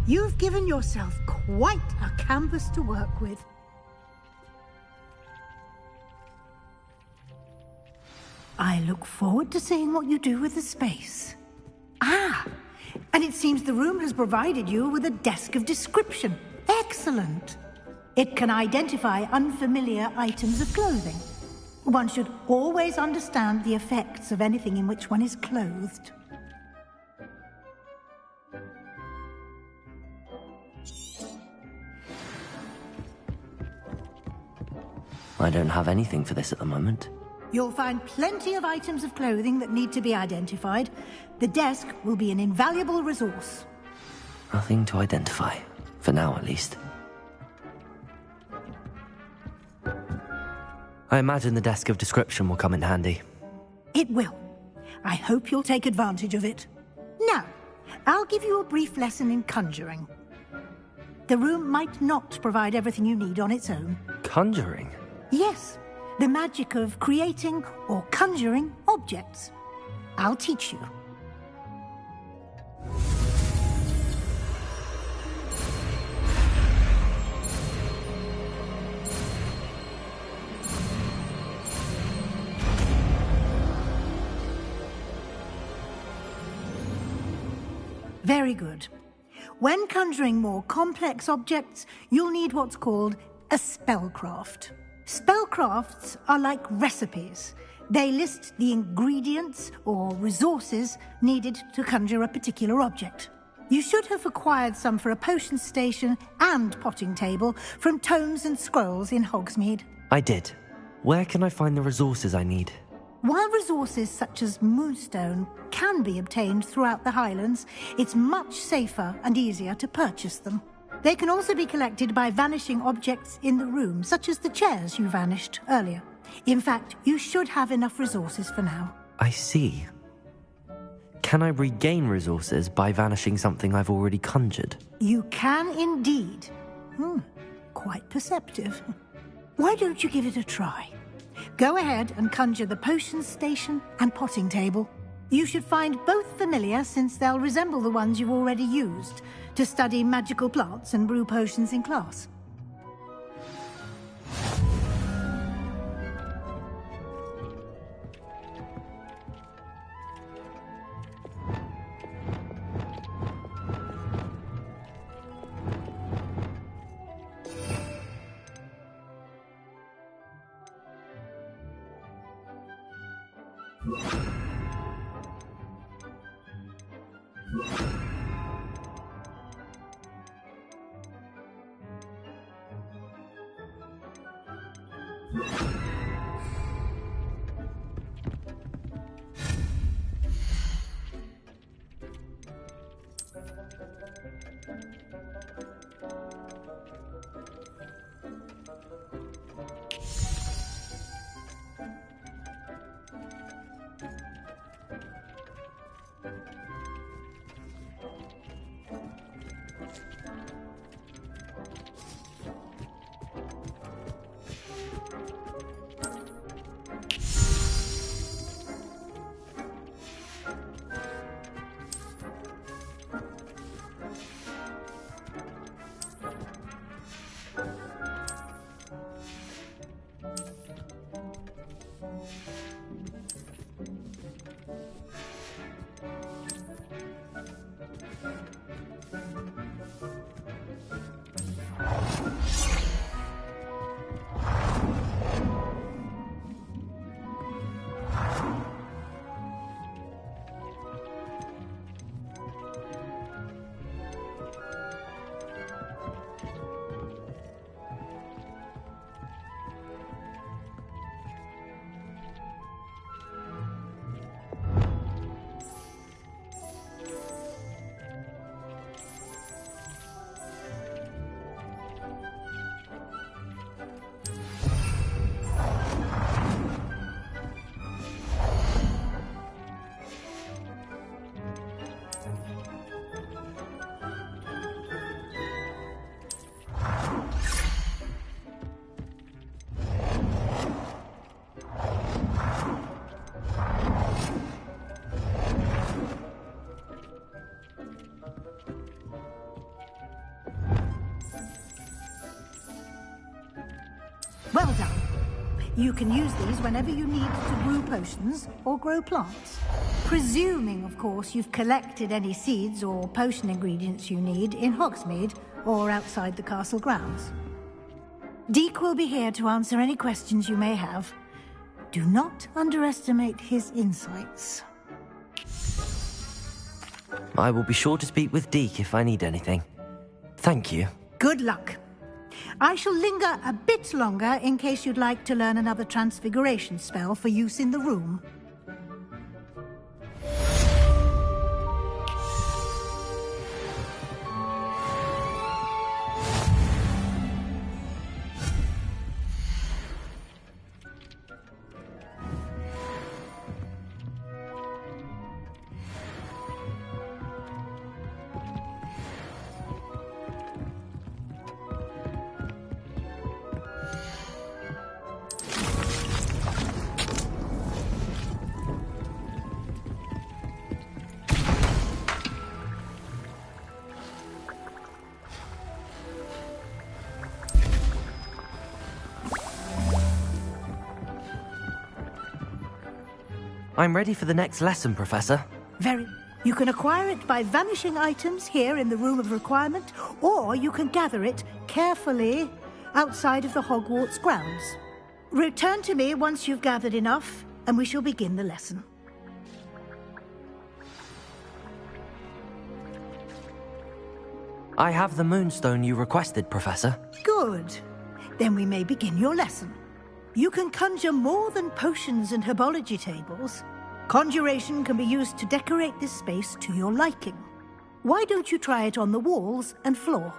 You've given yourself quite a canvas to work with. I look forward to seeing what you do with the space. Ah, and it seems the room has provided you with a desk of description. Excellent. It can identify unfamiliar items of clothing. One should always understand the effects of anything in which one is clothed. I don't have anything for this at the moment. You'll find plenty of items of clothing that need to be identified. The desk will be an invaluable resource. Nothing to identify. For now, at least. I imagine the desk of description will come in handy. It will. I hope you'll take advantage of it. Now, I'll give you a brief lesson in conjuring. The room might not provide everything you need on its own. Conjuring? Yes, the magic of creating or conjuring objects. I'll teach you. Very good. When conjuring more complex objects, you'll need what's called a spellcraft. Spellcrafts are like recipes. They list the ingredients or resources needed to conjure a particular object. You should have acquired some for a potion station and potting table from tomes and scrolls in Hogsmeade. I did. Where can I find the resources I need? While resources such as moonstone can be obtained throughout the Highlands, it's much safer and easier to purchase them. They can also be collected by vanishing objects in the room, such as the chairs you vanished earlier. In fact, you should have enough resources for now. I see. Can I regain resources by vanishing something I've already conjured? You can indeed. Quite perceptive. Why don't you give it a try? Go ahead and conjure the potion station and potting table. You should find both familiar, since they'll resemble the ones you've already used to study magical plants and brew potions in class. Well done. You can use these whenever you need to brew potions or grow plants. Presuming, of course, you've collected any seeds or potion ingredients you need in Hogsmeade or outside the castle grounds. Deke will be here to answer any questions you may have. Do not underestimate his insights. I will be sure to speak with Deke if I need anything. Thank you. Good luck. I shall linger a bit longer in case you'd like to learn another transfiguration spell for use in the room. I'm ready for the next lesson, Professor. Very. You can acquire it by vanishing items here in the Room of Requirement, or you can gather it carefully outside of the Hogwarts grounds. Return to me once you've gathered enough, and we shall begin the lesson. I have the moonstone you requested, Professor. Good. Then we may begin your lesson. You can conjure more than potions and herbology tables. Conjuration can be used to decorate this space to your liking. Why don't you try it on the walls and floor?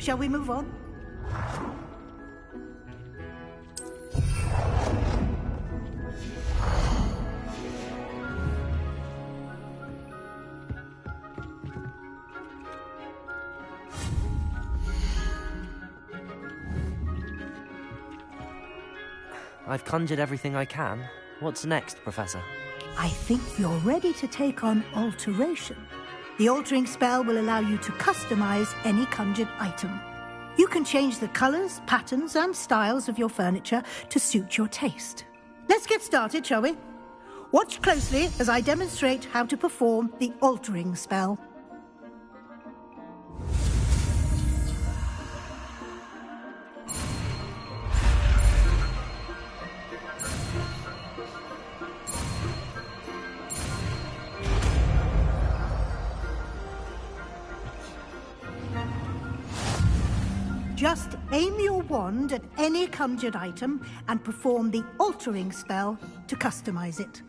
Shall we move on? I've conjured everything I can. What's next, Professor? I think you're ready to take on alteration. The altering spell will allow you to customize any conjured item. You can change the colors, patterns, and styles of your furniture to suit your taste. Let's get started, shall we? Watch closely as I demonstrate how to perform the altering spell. Just aim your wand at any conjured item and perform the altering spell to customize it.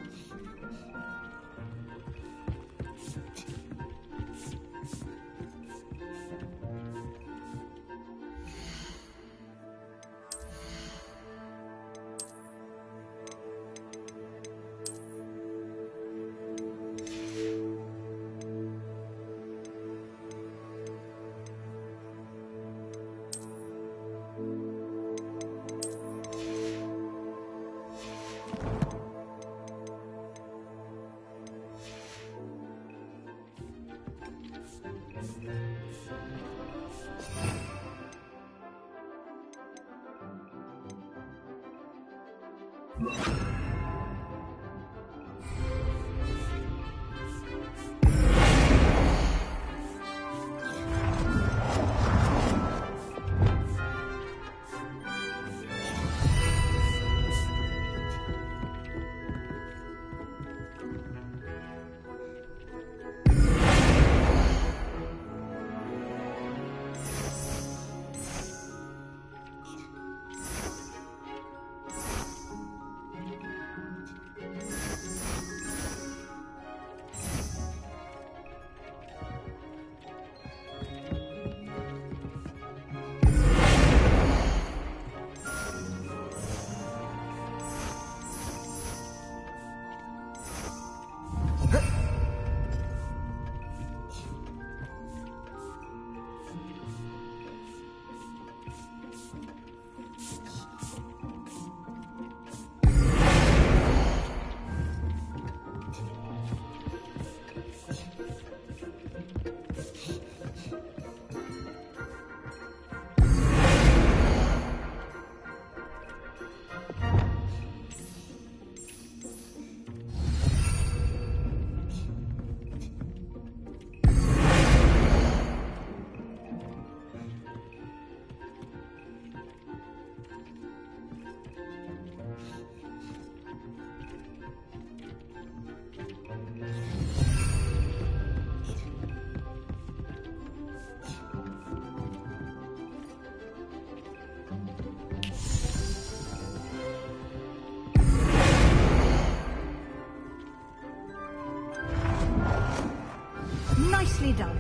Nicely done.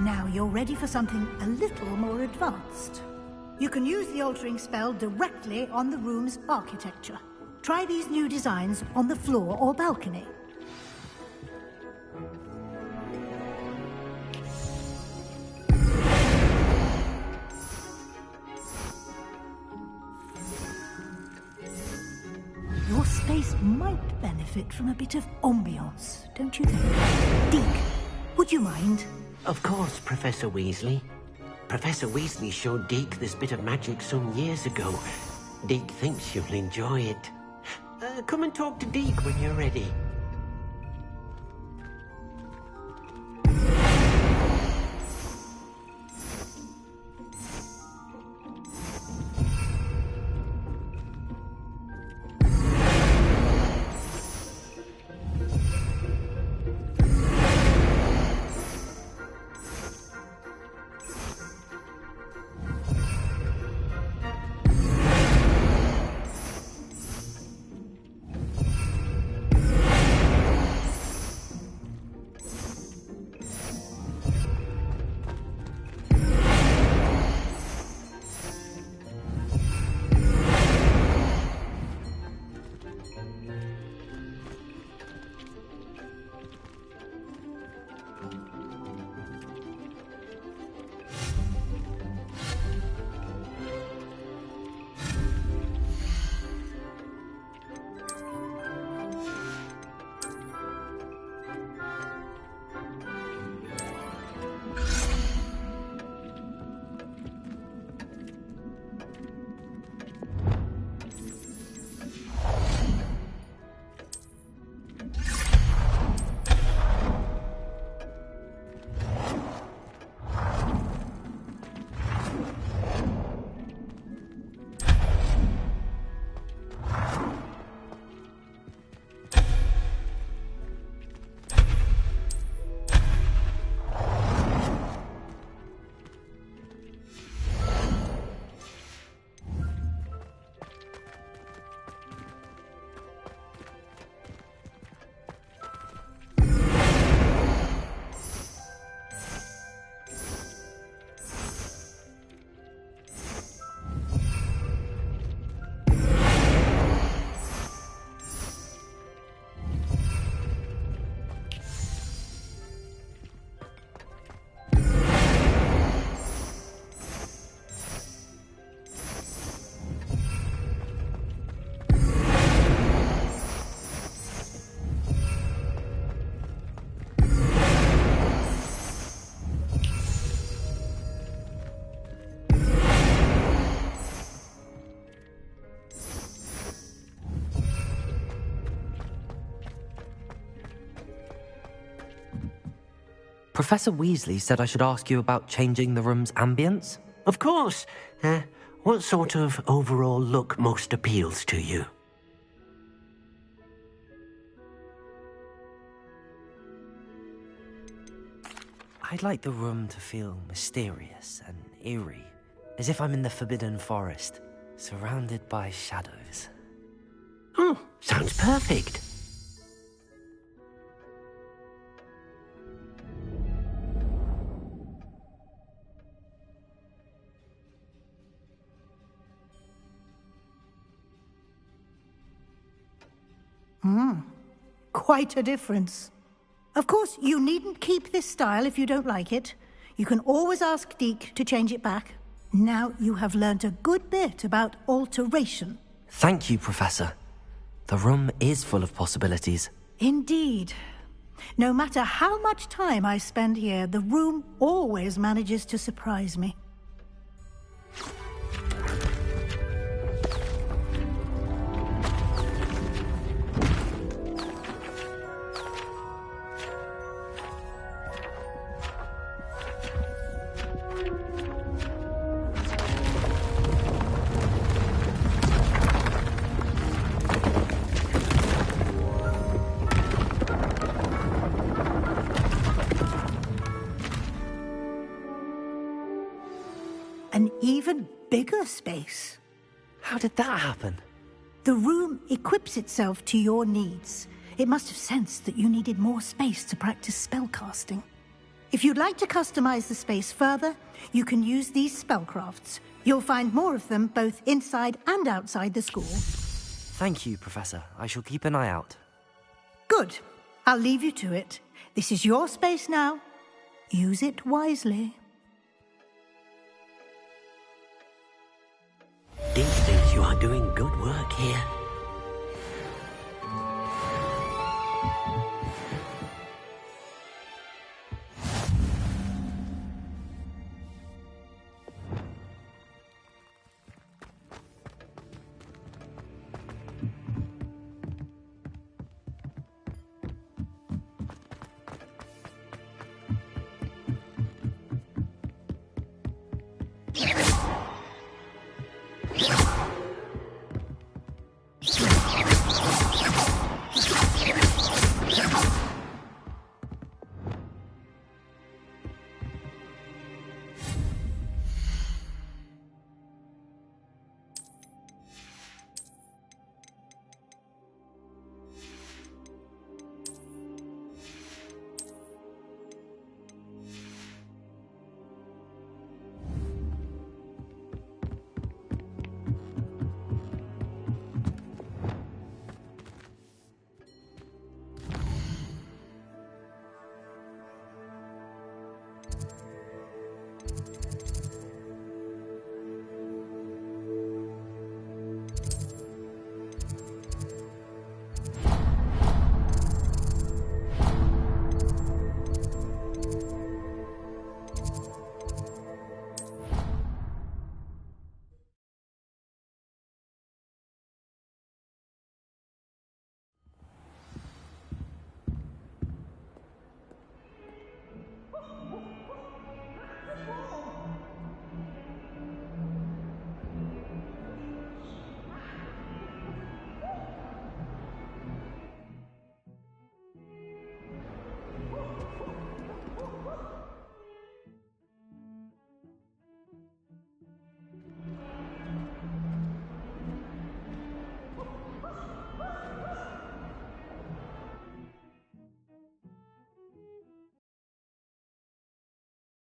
Now you're ready for something a little more advanced. You can use the altering spell directly on the room's architecture. Try these new designs on the floor or balcony. Your space might benefit from a bit of ambiance, don't you think? Deke, would you mind? Of course, Professor Weasley. Professor Weasley showed Deke this bit of magic some years ago. Deke thinks you'll enjoy it. Come and talk to Deke when you're ready. Professor Weasley said I should ask you about changing the room's ambience? Of course. What sort of overall look most appeals to you? I'd like the room to feel mysterious and eerie, as if I'm in the Forbidden Forest, surrounded by shadows. Oh, sounds perfect. Quite a difference. Of course, you needn't keep this style if you don't like it. You can always ask Deke to change it back. Now you have learnt a good bit about alteration. Thank you, Professor. The room is full of possibilities. Indeed. No matter how much time I spend here, the room always manages to surprise me. An even bigger space. How did that happen? The room equips itself to your needs. It must have sensed that you needed more space to practice spellcasting. If you'd like to customize the space further, you can use these spellcrafts. You'll find more of them both inside and outside the school. Thank you, Professor. I shall keep an eye out. Good. I'll leave you to it. This is your space now. Use it wisely. Deke thinks you are doing good work here.